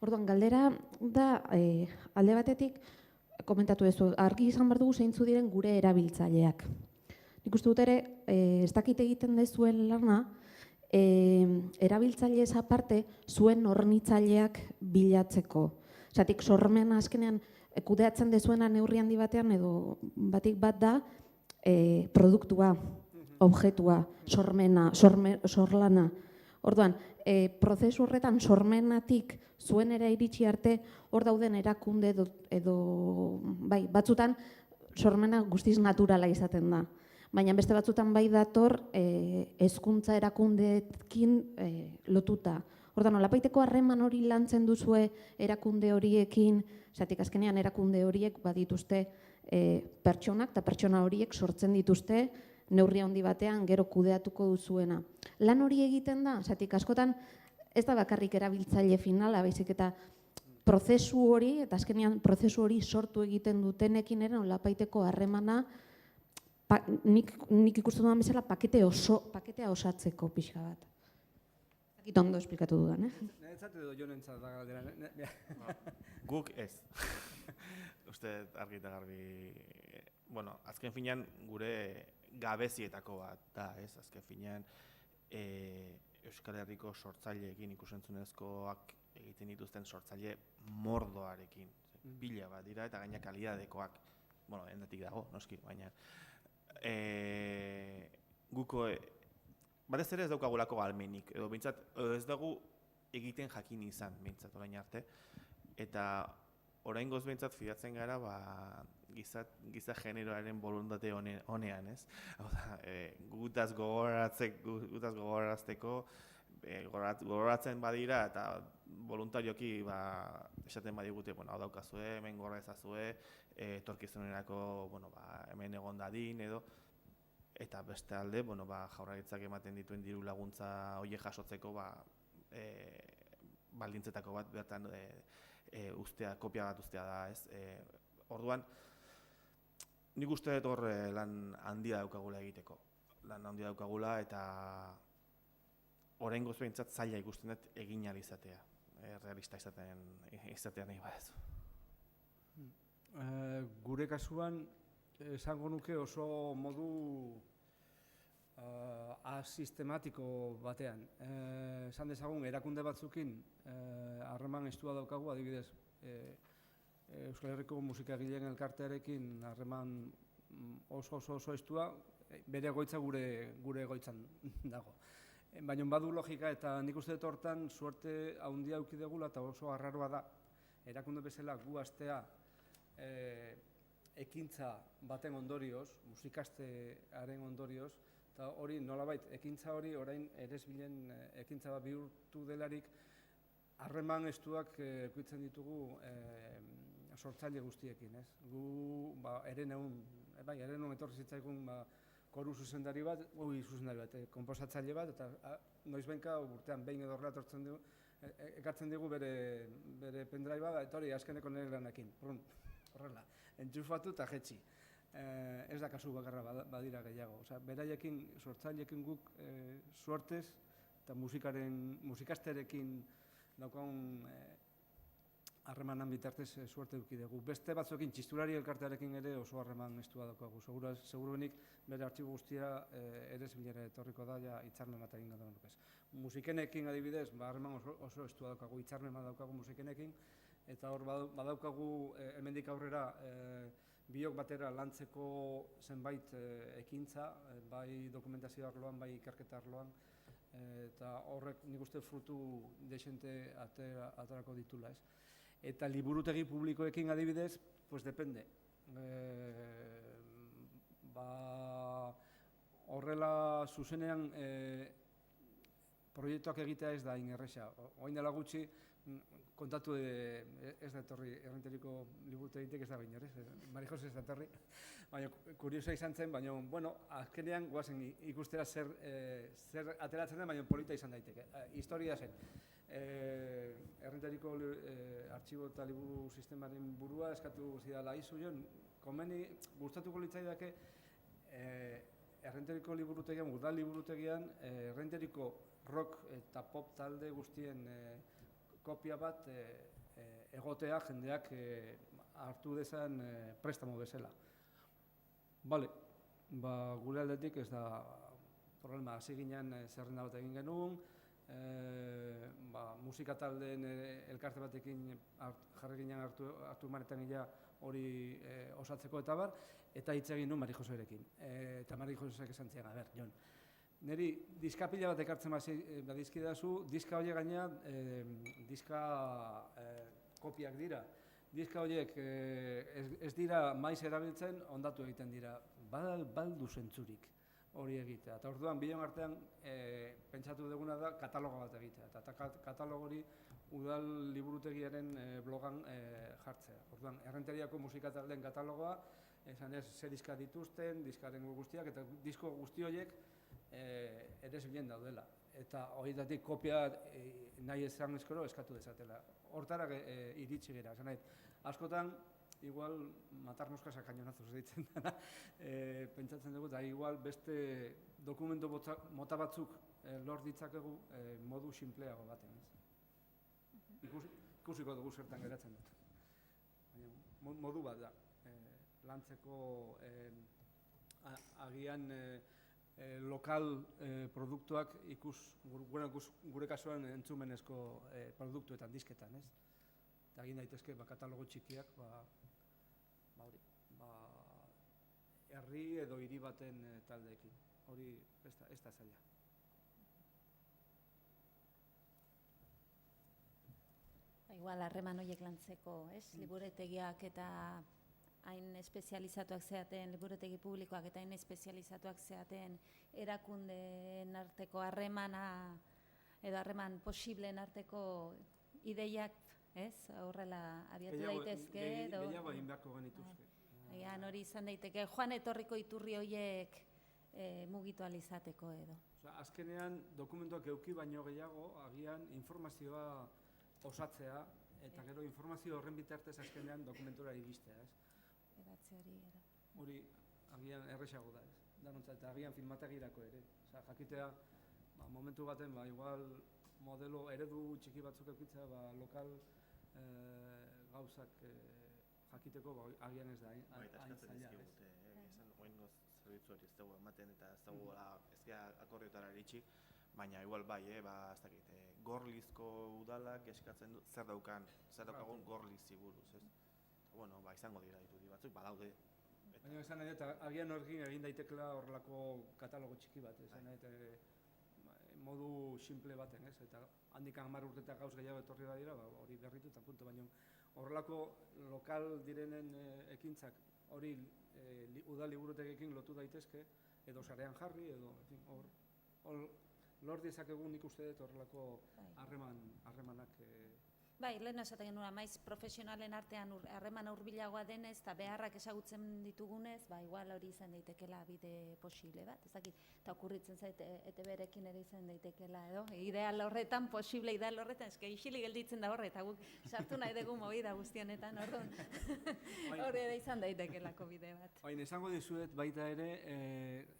Orduan, galdera da, alde batetik, komentatu duzu, argi izan behar dugu zeintzu diren gure erabiltzaileak. Nik uste dut ere, ez dakit egiten dezuen lana, erabiltzailez aparte zuen hornitzaileak bilatzeko. Zatik, sormena azkenean kudeatzen dezuena neurri handi batean edo batik bat da produktua, objetua, sormena, sorlana. Orduan, prozesu horretan sormenatik zuenera iritsi arte hor dauden erakunde edo batzutan sormena guztiz naturala izaten da. Baina beste batzutan bai dator hezkuntza erakundeekin lotuta. Orduan, nolabaiteko harreman hori lantzen duzue erakunde horiekin, zatik azkenean erakunde horiek badituzte pertsonak eta pertsona horiek sortzen dituzte neurri handi batean gero kudeatuko duzuena. Lan hori egiten da, zatik askotan ez da bakarrik erabiltzaile finala, baizik eta prozesu hori, eta azkenean prozesu hori sortu egiten dutenekin ere nolabaiteko harremana nik ikusten dudan bezala paketea osatzeko pixka bat. Ito ondo esplikatu dudan, Niretzat edo jonentzat da galdera. Guk ez. Uste argi eta garbi, bueno, azken finean gure gabezietako bat da, ez? Azken finean Euskal Herriko sortzaileekin ikusentzunezkoak egiten dituzten sortzaile mordoarekin. Pila bat dira eta gaina kalidadekoak. Bueno, endatik dago, noski, baina guko batez ere ez daukagulako almenik, edo bintzat ez dugu egiten jakin izan, bintzat orain arte, eta orain goz bintzat fidatzen gara giza generoaren boluntate honean, ez? Hau da, gutaz gogorarazteko, gogoratzen badira eta voluntarioki esaten badigute, hau daukazue, hemen gorra ezazue, etorkizunerako hemen egon dadin edo, eta beste alde, Jaurlaritzak ematen dituen diru laguntza horiek jasotzeko baldintzetako bat bertan kopia bat ustea da, ez? Orduan, nik uste dut hor lan handia daukagula egiteko. Lan handia daukagula eta oraingoz behintzat zaila ikusten dut egin ahal izatea. Realista izatea nahi badezu. Gure kasuan, esango nuke oso modu asistematiko batean. Esan dezagun, erakunde batzukin harreman estua daukagu, adibidez, Euskal Herriko musikagileen elkartearekin harreman oso estua, bere egoitza gure egoitzan dago. Baina badu logika eta nik uste dut hortan suerte handia eduki dugula eta oso arraroa da. Erakunde bezala gu hastea ekintza baten ondorioz, musikastearen ondorioz, eta hori nolabait ekintza hori orain eresbilen ekintza bat bihurtu delarik harreman estuak edukitzen ditugu sortzaile guztiekin, ez? Gu Hereneun etorri zitzaigun koru zuzendari bat, konposatzaile bat, eta noizbenka urtean behin edo horrela ekartzen digu bere pendrive bat, eta hori azkeneko nire lanakin, horrela, entxufatu eta jetxi. Ez da kasu bakarra badira gehiago. Beraiekin, sortzaileekin guk suertez eta musikasterekin daukagun harremanan bitartez suerte eduki dugu. Beste batzuekin, txistulari elkartearekin ere oso harreman estua daukagu. Seguruenik bere artxibo guztia eresbilera etorriko da, hitzarmen bat egingo da nukez. Musikenekin adibidez, harreman oso estua daukagu, hitzarmen bat daukagu musikenekin, eta hor badaukagu hemendik aurrera biok batera lantzeko zenbait ekintza, bai dokumentazio arloan, bai ikerketa arloan, eta horrek nik uste frutu desente aterako ditula, ez. Eta liburutegi publikoekin adibidez, pues depende. Horrela zuzenean proiektuak egitea ez da inerresa. Orain dela gutxi, kontatu ez da etorri Errenteriko liburutegitik ez da baino, Mari Jose ez da etorri, baina kuriosa izan zen, baina, azkenean guazen ikustera zer ateratzen den, baina polita izan daiteke. Historia zen, Errenteriko artxibo eta liburu sistemaren burua eskatu zidala izu joan, komeni gustatuko litzaidake Errenteriko liburutegian, udal liburutegian, Errenteriko rock eta pop talde guztien kopia bat egotea jendeak hartu dezan prestamo bezala. Bale, gure aldetik ez da problema, hasi ginen zerrenda bat egin genuen, musika taldeen elkarte batekin jarri ginen hartu emanetan gila hori osatzeko eta bar, eta hitz egin nuen Mari Joserekin. Eta Mari Joseak esan zian, Jon, niri diska pila bat ekartzen badizkidazu, diska horiek gaina diska kopiak dira. Diska horiek ez dira maiz erabiltzen, ondatu egiten dira. Baldu zentzurik hori egitea. Eta orduan, bideon artean pentsatu duguna da katalogo bat egitea. Eta katalogo hori udal liburutegiaren blogan jartzea. Orduan, Errenteriako musika taldeen katalogoa, esan ez, zer diska dituzten, diskaren guztiak, eta disko guzti horiek eresbilen daudela. Eta horietatik kopia nahi ezan eskoro eskatu dezatela. Hortara iritsi gera. Askotan, igual, matar moskasak kainonazuz ditzen dena, pentsatzen dugu, eta igual beste dokumentu mota batzuk lor ditzakegu modu sinpleago baten, ez? Ikusiko dugu zertan geratzen dut. Modu bat da, lantzeko agian lokal produktuak gure kasuan entzumenezko produktuetan, disketan, ez? Eta egin daitezke katalogo txikiak, herri edo hiri baten taldeekin. Hori ez da zaila. Igual, harreman horiek lantzeko, ez? Liburutegiak eta hain espezializatuak zeaten, liburutegi publikoak eta hain espezializatuak zeaten erakundeen arteko harremana edo harreman posibleen arteko ideiak, ez? Horrela abiatu daitezke edo... Gehiago egin beharko genituzke. Egan hori izan daiteke, joan etorriko iturri horiek mugitu alizateko edo. Azkenean dokumentuak eduki baino gehiago, agian informazioa osatzea, eta gero informazio horren bitartez azkenean dokumentura iristea, ez? Ebatze hori, edo. Hori, agian erresago da, ez? Danontzat, eta agian filmategirako ere. Jakitea, momentu baten, igual modelo eredu txiki batzuk eukitzea, lokal gauzak jakiteko, agian ez da, hain zaila, ez? Oingoz zerbitzu hori ez dugu ematen eta ez dugu akordiotara iritsi, baina igual bai, ez dakit, Gorlizko udalak eskatzen du, zer daukagun Gorlizi buruz, ez? Bueno, izango dira dirudi batzuk, badaude. Baina esan nahi, eta agian horrekin egin daitekela horrelako katalogo txiki bat, esan nahi, modu simple baten, ez? Eta handik 10 urteetan gauz gehiago etorri badira, hori berritu eta punto, baina horrelako lokal direnen ekintzak hori udal liburutegiekin lotu daitezke, edo sarean jarri, edo lor dezakegun nik uste dut horrelako harremanak. Bai, lehen esaten genuen, maiz profesionalen artean harremana hurbilagoa denez eta beharrak ezagutzen ditugunez, igual hori izan daitekela bide posible bat, ez dakit, eta okurritzen zait ETB-rekin ere izan daitekela edo, ideal horretan, posible ideal horretan, eske isilik gelditzen da horre, eta guk sartu nahi dugu movida guztionetan, orduan, hori ere izan daitekelako bide bat. Baina esango dizuet baita ere,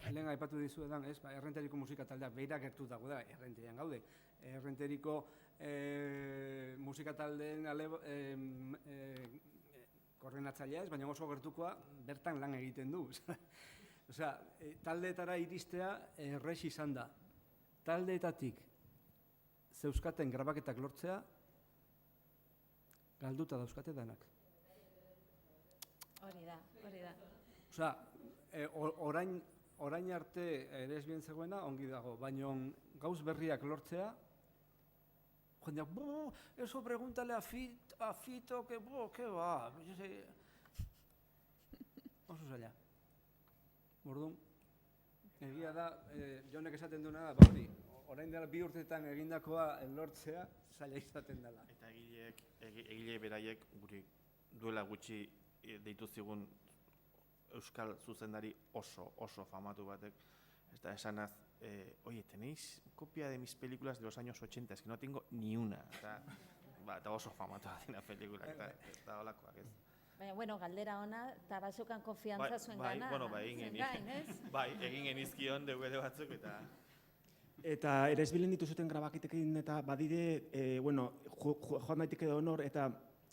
lehen aipatu dizuetan, ez, Errenteriko musika taldeak behira gertu dago da, Errenterian gaude, Errenteriko musika taldeen koordinatzailea ez, baina oso gertukoa bertan lan egiten du. Osea, taldeetara iristea errez izan da. Taldeetatik zeuzkaten grabaketak lortzea, galduta dauzkate danak. Hori da. Osea, orain arte ere ez bien zegoena, ongi dago, baina gauz berriak lortzea, jendeak, eso pregúntale a Fito, que va, oso zaila. Orduan, egia da, Jonek esaten duena da, orain dela 2 urteetan egindakoa lortzea, zaila izaten dela. Eta egile beraiek guri duela gutxi deitu zigun euskal zuzendari oso famatu batek, eta esanaz, oye, ¿tenéis copia de mis películas de los años 80? Es que no tengo ni una. Eta oso famatu dina pelikula, eta holakoak ez. Baina, bueno, galdera ona, eta bazukan konfiantza zuen gana. Bai, egin genizkion DVD batzuk eta... Eta ere ez bilen dituzuten grabakitekin eta badire, joan daiteke da honor eta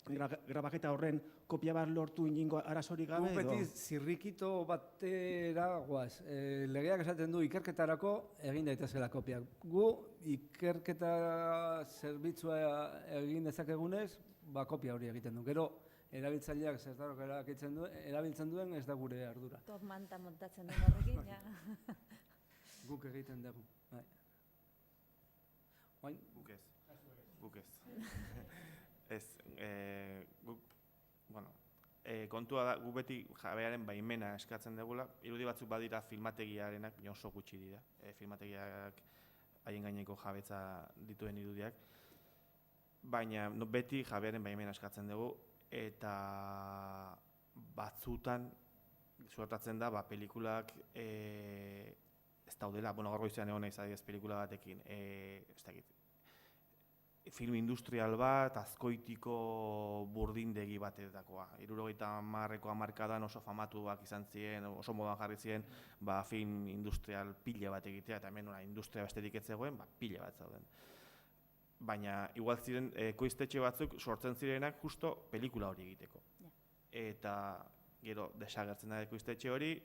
grabaketa horren kopia bat lortu ingo arazorik gabe edo? Beti zirrikito batera guaz. Legeak esaten du ikerketarako egin daitezela kopiak. Gu ikerketa zerbitzua egin dezakegunez, kopia hori egiten du. Gero, erabiltzaileak zertarok erabiltzen duen ez da gure ardura. Top manta montatzen den horrekin, ja. Guk egiten dugu. Guk ez. Ez, kontua da, gu beti jabearen baimena eskatzen dugula, irudi batzuk badira filmategiarenak, oso gutxi dira, filmategiak haien gaineko jabetza dituen irudiak, baina beti jabearen baimena eskatzen dugu, eta batzutan suertatzen da, pelikulak ez daudela, gaur goizean egon naiz adibidez pelikula batekin, ez dakit, film industrial bat, Azkoitiko burdindegi batetakoa. 70ko hamarkadan oso famatuak izan ziren, oso modan jarri ziren, film industrial pile bat egitea, eta hemen industria besterik ez zegoen, pile bat zauden. Baina, igual ziren, ekoiztetxe batzuk sortzen zirenak justo pelikula hori egiteko. Eta, gero, desagertzen da ekoiztetxe hori,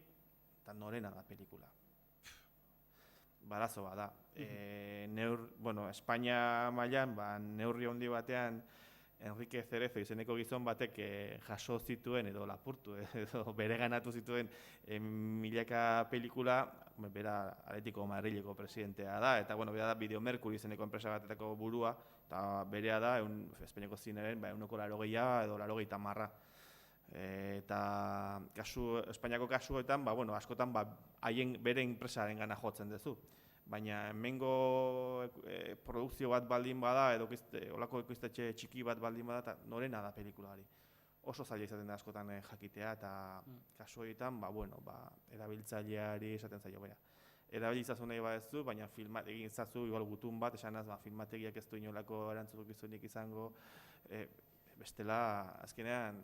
eta norena da pelikula. Barazo bat da. Espainia mailan, neurri handi batean, Enrique Cerezo izeneko gizon batek jaso zituen edo lapurtu edo bereganatu zituen milaka pelikula, bera Atletico Madrileko presidentea da, eta bera da Video Mercury izeneko enpresa batetako burua, eta berea da Espainiako zineren 80 edo 80. Eta Espainiako kasuetan, askotan haien bere enpresaren gana jotzen duzu. Baina hemengo produkzio bat baldin bada, edo olako ekoiztetxe txiki bat baldin bada, eta norena da pelikulari. Oso zaila izaten da askotan jakitea, eta kasu horietan, erabiltzaileari esaten zaio, erabilitzazu nahi badezu, baina egin zazu, igual gutun bat, esanaz, filmategiak ez du inolako erantzukizunik izango, bestela, azkenean,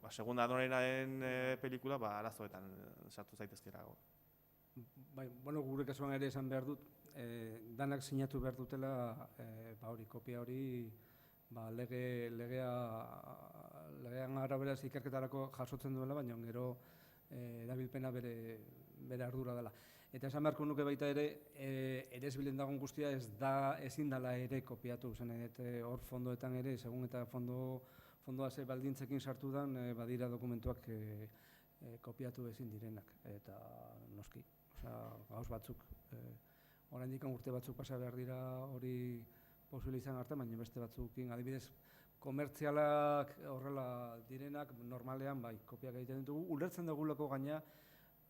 segunda norenaren pelikula, arazoetan sartu zaitezkerago. Gure kasuan ere esan behar dut, danak sinatu behar dutela, kopia hori, legean araberaz ikerketarako jasotzen duela, baina gero erabilpena bere ardura dela. Eta esan beharko nuke baita ere, eresbilen dagoen guztia ezin dela ere kopiatu, hor fondoetan ere, segun eta fondoa ze baldintzekin sartu den, badira dokumentuak kopiatu ezin direnak, eta noski. Gauz batzuk, oraindik urte batzuk pasa behar dira hori posible izan arte, baina beste batzukin, adibidez, komertzialak horrela direnak, normalean kopiak egiten ditugu. Ulertzen dugulako gaina,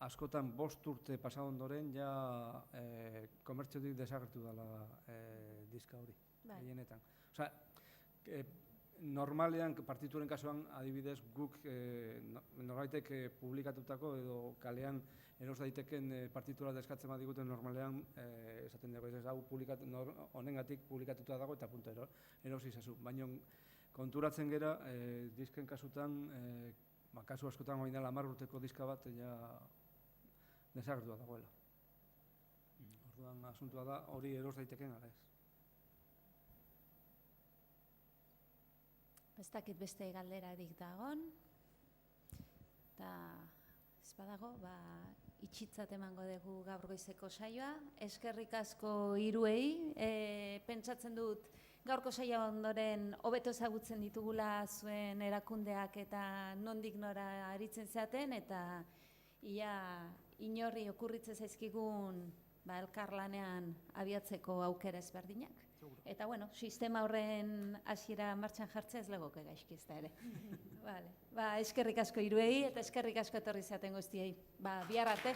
askotan 5 urte pasa ondoren, ja komertziotik desagertu dela diska hori, gehienetan. Normalean, partituren kasuan, adibidez, guk norbaitek publikatutako edo kalean eros daiteken partitura deskatzen bat diguten normalean, esaten dugu, hau honengatik publikatuta dago eta punto eros izazu. Baina konturatzen gera, disken kasutan, kasu askotan hori dela 10 urteko diska bat, desagertua dagoela. Orduan, asuntua da, hori eros daiteken ala ez. Ez dakit beste galderarik dagon, eta ez badago, itxitzat emango dugu gaur goizeko saioa. Eskerrik asko hiruei, pentsatzen dut gaurko saioa ondoren hobeto ezagutzen ditugula zuen erakundeak eta nondik nora aritzen zaten, eta ia inorri okurritzen zaizkigun elkarlanean abiatzeko aukera ezberdinak. Eta, sistema horren hasiera martxan jartzea ez legoke gaizki ez da ere. Eskerrik asko hiruei eta eskerrik asko etorri zaten guztiei. Bihar arte.